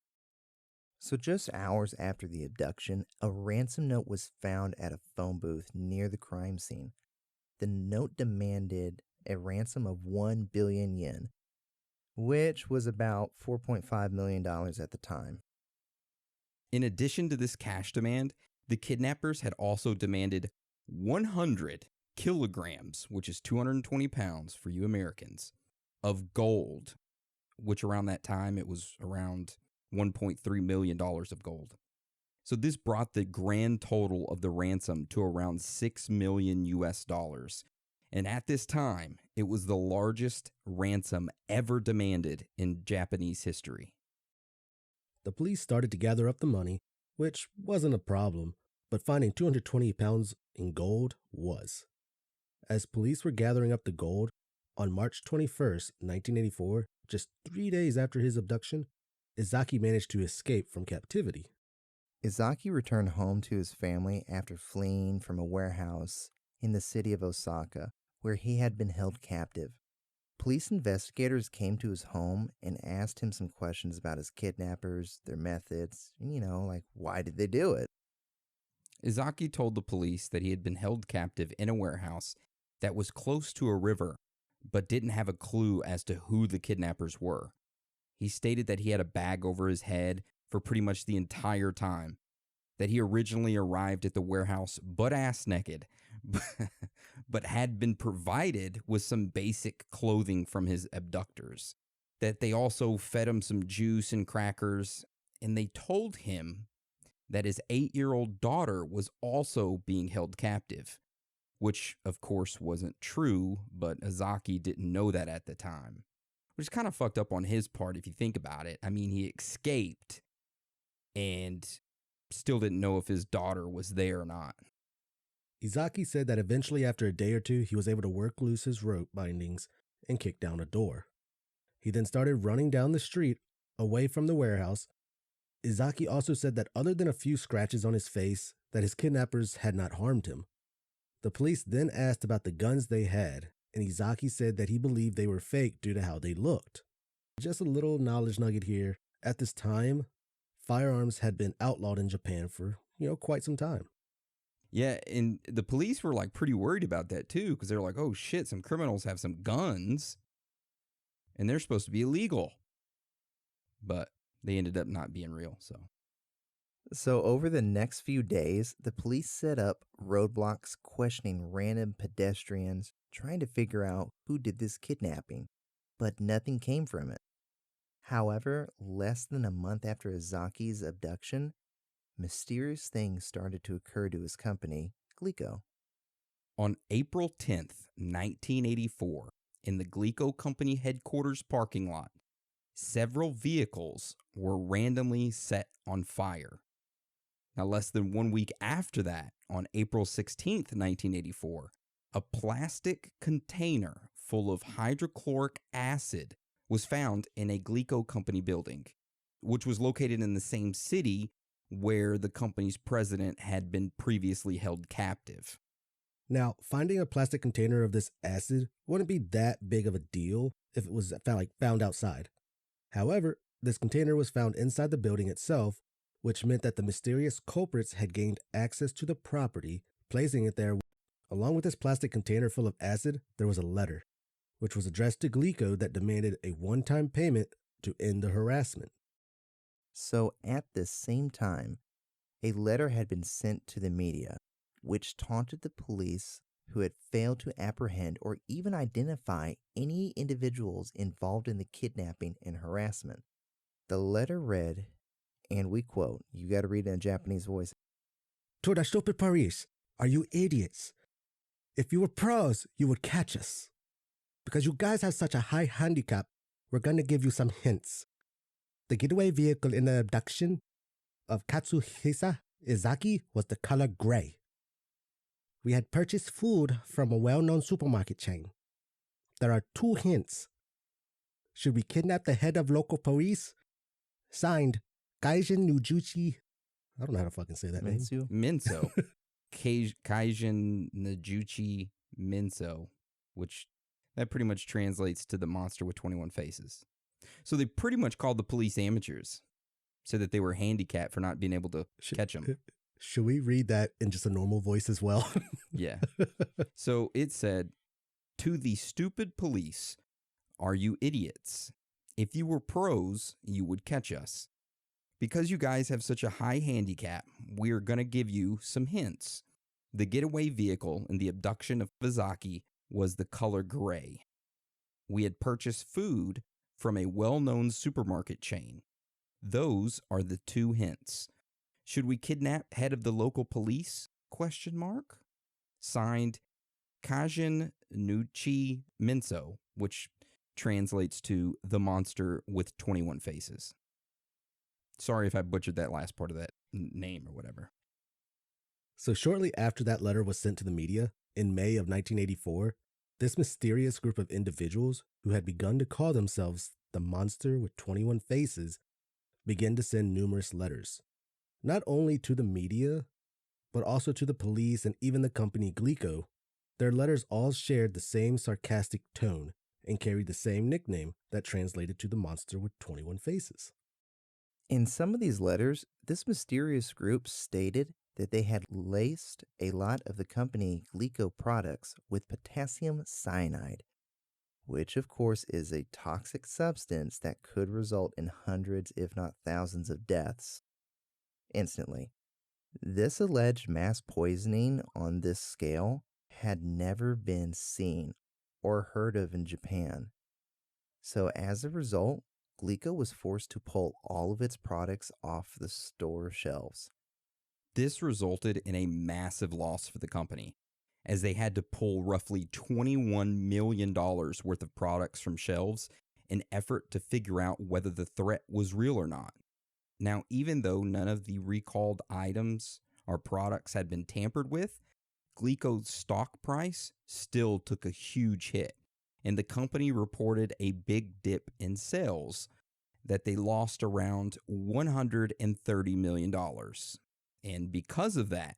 So just hours after the abduction, a ransom note was found at a phone booth near the crime scene. The note demanded a ransom of 1 billion yen, which was about $4.5 million at the time. In addition to this cash demand, the kidnappers had also demanded 100 kilograms, which is 220 pounds for you Americans, of gold, which around that time it was around $1.3 million of gold. So this brought the grand total of the ransom to around $6 million US. And at this time, it was the largest ransom ever demanded in Japanese history. The police started to gather up the money, which wasn't a problem, but finding 220 pounds in gold was. As police were gathering up the gold, on March 21st, 1984, just 3 days after his abduction, Izaki managed to escape from captivity. Izaki returned home to his family after fleeing from a warehouse in the city of Osaka, where he had been held captive. Police investigators came to his home and asked him some questions about his kidnappers, their methods, and, like, why did they do it? Izaki told the police that he had been held captive in a warehouse that was close to a river, but didn't have a clue as to who the kidnappers were. He stated that he had a bag over his head for pretty much the entire time, that he originally arrived at the warehouse butt-ass naked, but had been provided with some basic clothing from his abductors, that they also fed him some juice and crackers, and they told him that his 8-year-old daughter was also being held captive, which of course wasn't true, but Izaki didn't know that at the time, which is kind of fucked up on his part if you think about it. I mean, he escaped and still didn't know if his daughter was there or not. Izaki said that eventually after a day or two, he was able to work loose his rope bindings and kick down a door. He then started running down the street away from the warehouse. Izaki also said that other than a few scratches on his face, that his kidnappers had not harmed him. The police then asked about the guns they had, and Izaki said that he believed they were fake due to how they looked. Just a little knowledge nugget here. At this time, firearms had been outlawed in Japan for, quite some time. Yeah, and the police were like pretty worried about that too, because they're like, oh shit, some criminals have some guns, and they're supposed to be illegal. But they ended up not being real, So over the next few days, the police set up roadblocks questioning random pedestrians, trying to figure out who did this kidnapping, but nothing came from it. However, less than a month after Izaki's abduction, mysterious things started to occur to his company, Glico. On April 10th, 1984, in the Glico Company headquarters parking lot, several vehicles were randomly set on fire. Now, less than 1 week after that, on April 16th, 1984, a plastic container full of hydrochloric acid was found in a Glico Company building, which was located in the same city where the company's president had been previously held captive. Now, finding a plastic container of this acid wouldn't be that big of a deal if it was found outside. However, this container was found inside the building itself, which meant that the mysterious culprits had gained access to the property, placing it there. Along with this plastic container full of acid, there was a letter, which was addressed to Glico that demanded a one-time payment to end the harassment. So at the same time, a letter had been sent to the media, which taunted the police who had failed to apprehend or even identify any individuals involved in the kidnapping and harassment. The letter read, and we quote, you got to read it in Japanese voice. To the stupid police, are you idiots? If you were pros, you would catch us. Because you guys have such a high handicap, we're going to give you some hints. The getaway vehicle in the abduction of Katsuhisa Izaki was the color gray. We had purchased food from a well-known supermarket chain. There are 2 hints. Should we kidnap the head of local police? Signed, Kaijin Nujuchi. I don't know how to fucking say that name. Minso. Kaijin Nujuchi Minso, which that pretty much translates to the monster with 21 faces. So they pretty much called the police amateurs, said that they were handicapped for not being able to catch them. Should we read that in just a normal voice as well? Yeah. So it said, to the stupid police, are you idiots? If you were pros, you would catch us. Because you guys have such a high handicap, we're going to give you some hints. The getaway vehicle in the abduction of Vizaki was the color gray. We had purchased food from a well-known supermarket chain. Those are the 2 hints. Should we kidnap head of the local police? ? Signed, Kajin Nuchi Minso, which translates to the monster with 21 faces. Sorry if I butchered that last part of that name or whatever. So shortly after that letter was sent to the media, in May of 1984, this mysterious group of individuals who had begun to call themselves the Monster with 21 Faces began to send numerous letters, not only to the media, but also to the police and even the company Glico. Their letters all shared the same sarcastic tone and carried the same nickname that translated to the Monster with 21 Faces. In some of these letters, this mysterious group stated that they had laced a lot of the company Glico products with potassium cyanide, which of course is a toxic substance that could result in hundreds, if not thousands, of deaths instantly. This alleged mass poisoning on this scale had never been seen or heard of in Japan. So as a result, Glico was forced to pull all of its products off the store shelves. This resulted in a massive loss for the company, as they had to pull roughly $21 million worth of products from shelves in effort to figure out whether the threat was real or not. Now, even though none of the recalled items or products had been tampered with, Glico's stock price still took a huge hit, and the company reported a big dip in sales that they lost around $130 million. And because of that,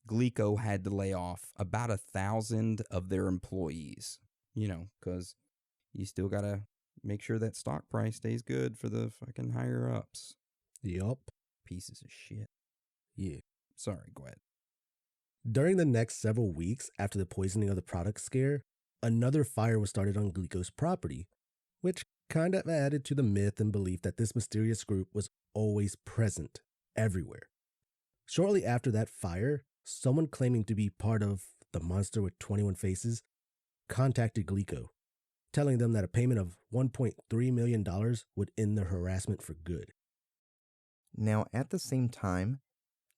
Glico had to lay off about 1,000 of their employees. You know, because you still got to make sure that stock price stays good for the fucking higher ups. Yup. Pieces of shit. Yeah. Sorry, go ahead. During the next several weeks after the poisoning of the product scare, another fire was started on Glico's property, which kind of added to the myth and belief that this mysterious group was always present everywhere. Shortly after that fire, someone claiming to be part of the Monster with 21 Faces contacted Glico, telling them that a payment of $1.3 million would end their harassment for good. Now, at the same time,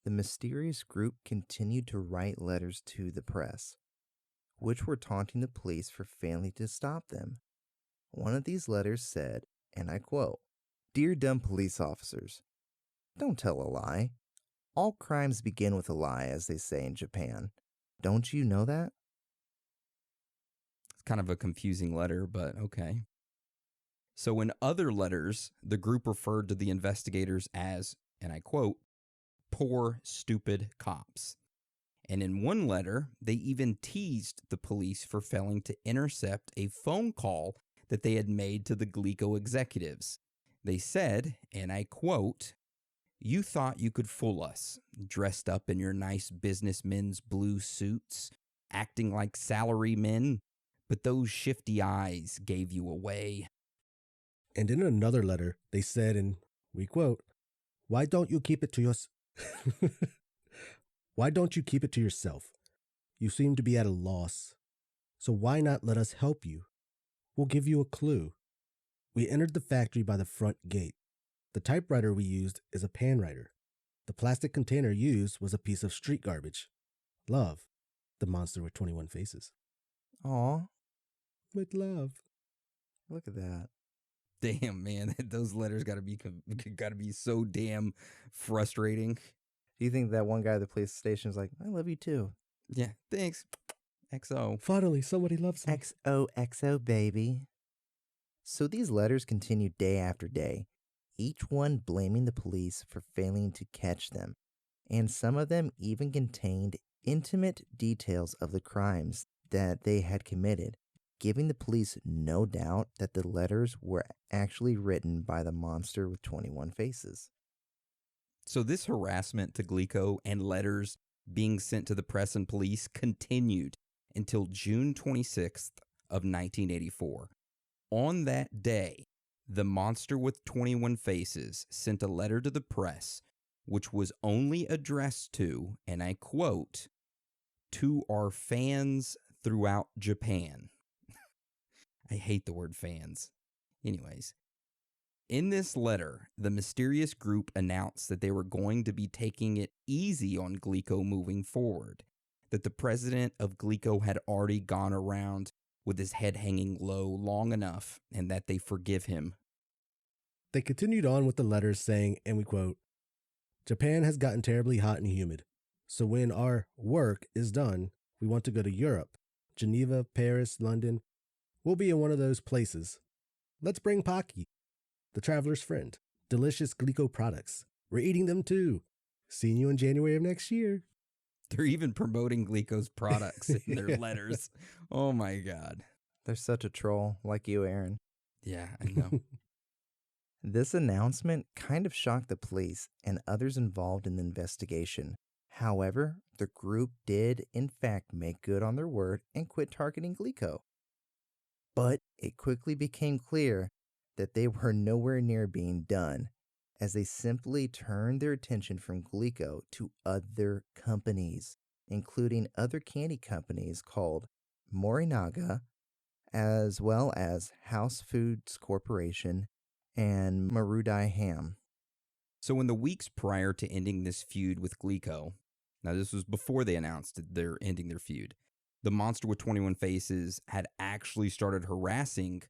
the mysterious group continued to write letters to the press, which were taunting the police for failing to stop them. One of these letters said, and I quote, "Dear dumb police officers, don't tell a lie. All crimes begin with a lie, as they say in Japan. Don't you know that?" It's kind of a confusing letter, but okay. So in other letters, the group referred to the investigators as, and I quote, "poor, stupid cops." And in one letter, they even teased the police for failing to intercept a phone call that they had made to the Glico executives. They said, and I quote, "You thought you could fool us, dressed up in your nice businessmen's blue suits, acting like salarymen, but those shifty eyes gave you away." And in another letter, they said, and we quote, "Why don't you keep it to Why don't you keep it to yourself? You seem to be at a loss. So why not let us help you? We'll give you a clue. We entered the factory by the front gate. The typewriter we used is a panwriter. The plastic container used was a piece of street garbage. Love, the Monster with 21 Faces." Aw, With love. look at that. Damn, man, those letters gotta be so damn frustrating. Do you think that one guy at the police station is like, "I love you too"? Yeah, thanks. XO. Finally, somebody loves me. XOXO, baby. So these letters continued day after day, each one blaming the police for failing to catch them, and some of them even contained intimate details of the crimes that they had committed, giving the police no doubt that the letters were actually written by the Monster with 21 Faces. So this harassment to Glico and letters being sent to the press and police continued until June 26th of 1984. On that day, the monster with 21 faces sent a letter to the press which was only addressed to, and I quote, "to our fans throughout Japan." I hate the word fans. Anyways, in this letter, the mysterious group announced that they were going to be taking it easy on Glico moving forward, that the president of Glico had already gone around with his head hanging low long enough, and that they forgive him. They continued on with the letters saying, and we quote, "Japan has gotten terribly hot and humid, so when our work is done, we want to go to Europe, Geneva, Paris, London. We'll be in one of those places. Let's bring Pocky, the traveler's friend. Delicious Glico products. We're eating them too. Seeing you in January of next year." They're even promoting Glico's products in their letters. Oh my God. They're such a troll, like you, Aaron. Yeah, I know. This announcement kind of shocked the police and others involved in the investigation. However, the group did, in fact, make good on their word and quit targeting Glico. But it quickly became clear that they were nowhere near being done, as they simply turned their attention from Glico to other companies, including other candy companies called Morinaga, as well as House Foods Corporation and Marudai Ham. So in the weeks prior to ending this feud with Glico, now this was before they announced that they're ending their feud, the monster with 21 faces had actually started harassing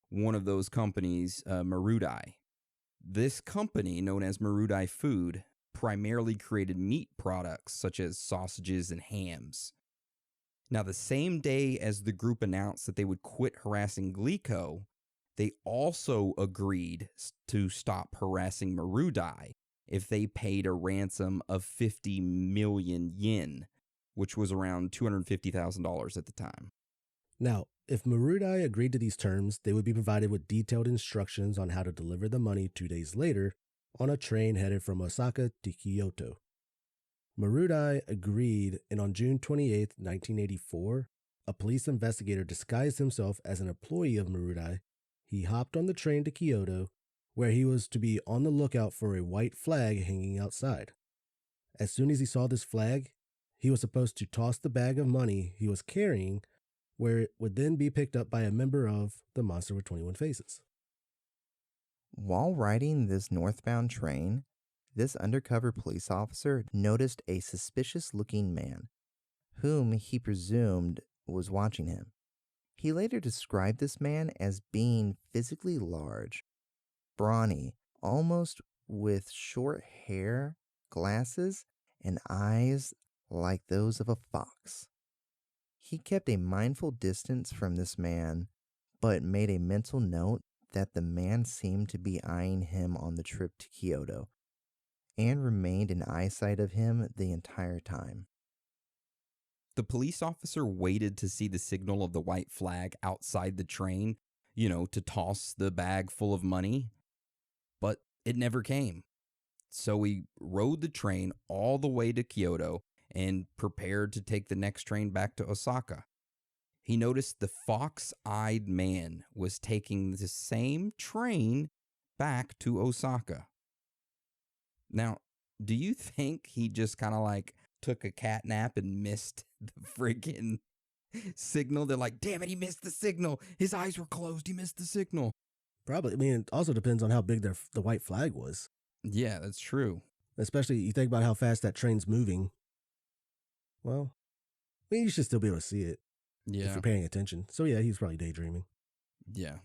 one of those companies, Marudai. This company, known as Marudai Food, primarily created meat products such as sausages and hams. Now, the same day as the group announced that they would quit harassing Glico, they also agreed to stop harassing Marudai if they paid a ransom of 50 million yen, which was around $250,000 at the time. Now, if Marudai agreed to these terms, they would be provided with detailed instructions on how to deliver the money 2 days later on a train headed from Osaka to Kyoto. Marudai agreed, and on June 28, 1984, a police investigator disguised himself as an employee of Marudai. He hopped on the train to Kyoto, where he was to be on the lookout for a white flag hanging outside. As soon as he saw this flag, he was supposed to toss the bag of money he was carrying, where it would then be picked up by a member of the Monster with 21 Faces. While riding this northbound train, this undercover police officer noticed a suspicious-looking man, whom he presumed was watching him. He later described this man as being physically large, brawny, almost with short hair, glasses, and eyes like those of a fox. He kept a mindful distance from this man, but made a mental note that the man seemed to be eyeing him on the trip to Kyoto, and remained in eyesight of him the entire time. The police officer waited to see the signal of the white flag outside the train, to toss the bag full of money, but it never came. So he rode the train all the way to Kyoto and prepared to take the next train back to Osaka. He noticed the fox-eyed man was taking the same train back to Osaka. Now, do you think he just kind of took a cat nap and missed the freaking signal? They're like, damn it, he missed the signal. His eyes were closed. He missed the signal. Probably. I mean, it also depends on how big the white flag was. Yeah, that's true. Especially, you think about how fast that train's moving. Well, I mean, you should still be able to see it. Yeah. If you're paying attention. So yeah, he's probably daydreaming. Yeah.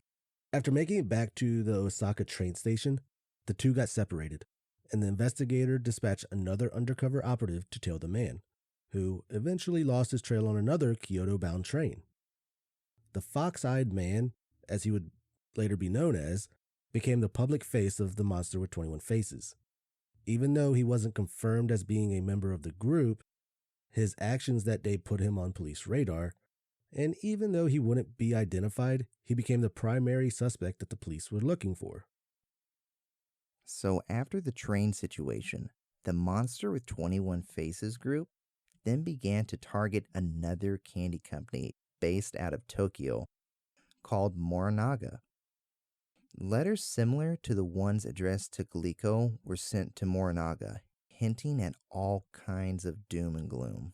After making it back to the Osaka train station, the two got separated, and the investigator dispatched another undercover operative to tail the man, who eventually lost his trail on another Kyoto-bound train. The fox-eyed man, as he would later be known as, became the public face of the Monster with 21 Faces. Even though he wasn't confirmed as being a member of the group, his actions that day put him on police radar, and even though he wouldn't be identified, he became the primary suspect that the police were looking for. So after the train situation, the Monster with 21 Faces group then began to target another candy company based out of Tokyo called Morinaga. Letters similar to the ones addressed to Glico were sent to Morinaga, hinting at all kinds of doom and gloom.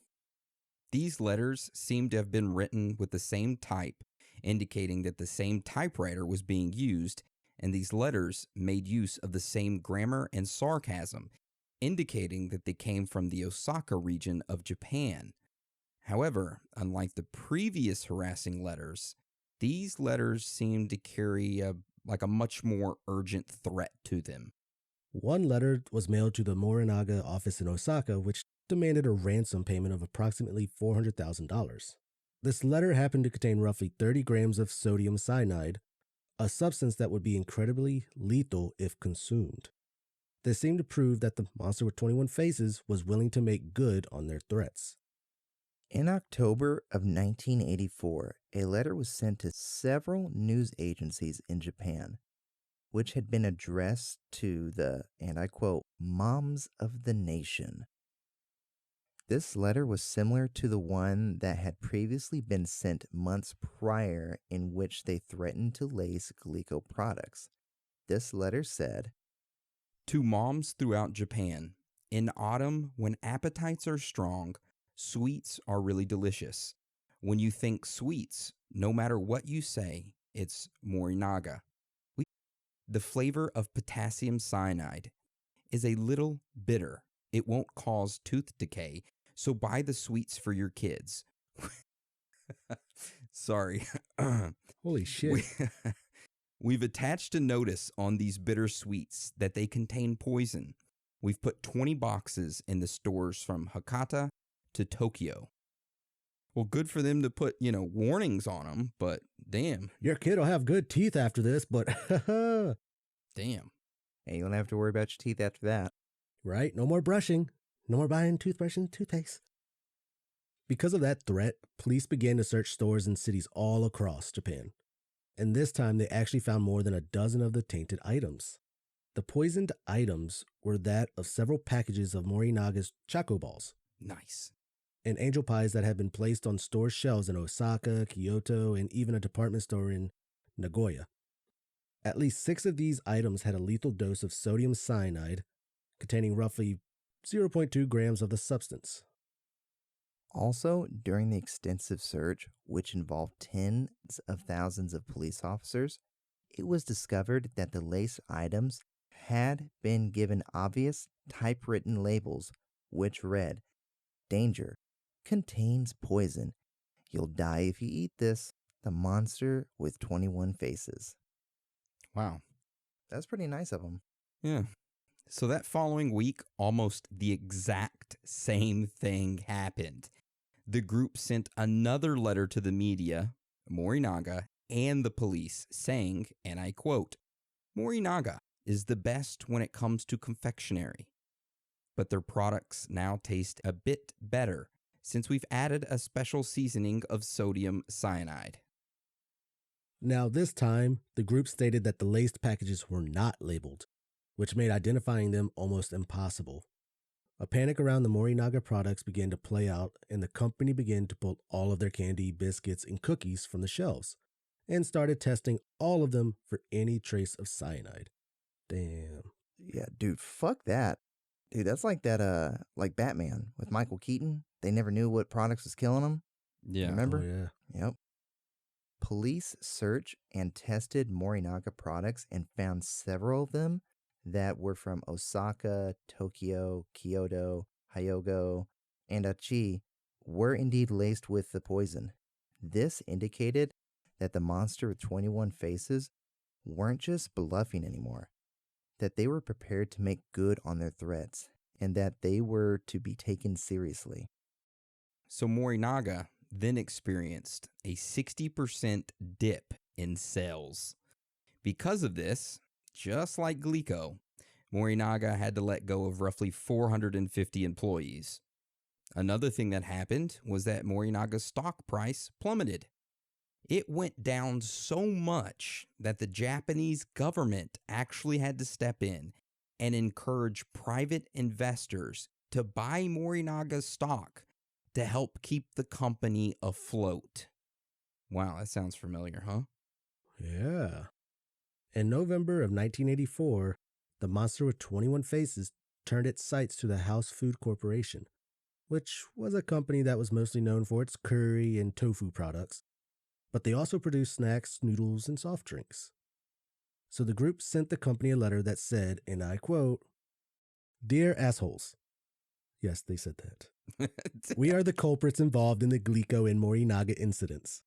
These letters seem to have been written with the same type, indicating that the same typewriter was being used, and these letters made use of the same grammar and sarcasm, indicating that they came from the Osaka region of Japan. However, unlike the previous harassing letters, these letters seem to carry a much more urgent threat to them. One letter was mailed to the Morinaga office in Osaka, which demanded a ransom payment of approximately $400,000. This letter happened to contain roughly 30 grams of sodium cyanide, a substance that would be incredibly lethal if consumed. This seemed to prove that the monster with 21 faces was willing to make good on their threats. In October of 1984, a letter was sent to several news agencies in Japan, which had been addressed to the, and I quote, moms of the nation. This letter was similar to the one that had previously been sent months prior, in which they threatened to lace Glico products. This letter said, To moms throughout Japan, in autumn, when appetites are strong, sweets are really delicious. When you think sweets, no matter what you say, it's Morinaga. The flavor of potassium cyanide is a little bitter. It won't cause tooth decay, so buy the sweets for your kids. Sorry. Holy shit. We've attached a notice on these bitter sweets that they contain poison. We've put 20 boxes in the stores from Hakata to Tokyo. Well, good for them to put, warnings on them, but damn. Your kid will have good teeth after this, but damn. Hey, you don't have to worry about your teeth after that. Right? No more brushing. No more buying toothbrush and toothpaste. Because of that threat, police began to search stores in cities all across Japan. And this time, they actually found more than a dozen of the tainted items. The poisoned items were that of several packages of Morinaga's Choco Balls. Nice. And angel pies that had been placed on store shelves in Osaka, Kyoto, and even a department store in Nagoya. At least 6 of these items had a lethal dose of sodium cyanide, containing roughly 0.2 grams of the substance. Also, during the extensive search, which involved tens of thousands of police officers, it was discovered that the lace items had been given obvious typewritten labels which read, "Danger, contains poison. You'll die if you eat this. The monster with 21 faces." Wow. That's pretty nice of them. Yeah. So that following week, almost the exact same thing happened. The group sent another letter to the media, Morinaga, and the police saying, and I quote, Morinaga is the best when it comes to confectionery, but their products now taste a bit better since we've added a special seasoning of sodium cyanide. Now, this time, the group stated that the laced packages were not labeled, which made identifying them almost impossible. A panic around the Morinaga products began to play out, and the company began to pull all of their candy, biscuits, and cookies from the shelves, and started testing all of them for any trace of cyanide. Damn. Yeah, dude, fuck that. Dude, that's like that, like Batman with Michael Keaton. They never knew what products was killing them. Yeah. Remember? Oh, yeah. Yep. Police searched and tested Morinaga products and found several of them that were from Osaka, Tokyo, Kyoto, Hyogo, and Aichi were indeed laced with the poison. This indicated that the monster with 21 faces weren't just bluffing anymore, that they were prepared to make good on their threats, and that they were to be taken seriously. So Morinaga then experienced a 60% dip in sales. Because of this, just like Glico, Morinaga had to let go of roughly 450 employees. Another thing that happened was that Morinaga's stock price plummeted. It went down so much that the Japanese government actually had to step in and encourage private investors to buy Morinaga's stock to help keep the company afloat. Wow, that sounds familiar, huh? Yeah. In November of 1984, the monster with 21 faces turned its sights to the House Food Corporation, which was a company that was mostly known for its curry and tofu products, but they also produced snacks, noodles, and soft drinks. So the group sent the company a letter that said, and I quote, "Dear assholes." Yes, they said that. "We are the culprits involved in the Glico and Morinaga incidents.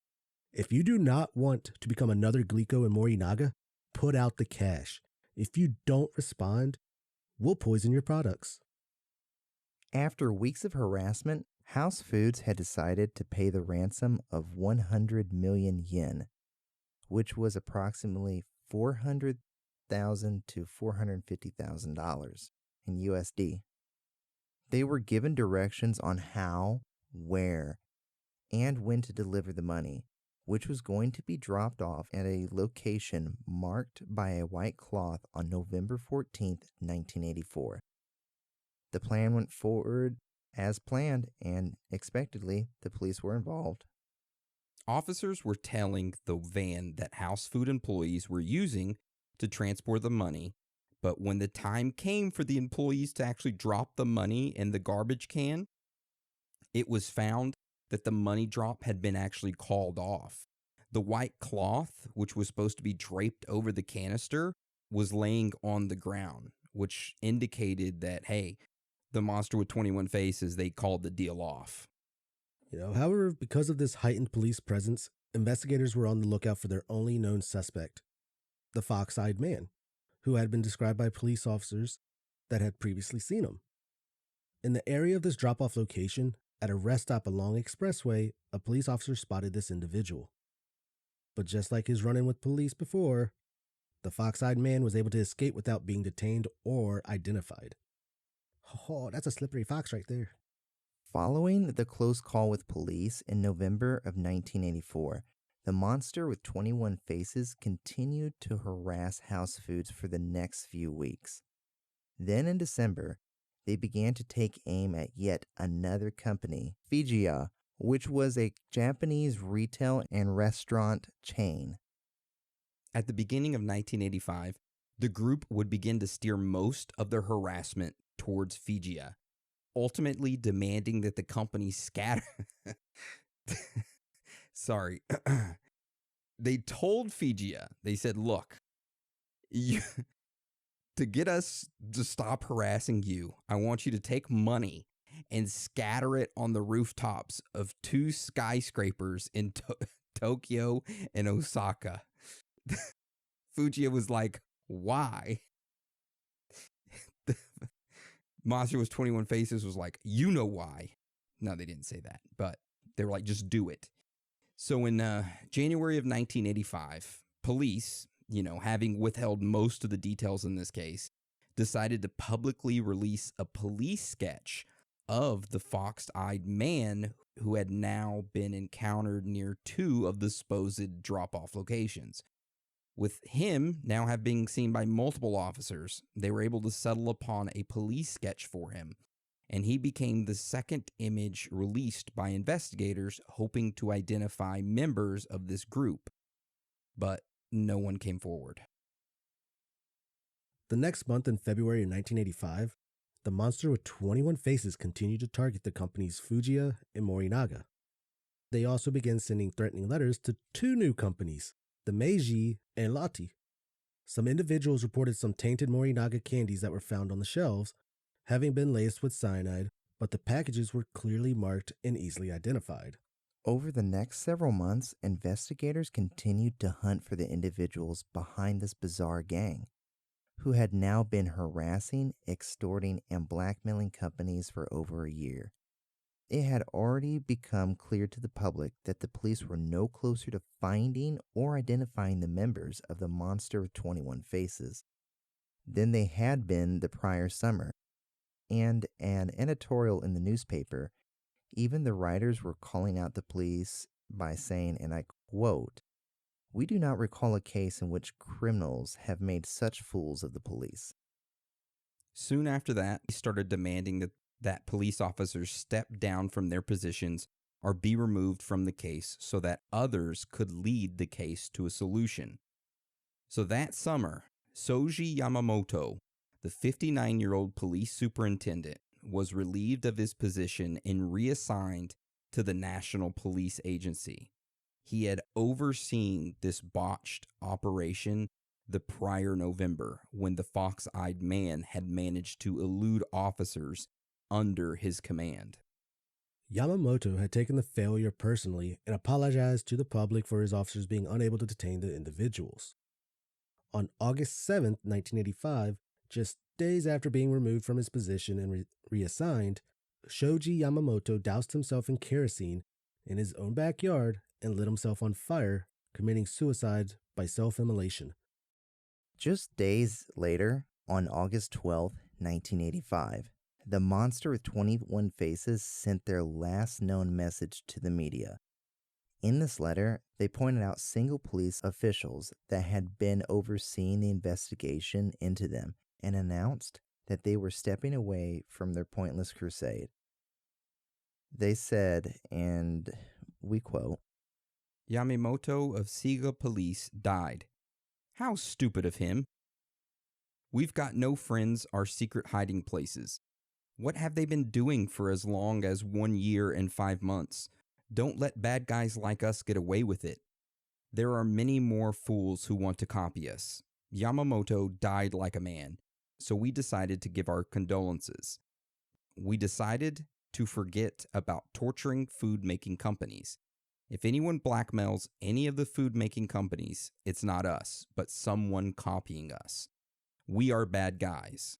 If you do not want to become another Glico and Morinaga, put out the cash. If you don't respond, we'll poison your products." After weeks of harassment, House Foods had decided to pay the ransom of 100 million yen, which was approximately $400,000 to $450,000 in USD. They were given directions on how, where, and when to deliver the money, which was going to be dropped off at a location marked by a white cloth on November 14th, 1984. The plan went forward as planned, and expectedly, the police were involved. Officers were tailing the van that House Food employees were using to transport the money, but when the time came for the employees to actually drop the money in the garbage can, it was found that the money drop had been actually called off. The white cloth, which was supposed to be draped over the canister, was laying on the ground, which indicated that, hey, the monster with 21 faces, they called the deal off. However, because of this heightened police presence, investigators were on the lookout for their only known suspect, the fox-eyed man, who had been described by police officers that had previously seen him. In the area of this drop-off location, at a rest stop along Expressway, a police officer spotted this individual. But just like his run-in with police before, the fox-eyed man was able to escape without being detained or identified. Oh, that's a slippery fox right there. Following the close call with police in November of 1984, the monster with 21 faces continued to harass House Foods for the next few weeks. Then in December, they began to take aim at yet another company, Fujiya, which was a Japanese retail and restaurant chain. At the beginning of 1985, the group would begin to steer most of their harassment towards Fujiya, ultimately demanding that the company scatter. Sorry. They told Fujiya, they said, look, to get us to stop harassing you, I want you to take money and scatter it on the rooftops of 2 skyscrapers in Tokyo and Osaka. Fujiya was like, why? The monster with 21 faces was like, you know why. No, they didn't say that, but they were like, just do it. So in January of 1985, police, having withheld most of the details in this case, decided to publicly release a police sketch of the fox-eyed man who had now been encountered near 2 of the supposed drop-off locations. With him now having been seen by multiple officers, they were able to settle upon a police sketch for him, and he became the second image released by investigators hoping to identify members of this group. But no one came forward. The next month in February of 1985, the monster with 21 faces continued to target the companies Fujiya and Morinaga. They also began sending threatening letters to 2 new companies, the Meiji and Lotte. Some individuals reported some tainted Morinaga candies that were found on the shelves, having been laced with cyanide, but the packages were clearly marked and easily identified. Over the next several months, investigators continued to hunt for the individuals behind this bizarre gang, who had now been harassing, extorting, and blackmailing companies for over a year. It had already become clear to the public that the police were no closer to finding or identifying the members of the monster with 21 faces than they had been the prior summer. And an editorial in the newspaper, even the writers were calling out the police by saying, and I quote, "We do not recall a case in which criminals have made such fools of the police." Soon after that, he started demanding that police officers step down from their positions or be removed from the case so that others could lead the case to a solution. So that summer, Soji Yamamoto, the 59-year-old police superintendent, was relieved of his position and reassigned to the National Police Agency. He had overseen this botched operation the prior November when the fox-eyed man had managed to elude officers under his command. Yamamoto had taken the failure personally and apologized to the public for his officers being unable to detain the individuals. On August 7, 1985, just days after being removed from his position and reassigned, Shoji Yamamoto doused himself in kerosene in his own backyard and lit himself on fire, committing suicide by self-immolation. Just days later, on August 12, 1985, the monster with 21 faces sent their last known message to the media. In this letter, they pointed out single police officials that had been overseeing the investigation into them and announced that they were stepping away from their pointless crusade. They said, and we quote, Yamamoto of Siga Police died. How stupid of him. We've got no friends or secret hiding places. What have they been doing for as long as 1 year and 5 months? Don't let bad guys like us get away with it. There are many more fools who want to copy us. Yamamoto died like a man, so we decided to give our condolences. We decided to forget about torturing food-making companies. If anyone blackmails any of the food-making companies, it's not us, but someone copying us. We are bad guys.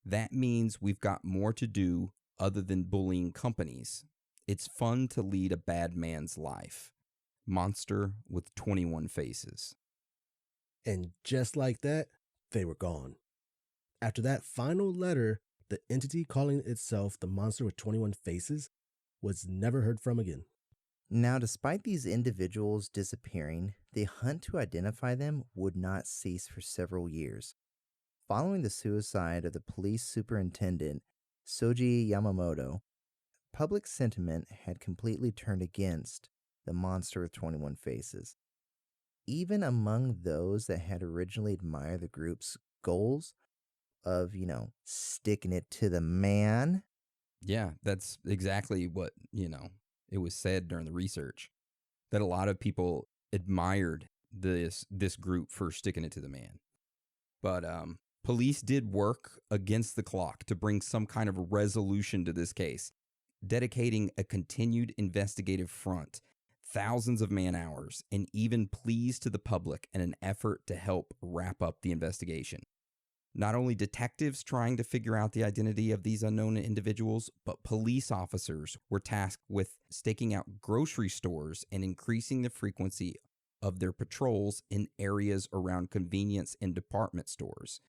That means we've got more to do other than bullying companies. It's fun to lead a bad man's life. Monster with 21 faces. And just like that, they were gone. After that final letter, the entity calling itself the Monster with 21 Faces was never heard from again. Now, despite these individuals disappearing, the hunt to identify them would not cease for several years. Following the suicide of the police superintendent, Soji Yamamoto, public sentiment had completely turned against the Monster with 21 Faces. Even among those that had originally admired the group's goals of, sticking it to the man. Yeah, that's exactly what, it was said during the research, that a lot of people admired this group for sticking it to the man. But police did work against the clock to bring some kind of resolution to this case, dedicating a continued investigative front, thousands of man-hours, and even pleas to the public in an effort to help wrap up the investigation. Not only detectives trying to figure out the identity of these unknown individuals, but police officers were tasked with staking out grocery stores and increasing the frequency of their patrols in areas around convenience and department stores.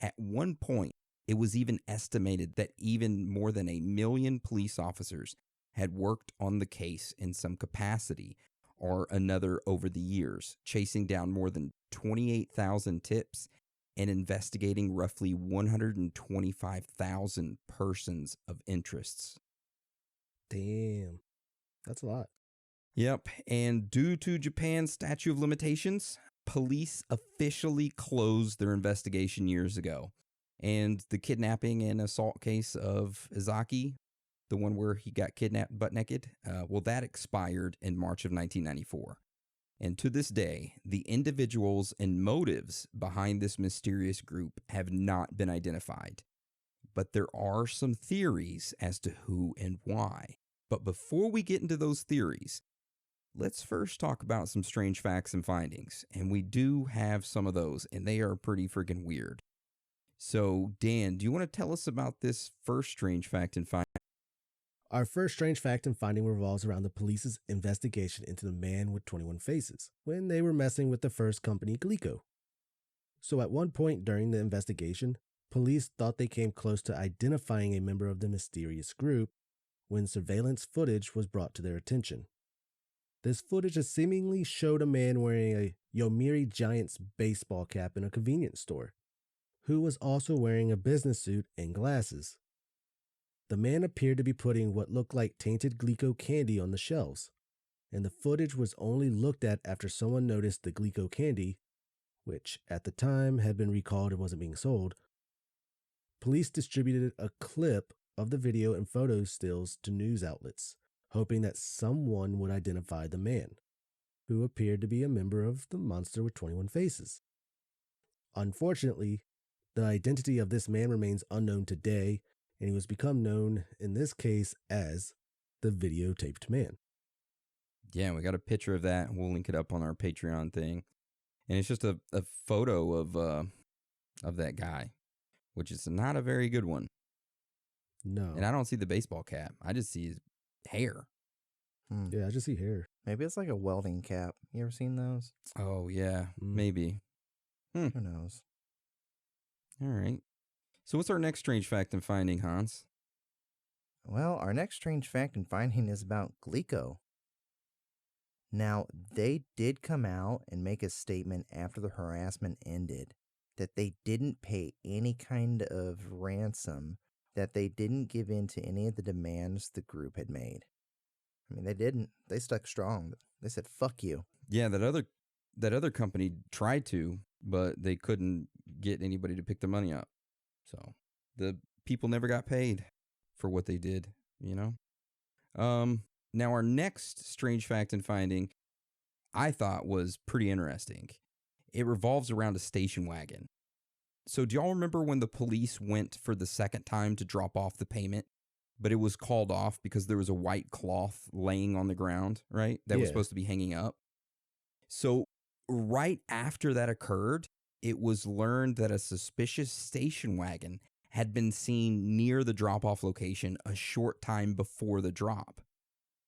At one point, it was even estimated that even more than 1 million police officers had worked on the case in some capacity or another over the years, chasing down more than 28,000 tips and investigating roughly 125,000 persons of interests. Damn, that's a lot. Yep, and due to Japan's statute of limitations, police officially closed their investigation years ago. And the kidnapping and assault case of Izaki, the one where he got kidnapped butt naked, that expired in March of 1994. And to this day, the individuals and motives behind this mysterious group have not been identified. But there are some theories as to who and why. But before we get into those theories, let's first talk about some strange facts and findings. And we do have some of those, and they are pretty freaking weird. So, Dan, do you want to tell us about this first strange fact and finding? Our first strange fact and finding revolves around the police's investigation into the man with 21 faces when they were messing with the first company, Glico. So at one point during the investigation, police thought they came close to identifying a member of the mysterious group when surveillance footage was brought to their attention. This footage seemingly showed a man wearing a Yomiuri Giants baseball cap in a convenience store, who was also wearing a business suit and glasses. The man appeared to be putting what looked like tainted Glico candy on the shelves, and the footage was only looked at after someone noticed the Glico candy, which at the time had been recalled and wasn't being sold, police distributed a clip of the video and photo stills to news outlets, hoping that someone would identify the man, who appeared to be a member of the Monster with 21 Faces. Unfortunately, the identity of this man remains unknown today, and he was become known in this case as the Videotaped Man. Yeah, we got a picture of that. We'll link it up on our Patreon thing. And it's just a photo of that guy, which is not a very good one. No. And I don't see the baseball cap. I just see his hair. Yeah, I just see hair. Maybe it's like a welding cap. You ever seen those? Oh, yeah, maybe. Who knows? All right. So what's our next strange fact and finding, Hans? Well, our next strange fact and finding is about Glico. Now, they did come out and make a statement after the harassment ended that they didn't pay any kind of ransom, that they didn't give in to any of the demands the group had made. I mean, they didn't. They stuck strong. They said, fuck you. Yeah, that other company tried to, but they couldn't get anybody to pick the money up. So the people never got paid for what they did, you know? Now, our next strange fact and finding, I thought was pretty interesting. It revolves around a station wagon. So do y'all remember when the police went for the second time to drop off the payment, but it was called off because there was a white cloth laying on the ground, right? That was supposed to be hanging up. So right after that occurred, it was learned that a suspicious station wagon had been seen near the drop-off location a short time before the drop.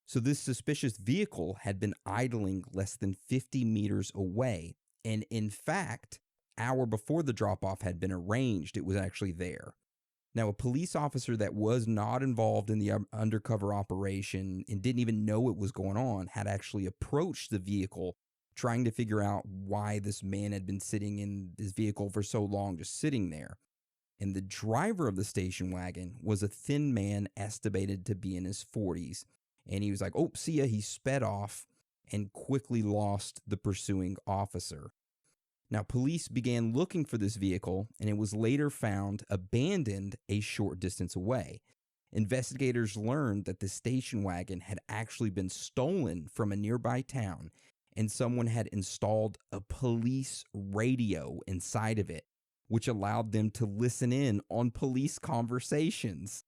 So this suspicious vehicle had been idling less than 50 meters away. And in fact, hour before the drop-off had been arranged, it was actually there. Now, a police officer that was not involved in the undercover operation and didn't even know what was going on had actually approached the vehicle, trying to figure out why this man had been sitting in this vehicle for so long, just sitting there. And the driver of the station wagon was a thin man estimated to be in his 40s. And he was like, oh, see ya. He sped off and quickly lost the pursuing officer. Now, police began looking for this vehicle, and it was later found abandoned a short distance away. Investigators learned that the station wagon had actually been stolen from a nearby town, and someone had installed a police radio inside of it, which allowed them to listen in on police conversations.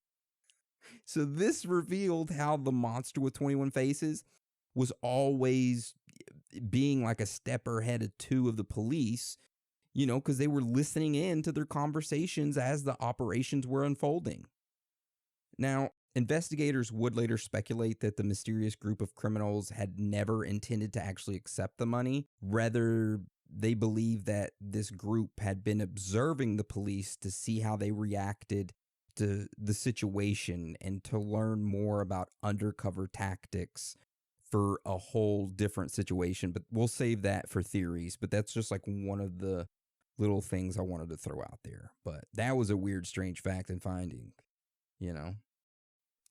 So this revealed how the Monster with 21 Faces was always being like a step ahead of two of the police, you know, because they were listening in to their conversations as the operations were unfolding. Now, investigators would later speculate that the mysterious group of criminals had never intended to actually accept the money. Rather, they believe that this group had been observing the police to see how they reacted to the situation and to learn more about undercover tactics for a whole different situation. But we'll save that for theories. But that's just like one of the little things I wanted to throw out there. But that was a weird, strange fact and finding, you know.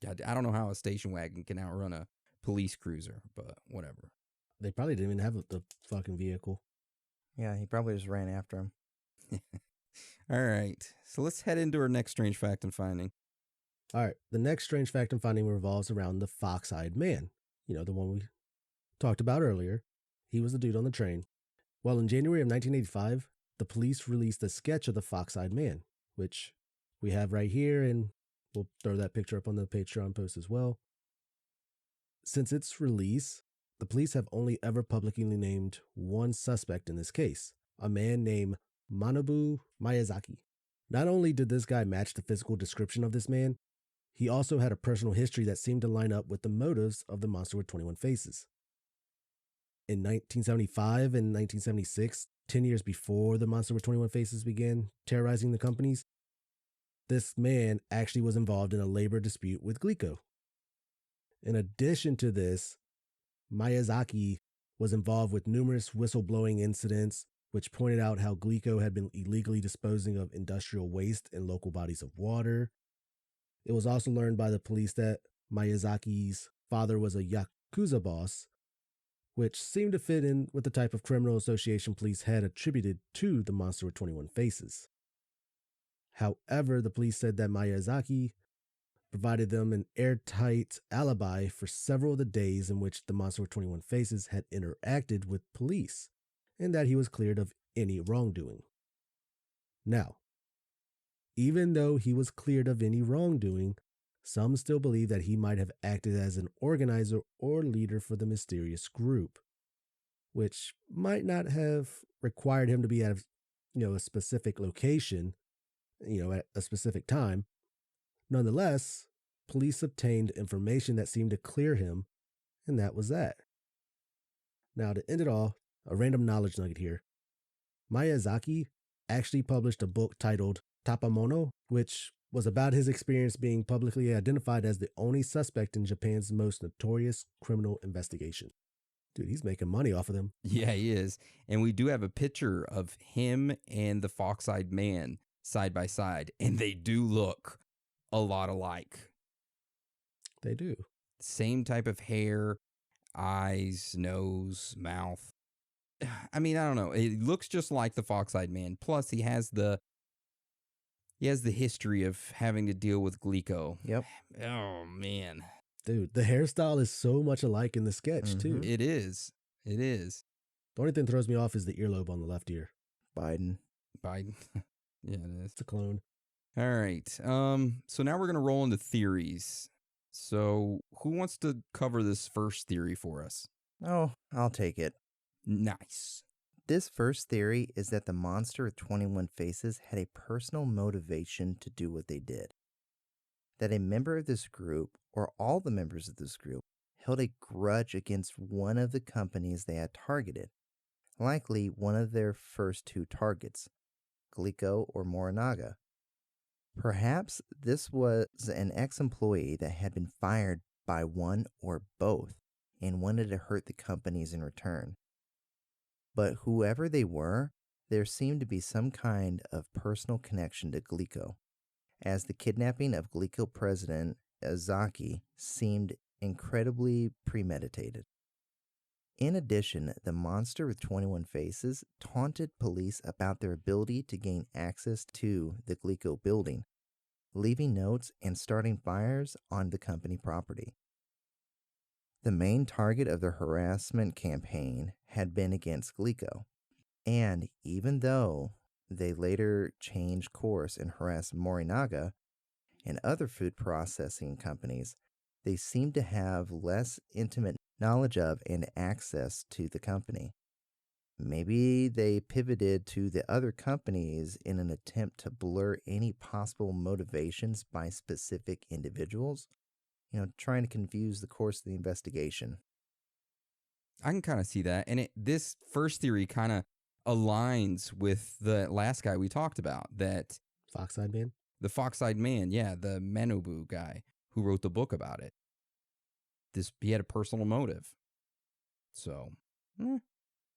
I don't know how a station wagon can outrun a police cruiser, but whatever. They probably didn't even have the fucking vehicle. Yeah, he probably just ran after him. All right, so let's head into our next strange fact and finding. All right, the next strange fact and finding revolves around the fox-eyed man. You know, the one we talked about earlier. He was the dude on the train. Well, in January of 1985, the police released a sketch of the fox-eyed man, which we have right here, and we'll throw that picture up on the Patreon post as well. Since its release, the police have only ever publicly named one suspect in this case, a man named Manabu Miyazaki. Not only did this guy match the physical description of this man, he also had a personal history that seemed to line up with the motives of the Monster with 21 Faces. In 1975 and 1976, 10 years before the Monster with 21 Faces began terrorizing the companies, this man actually was involved in a labor dispute with Glico. In addition to this, Miyazaki was involved with numerous whistleblowing incidents, which pointed out how Glico had been illegally disposing of industrial waste in local bodies of water. It was also learned by the police that Miyazaki's father was a Yakuza boss, which seemed to fit in with the type of criminal association police had attributed to the monster with 21 faces. However, the police said that Miyazaki provided them an airtight alibi for several of the days in which the monster with 21 faces had interacted with police, and that he was cleared of any wrongdoing. Now, even though he was cleared of any wrongdoing, some still believe that he might have acted as an organizer or leader for the mysterious group, which might not have required him to be at a specific location, at a specific time. Nonetheless, police obtained information that seemed to clear him, and that was that. Now, to end it all, a random knowledge nugget here. Miyazaki actually published a book titled Tapamono, which was about his experience being publicly identified as the only suspect in Japan's most notorious criminal investigation. Dude, he's making money off of them. Yeah, he is. And we do have a picture of him and the Fox-Eyed Man side by side, and they do look a lot alike. They do. Same type of hair, eyes, nose, mouth. I mean, I don't know. It looks just like the Fox-Eyed Man. Plus, he has the history of having to deal with Glico. Yep. Oh, man. Dude, the hairstyle is so much alike in the sketch, too. It is. It is. The only thing that throws me off is the earlobe on the left ear. Biden. Yeah, it is. It's a clone. All right. So now we're going to roll into theories. So who wants to cover this first theory for us? Oh, I'll take it. Nice. This first theory is that the monster with 21 faces had a personal motivation to do what they did. That a member of this group, or all the members of this group, held a grudge against one of the companies they had targeted, likely one of their first two targets, Glico or Morinaga. Perhaps this was an ex-employee that had been fired by one or both and wanted to hurt the companies in return. But whoever they were, there seemed to be some kind of personal connection to Glico, as the kidnapping of Glico president Azaki seemed incredibly premeditated. In addition, the monster with 21 faces taunted police about their ability to gain access to the Glico building, leaving notes and starting fires on the company property. The main target of their harassment campaign had been against Glico, and even though they later changed course and harassed Morinaga and other food processing companies, they seemed to have less intimate knowledge of and access to the company. Maybe they pivoted to the other companies in an attempt to blur any possible motivations by specific individuals, trying to confuse the course of the investigation. I can kind of see that. And this first theory kind of aligns with the last guy we talked about, that Fox-Eyed Man? The Fox-Eyed Man, yeah, the Manobu guy who wrote the book about it. He had a personal motive. So,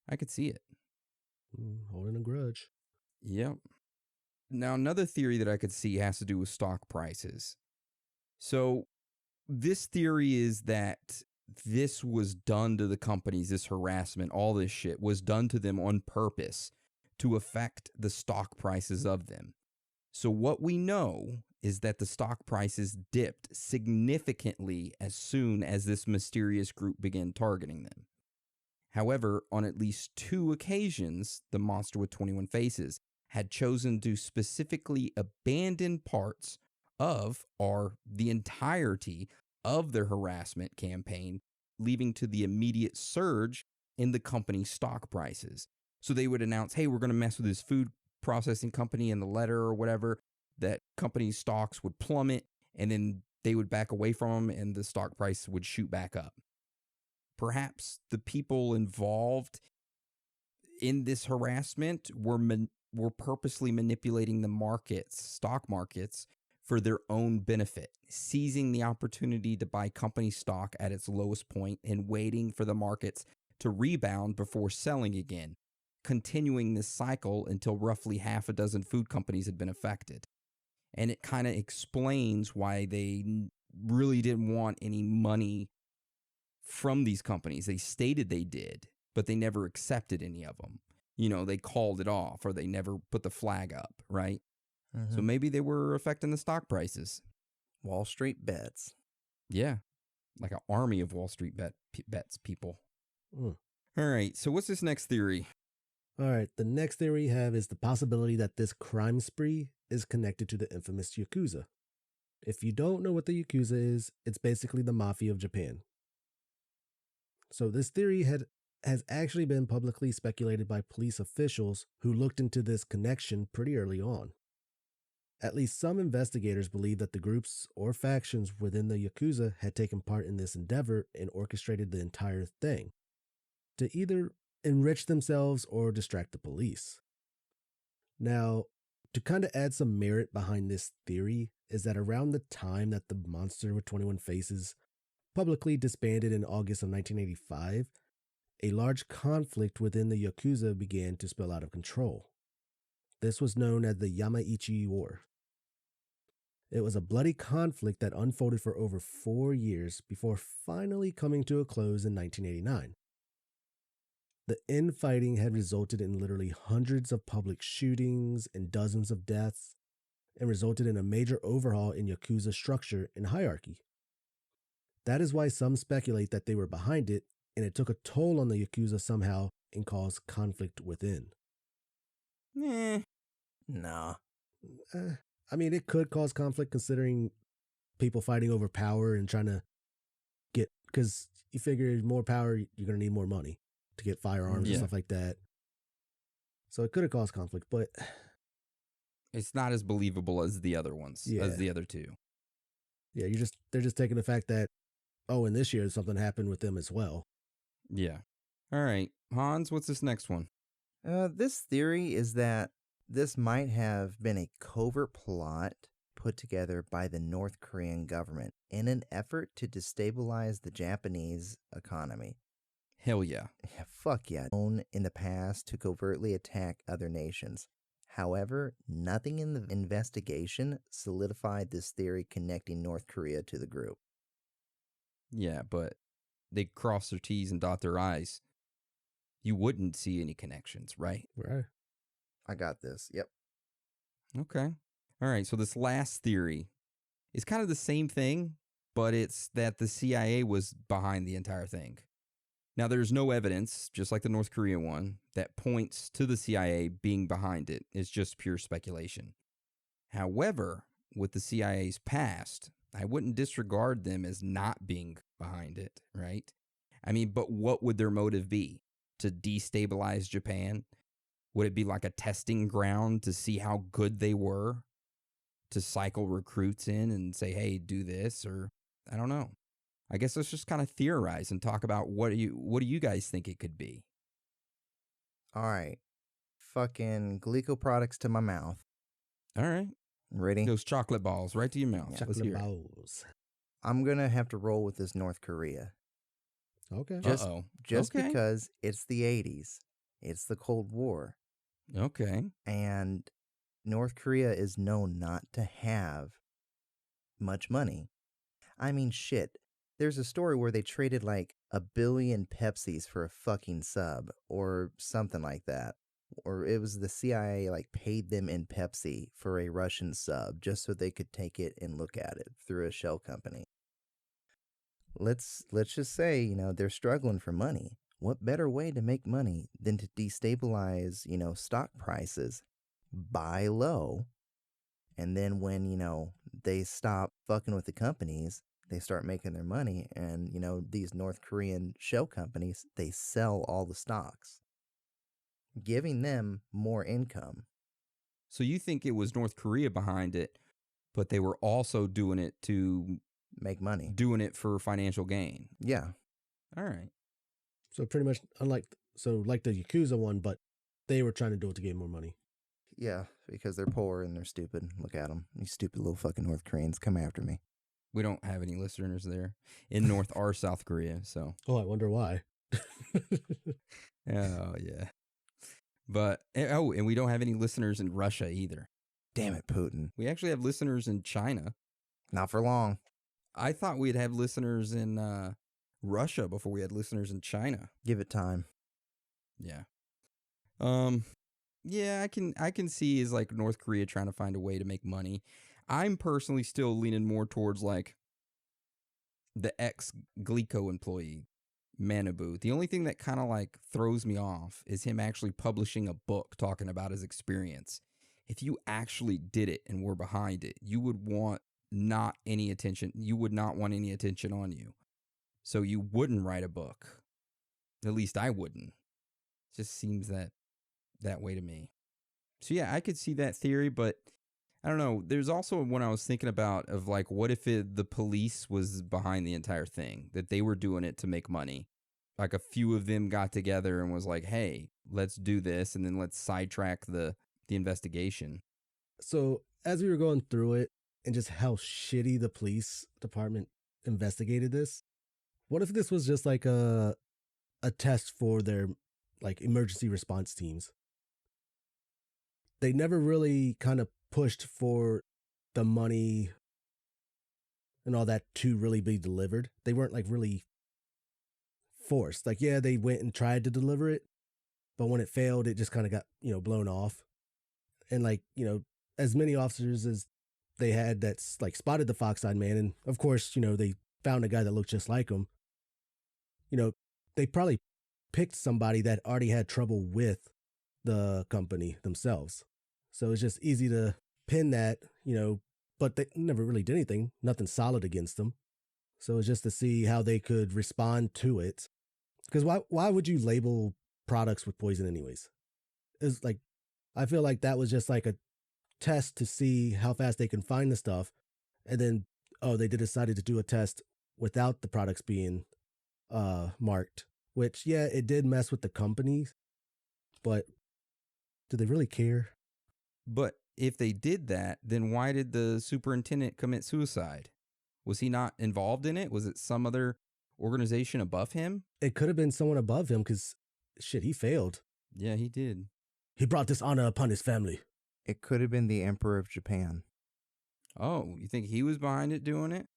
I could see it. Holding a grudge. Yep. Now, another theory that I could see has to do with stock prices. So, this theory is that this was done to the companies, this harassment, all this shit was done to them on purpose to affect the stock prices of them. So what we know is that the stock prices dipped significantly as soon as this mysterious group began targeting them. However, on at least 2 occasions, the monster with 21 faces had chosen to specifically abandon parts of, or the entirety of, their harassment campaign, leading to the immediate surge in the company's stock prices. So they would announce, hey, we're going to mess with this food processing company in the letter or whatever. That company's stocks would plummet, and then they would back away from them, and the stock price would shoot back up. Perhaps the people involved in this harassment were purposely manipulating the stock markets, for their own benefit, seizing the opportunity to buy company stock at its lowest point and waiting for the markets to rebound before selling again, continuing this cycle until roughly half a dozen food companies had been affected. And it kind of explains why they really didn't want any money from these companies. They stated they did, but they never accepted any of them. You know, they called it off or they never put the flag up, right? Mhm. So maybe they were affecting the stock prices. Wall Street bets. Yeah, like an army of Wall Street bets people. Mm. All right, so what's this next theory? All right, the next theory we have is the possibility that this crime spree is connected to the infamous Yakuza. If you don't know what the Yakuza is, it's basically the mafia of Japan. So this theory has actually been publicly speculated by police officials who looked into this connection pretty early on. At least some investigators believe that the groups or factions within the Yakuza had taken part in this endeavor and orchestrated the entire thing to either enrich themselves or distract the police. Now, to kind of add some merit behind this theory is that around the time that the Monster with 21 Faces publicly disbanded in August of 1985, a large conflict within the Yakuza began to spill out of control. This was known as the Yamaichi War. It was a bloody conflict that unfolded for over 4 years before finally coming to a close in 1989. The infighting had resulted in literally hundreds of public shootings and dozens of deaths, and resulted in a major overhaul in Yakuza structure and hierarchy. That is why some speculate that they were behind it, and it took a toll on the Yakuza somehow and caused conflict within. Nah. I mean, it could cause conflict considering people fighting over power and trying to get, because you figure more power, you're going to need more money to get firearms and stuff like that. So it could have caused conflict, but it's not as believable as the other ones, as the other two. Yeah, they're just taking the fact that, oh, in this year something happened with them as well. Yeah. All right, Hans, what's this next one? This theory is that this might have been a covert plot put together by the North Korean government in an effort to destabilize the Japanese economy. Hell yeah. Yeah, fuck yeah. Known in the past to covertly attack other nations. However, nothing in the investigation solidified this theory connecting North Korea to the group. Yeah, but they cross their T's and dot their I's. You wouldn't see any connections, right? Right. I got this. Yep. Okay. All right, so this last theory is kind of the same thing, but it's that the CIA was behind the entire thing. Now, there's no evidence, just like the North Korean one, that points to the CIA being behind it. It's just pure speculation. However, with the CIA's past, I wouldn't disregard them as not being behind it, right? I mean, but what would their motive be? To destabilize Japan? Would it be like a testing ground to see how good they were? To cycle recruits in and say, hey, do this? Or, I don't know. I guess let's just kind of theorize and talk about what do you guys think it could be? All right. Fucking Glico products to my mouth. All right. Ready? Those chocolate balls right to your mouth. Let's hear Chocolate balls. I'm going to have to roll with this North Korea. Okay. Just because it's the 80s. It's the Cold War. Okay. And North Korea is known not to have much money. I mean, shit. There's a story where they traded like 1 billion Pepsis for a fucking sub or something like that. Or it was the CIA like paid them in Pepsi for a Russian sub just so they could take it and look at it through a shell company. Let's just say, they're struggling for money. What better way to make money than to destabilize, stock prices, buy low, and then when, they stop fucking with the companies, they start making their money, and, these North Korean shell companies, they sell all the stocks, giving them more income. So you think it was North Korea behind it, but they were also doing it to make money, doing it for financial gain? Yeah. All right. So pretty much like the Yakuza one, but they were trying to do it to get more money. Yeah, because they're poor and they're stupid. Look at them. These stupid little fucking North Koreans come after me. We don't have any listeners there in North or South Korea, so. Oh, I wonder why. Oh, yeah. But, and we don't have any listeners in Russia either. Damn it, Putin. We actually have listeners in China. Not for long. I thought we'd have listeners in Russia before we had listeners in China. Give it time. Yeah. Yeah, I can see is like North Korea trying to find a way to make money. I'm personally still leaning more towards like the ex-Glico employee, Manabu. The only thing that kind of like throws me off is him actually publishing a book talking about his experience. If you actually did it and were behind it, you would want not any attention. You would not want any attention on you. So you wouldn't write a book. At least I wouldn't. It just seems that way to me. So yeah, I could see that theory, but I don't know. There's also one I was thinking about of like, what if the police was behind the entire thing, that they were doing it to make money? Like a few of them got together and was like, hey, let's do this, and then let's sidetrack the investigation. So as we were going through it and just how shitty the police department investigated this, what if this was just like a test for their like emergency response teams? They never really kind of pushed for the money and all that to really be delivered. They weren't like really forced. Like, yeah, they went and tried to deliver it, but when it failed, it just kind of got, blown off. And like, as many officers as they had that's like spotted the Fox-eyed man, and of course, they found a guy that looked just like him. They probably picked somebody that already had trouble with the company themselves. So it's just easy to pin that, but they never really did anything, nothing solid against them. So it's just to see how they could respond to it. Because why would you label products with poison anyways? It's like, I feel like that was just like a test to see how fast they can find the stuff. And then, they decided to do a test without the products being marked, which, yeah, it did mess with the companies, but do they really care? But if they did that, then why did the superintendent commit suicide? Was he not involved in it? Was it some other organization above him? It could have been someone above him because, shit, he failed. Yeah, he did. He brought dishonor upon his family. It could have been the Emperor of Japan. Oh, you think he was behind it doing it?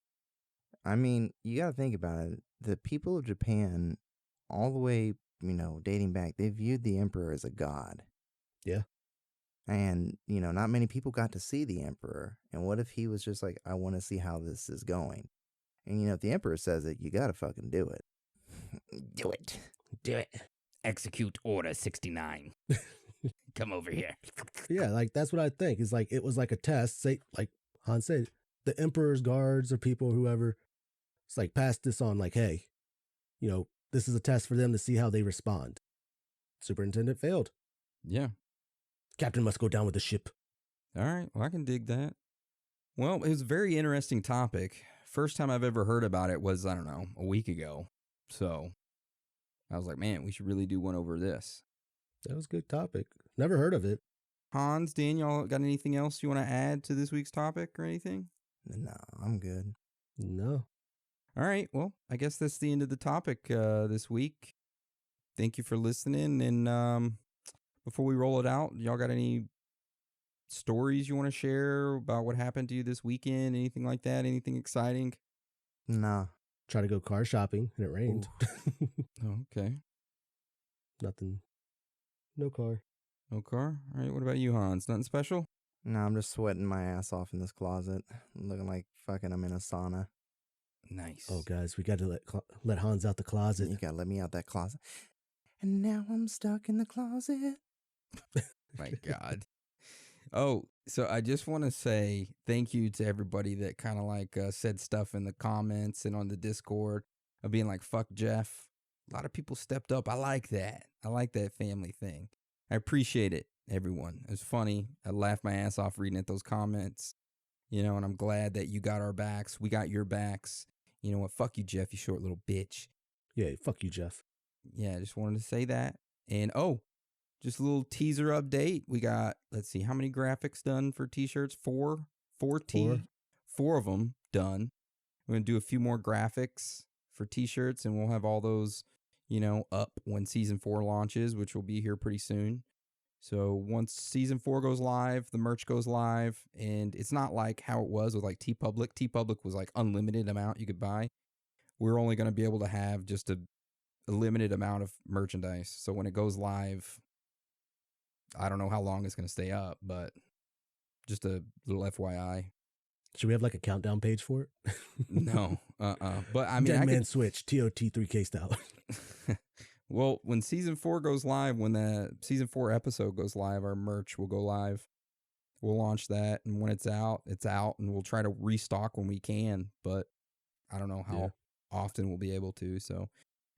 I mean, you got to think about it. The people of Japan, all the way, dating back, they viewed the Emperor as a god. Yeah. And, not many people got to see the Emperor. And what if he was just like, I want to see how this is going? And, if the Emperor says it, you got to fucking do it. Do it. Do it. Execute Order 69. Come over here. Yeah, like, that's what I think. It's like, it was like a test. Say, like Han said, the Emperor's guards or people, whoever, it's like, pass this on, like, hey, this is a test for them to see how they respond. Superintendent failed. Yeah. Captain must go down with the ship. All right. Well, I can dig that. Well, it was a very interesting topic. First time I've ever heard about it was, I don't know, a week ago. So I was like, man, we should really do one over this. That was a good topic. Never heard of it. Hans, Dan, y'all got anything else you want to add to this week's topic or anything? No, I'm good. No. All right. Well, I guess that's the end of the topic this week. Thank you for listening. And before we roll it out, y'all got any stories you want to share about what happened to you this weekend? Anything like that? Anything exciting? Nah. Try to go car shopping and it rained. Oh, okay. Nothing. No car. No car? All right. What about you, Hans? Nothing special? Nah, I'm just sweating my ass off in this closet. Looking like fucking I'm in a sauna. Nice. Oh, guys, we got to let Hans out the closet. You got to let me out that closet. And now I'm stuck in the closet. My God. Oh, so I just want to say thank you to everybody that kind of like said stuff in the comments and on the Discord of being like, fuck Jeff. A lot of people stepped up. I like that. I like that family thing. I appreciate it, everyone. It was funny. I laughed my ass off reading at those comments, and I'm glad that you got our backs. We got your backs. You know what? Fuck you, Jeff, you short little bitch. Yeah, fuck you, Jeff. Yeah, I just wanted to say that. And, just a little teaser update. We got, let's see, how many graphics done for t-shirts? Four of them done. We're going to do a few more graphics for t-shirts, and we'll have all those, up when season 4 launches, which will be here pretty soon. So once season 4 goes live, the merch goes live, and it's not like how it was with like TeePublic. TeePublic was like unlimited amount you could buy. we're only going to be able to have just a limited amount of merchandise. So when it goes live, I don't know how long it's going to stay up, but just a little FYI. Should we have like a countdown page for it? No. But I mean, Dead I Man could... Switch, TOT3K style. Well, when season 4 goes live, when the season 4 episode goes live, our merch will go live. We'll launch that, and when it's out, and we'll try to restock when we can, but I don't know how often we'll be able to. So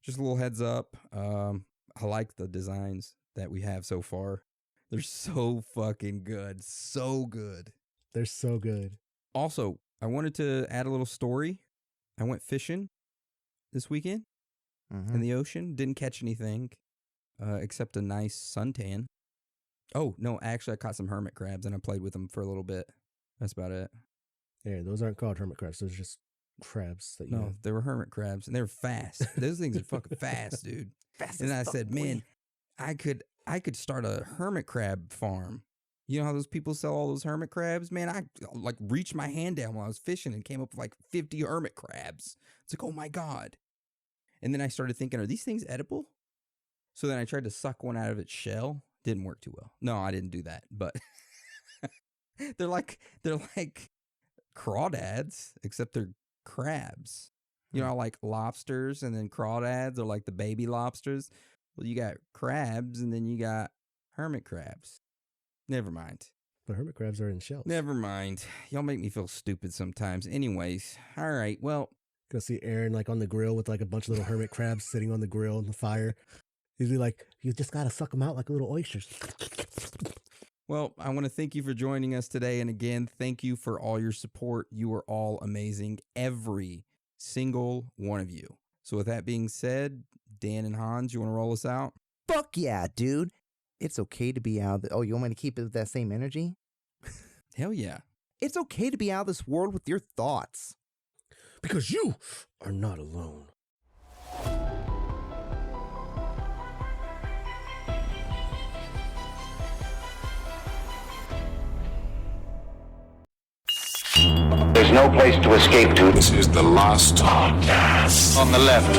just a little heads up. I like the designs that we have so far. They're so fucking good. So good. They're so good. Also, I wanted to add a little story. I went fishing this weekend in the ocean. Didn't catch anything except a nice suntan. Oh, no, actually, I caught some hermit crabs, and I played with them for a little bit. That's about it. Yeah, those aren't called hermit crabs. Those are just crabs. That you No, have. they were hermit crabs, and they were fast. Those things are fucking fast, dude. Fast And as I fuck, said, boy. man, I could start a hermit crab farm. You know how those people sell all those hermit crabs? Man, I like reached my hand down while I was fishing and came up with like 50 hermit crabs. It's like, oh my God. And then I started thinking, are these things edible? So then I tried to suck one out of its shell. Didn't work too well. No, I didn't do that, but they're like crawdads, except they're crabs. You know, like lobsters and then crawdads are like the baby lobsters. Well, you got crabs and then you got hermit crabs. Never mind. But hermit crabs are in shells. Never mind. Y'all make me feel stupid sometimes. Anyways, all right. Well, Go see Aaron like on the grill with like a bunch of little hermit crabs sitting on the grill in the fire. He'd be like, you just gotta suck them out like little oysters. Well, I want to thank you for joining us today. And again, thank you for all your support. You are all amazing. Every single one of you. So with that being said, Dan and Hans, you want to roll us out? Fuck yeah, dude. It's okay to be out. Oh, you want me to keep it with that same energy? Hell yeah. It's okay to be out of this world with your thoughts. Because you are not alone. There's no place to escape to. This is the last podcast. On the left.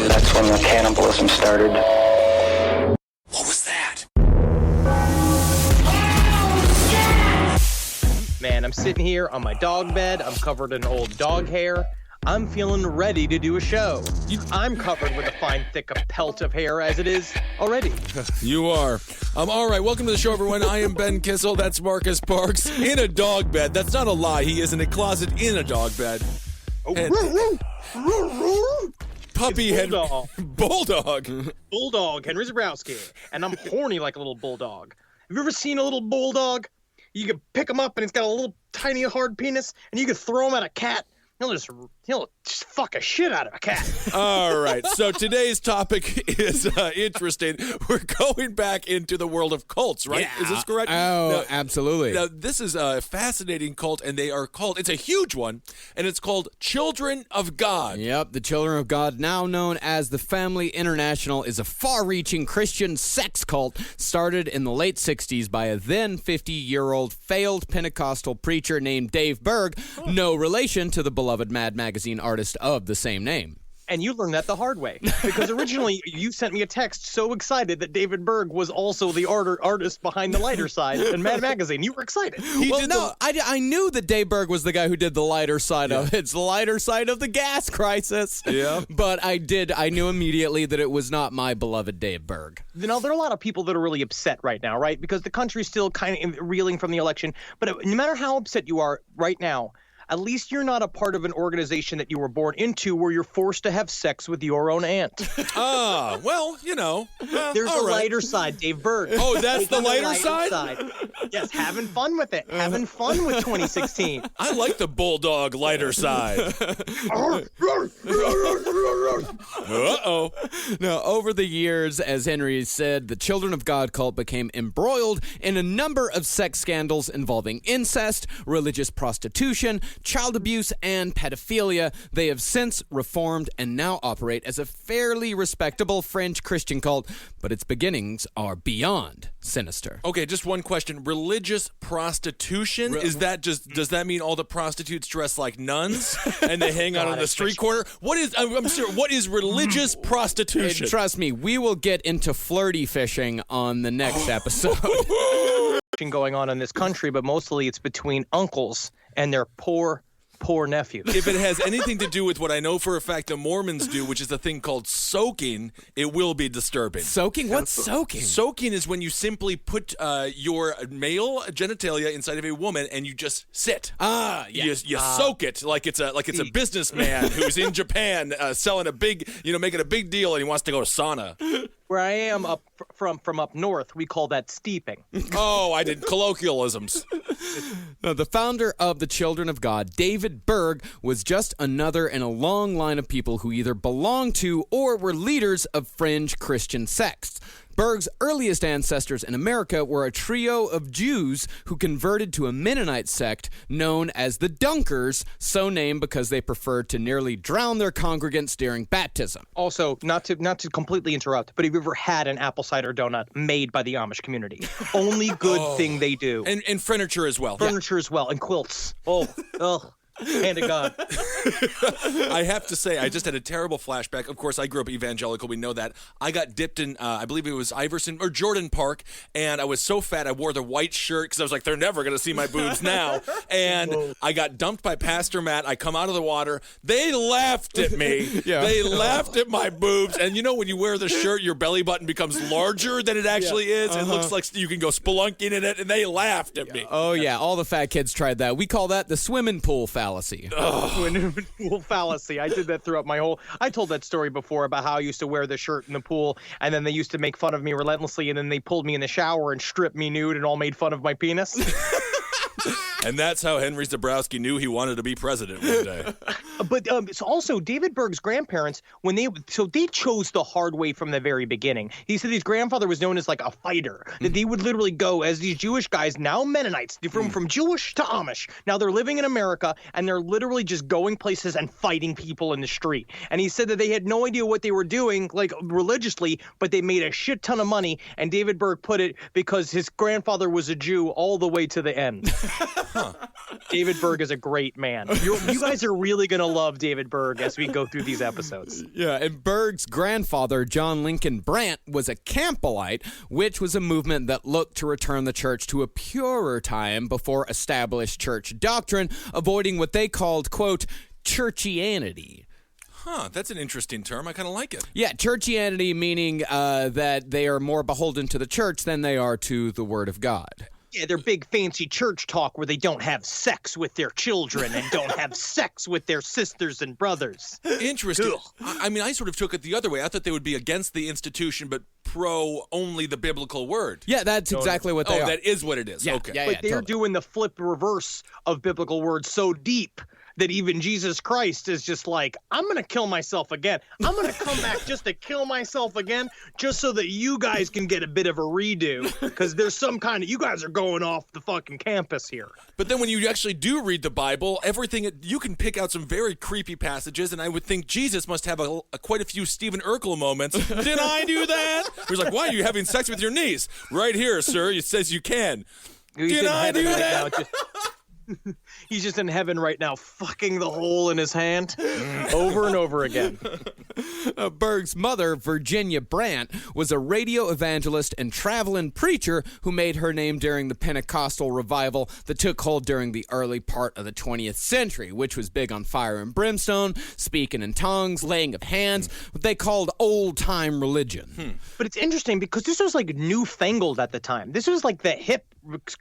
That's when the cannibalism started. What was that? Man, I'm sitting here on my dog bed. I'm covered in old dog hair. I'm feeling ready to do a show. I'm covered with a fine, thick pelt of hair as it is already. You are. All right, welcome to the show, everyone. I am Ben Kissel. That's Marcus Parks. In a dog bed. That's not a lie. He is in a closet in a dog bed. Puppy head. Bulldog. Bulldog, Henry Zabrowski. And I'm horny like a little bulldog. Have you ever seen a little bulldog? You can pick him up and it's got a little tiny hard penis, and you can throw him at a cat. He'll just fuck a shit out of a cat. All right. So today's topic is interesting. We're going back into the world of cults, right? Yeah. Is this correct? Oh, now, absolutely. Now, this is a fascinating cult, and they are called, it's a huge one, and it's called Children of God. Yep, the Children of God, now known as the Family International, is a far-reaching Christian sex cult started in the late 60s by a then 50-year-old failed Pentecostal preacher named Dave Berg, no relation to the beloved Mad Magazine artist of the same name. And you learned that the hard way. Because originally, you sent me a text so excited that David Berg was also the artist behind The Lighter Side and Mad Magazine. You were excited. I knew that Dave Berg was the guy who did The Lighter Side of it. It's The Lighter Side of the Gas Crisis. Yeah. But I knew immediately that it was not my beloved Dave Berg. You know, there are a lot of people that are really upset right now, right? Because the country's still kind of reeling from the election. But no matter how upset you are right now, at least you're not a part of an organization that you were born into where you're forced to have sex with your own aunt. Well, you know. There's a lighter side, Dave Berg. Oh, that's the lighter side? Yes, having fun with it. Having fun with 2016. I like the bulldog lighter side. Uh-oh. Now, over the years, as Henry said, the Children of God cult became embroiled in a number of sex scandals involving incest, religious prostitution, child abuse, and pedophilia. They have since reformed and now operate as a fairly respectable fringe Christian cult, but its beginnings are beyond sinister. Okay, just one question religious prostitution? Is that does that mean all the prostitutes dress like nuns and they hang out on the street corner? What is, I'm serious, what is religious prostitution? And trust me, we will get into flirty fishing on the next episode. Going on in this country, but mostly it's between uncles and their poor nephews. If it has anything to do with what I know for a fact the Mormons do, which is a thing called soaking, it will be disturbing. Soaking? What's soaking? Soaking is when you simply put your male genitalia inside of a woman and you just sit. You soak it like it's a businessman who's in Japan selling making a big deal, and he wants to go to sauna. Where I am from up north, we call that steeping. Oh, I did colloquialisms. The founder of the Children of God, David Berg, was just another in a long line of people who either belonged to or were leaders of fringe Christian sects. Berg's earliest ancestors in America were a trio of Jews who converted to a Mennonite sect known as the Dunkers, so named because they preferred to nearly drown their congregants during baptism. Also, not to completely interrupt, but have you ever had an apple cider donut made by the Amish community? Only good thing they do. And furniture as well. Furniture as well, and quilts. Oh. Hand of God. I have to say, I just had a terrible flashback. Of course, I grew up evangelical. We know that. I got dipped in, I believe it was Iverson or Jordan Park, and I was so fat I wore the white shirt because I was like, they're never going to see my boobs now. And I got dumped by Pastor Matt. I come out of the water. They laughed at me. They laughed at my boobs. And you know when you wear the shirt, your belly button becomes larger than it actually is. It looks like you can go spelunking in it, and they laughed at me. Oh, yeah. All the fat kids tried that. We call that the swimming pool fallacy. Swimming pool fallacy. I did that throughout I told that story before about how I used to wear the shirt in the pool, and then they used to make fun of me relentlessly, and then they pulled me in the shower and stripped me nude and all made fun of my penis. And that's how Henry Zabrowski knew he wanted to be president one day. But so also David Berg's grandparents, they chose the hard way from the very beginning. He said his grandfather was known as like a fighter. That they would literally go as these Jewish guys, now Mennonites, from Jewish to Amish. Now they're living in America, and they're literally just going places and fighting people in the street. And he said that they had no idea what they were doing, like religiously, but they made a shit ton of money. And David Berg put it because his grandfather was a Jew all the way to the end. David Berg is a great man. You guys are really going to love David Berg as we go through these episodes. Yeah, and Berg's grandfather, John Lincoln Brandt, was a Campbellite, which was a movement that looked to return the church to a purer time before established church doctrine, avoiding what they called, quote, churchianity. Huh, that's an interesting term. I kind of like it. Yeah, churchianity meaning that they are more beholden to the church than they are to the Word of God. Yeah, their big fancy church talk where they don't have sex with their children and don't have sex with their sisters and brothers. Interesting. I mean, I sort of took it the other way. I thought they would be against the institution, but pro only the biblical word. Yeah, that's exactly what they are. Oh, that is what it is. Yeah, okay. yeah, but they're doing the flip reverse of biblical words so deep that even Jesus Christ is just like, I'm going to kill myself again. I'm going to come back just to kill myself again, just so that you guys can get a bit of a redo, because there's some kind of, you guys are going off the fucking campus here. But then when you actually do read the Bible, everything, you can pick out some very creepy passages, and I would think Jesus must have quite a few Stephen Urkel moments. Did I do that? He was like, why are you having sex with your niece? Right here, sir. It says you can. Did I do that? He's just in heaven right now, fucking the hole in his hand over and over again. Berg's mother, Virginia Brandt, was a radio evangelist and traveling preacher who made her name during the Pentecostal revival that took hold during the early part of the 20th century, which was big on fire and brimstone, speaking in tongues, laying of hands, what they called old-time religion. But it's interesting because this was like newfangled at the time. This was like the hip,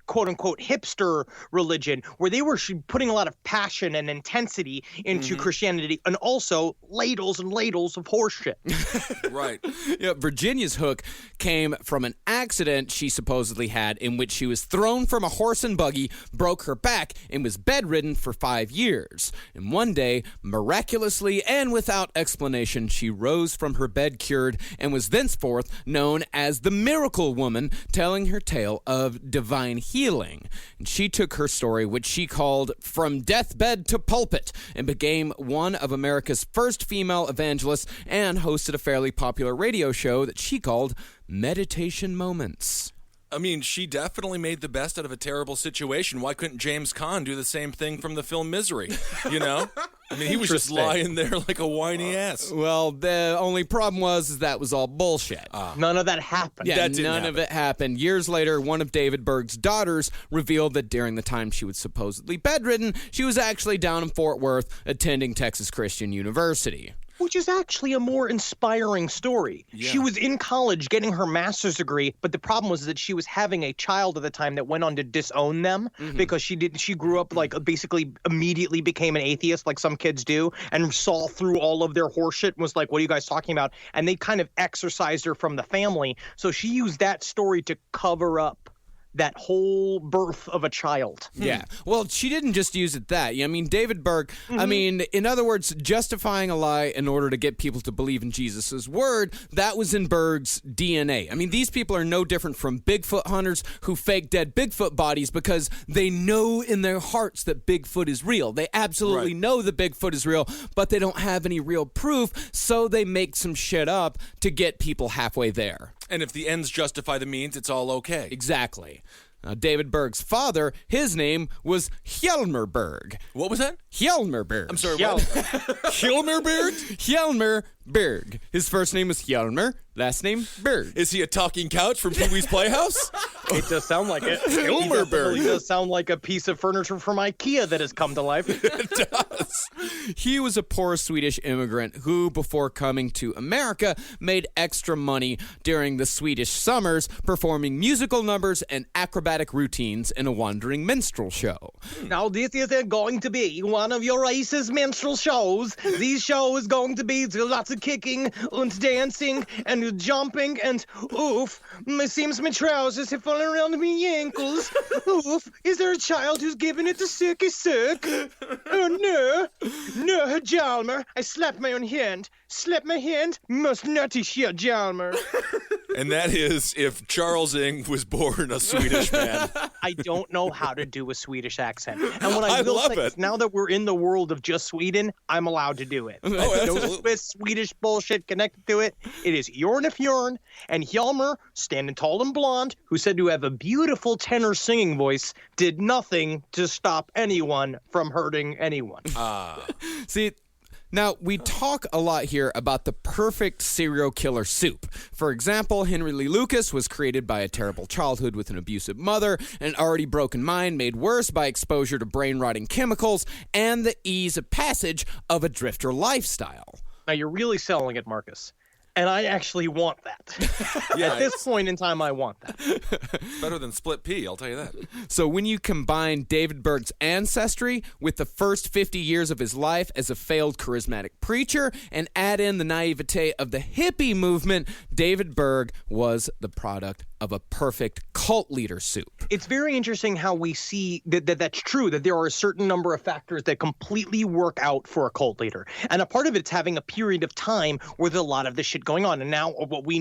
quote-unquote hipster religion where they were putting a lot of passion and intensity into Christianity, and also ladles and ladles of horseshit. Right. Yeah, Virginia's hook came from an accident she supposedly had in which she was thrown from a horse and buggy, broke her back, and was bedridden for 5 years. And one day, miraculously and without explanation, she rose from her bed cured and was thenceforth known as the Miracle Woman, telling her tale of divine healing. And she took her story, which she called From Deathbed to Pulpit, and became one of America's first female evangelists and hosted a fairly popular radio show that she called Meditation Moments. I mean, she definitely made the best out of a terrible situation. Why couldn't James Caan do the same thing from the film Misery? You know? I mean, he was just lying there like a whiny ass. Well, the only problem was that was all bullshit. None of that happened. Yeah, none of it happened. Years later, one of David Berg's daughters revealed that during the time she was supposedly bedridden, she was actually down in Fort Worth attending Texas Christian University. Which is actually a more inspiring story. Yeah. She was in college getting her master's degree, but the problem was that she was having a child at the time that went on to disown them because she grew up like basically immediately became an atheist like some kids do and saw through all of their horseshit and was like, what are you guys talking about? And they kind of exorcised her from the family. So she used that story to cover up that whole birth of a child. Yeah. Well, she didn't just use it that. I mean, David Berg, I mean, in other words, justifying a lie in order to get people to believe in Jesus' word, that was in Berg's DNA. I mean, these people are no different from Bigfoot hunters who fake dead Bigfoot bodies because they know in their hearts that Bigfoot is real. They absolutely know that Bigfoot is real, but they don't have any real proof, so they make some shit up to get people halfway there. And if the ends justify the means, it's all okay. Exactly. David Berg's father, his name was Hjalmar Berg. What was that? Hjalmar Berg. I'm sorry, what? Hjalmar Berg? Hjalmar Berg. His first name was Hjalmar, last name Berg. Is he a talking couch from Pee-wee's Playhouse? It does sound like it. Hjalmar Berg. It does sound like a piece of furniture from IKEA that has come to life. It does. He was a poor Swedish immigrant who, before coming to America, made extra money during the Swedish summers performing musical numbers and acrobatic routines in a wandering minstrel show. Now, this is going to be one of your racist minstrel shows. This show is going to be lots of kicking and dancing and jumping and oof, it seems my trousers have fallen around my ankles. Oof, is there a child who's giving it the sicky sick? Oh, no. No, Hjalmar. I slapped my own hand. Slapped my hand. Most nutty shit, Hjalmar. And that is if Charles Ng was born a Swedish man. I don't know how to do a Swedish accent. And what I I will love say it. is now that we're in the world of just Sweden, I'm allowed to do it. Oh, No absolutely. Swiss, Swedish bullshit connected to it. It is Jorn if Jorn and Hjalmar, standing tall and blonde, who said to have a beautiful tenor singing voice, did nothing to stop anyone from hurting anyone. See, now, we talk a lot here about the perfect serial killer soup. For example, Henry Lee Lucas was created by a terrible childhood with an abusive mother, an already broken mind made worse by exposure to brain-rotting chemicals, and the ease of passage of a drifter lifestyle. Now, you're really selling it, Marcus. And I actually want that. Yeah, At this point in time, I want that. better than split pea, I'll tell you that. So when you combine David Berg's ancestry with the first 50 years of his life as a failed charismatic preacher and add in the naivete of the hippie movement, David Berg was the product of a perfect cult leader soup. It's very interesting how we see that's true, that there are a certain number of factors that completely work out for a cult leader. And a part of it's having a period of time where there's a lot of this shit going on. And now what we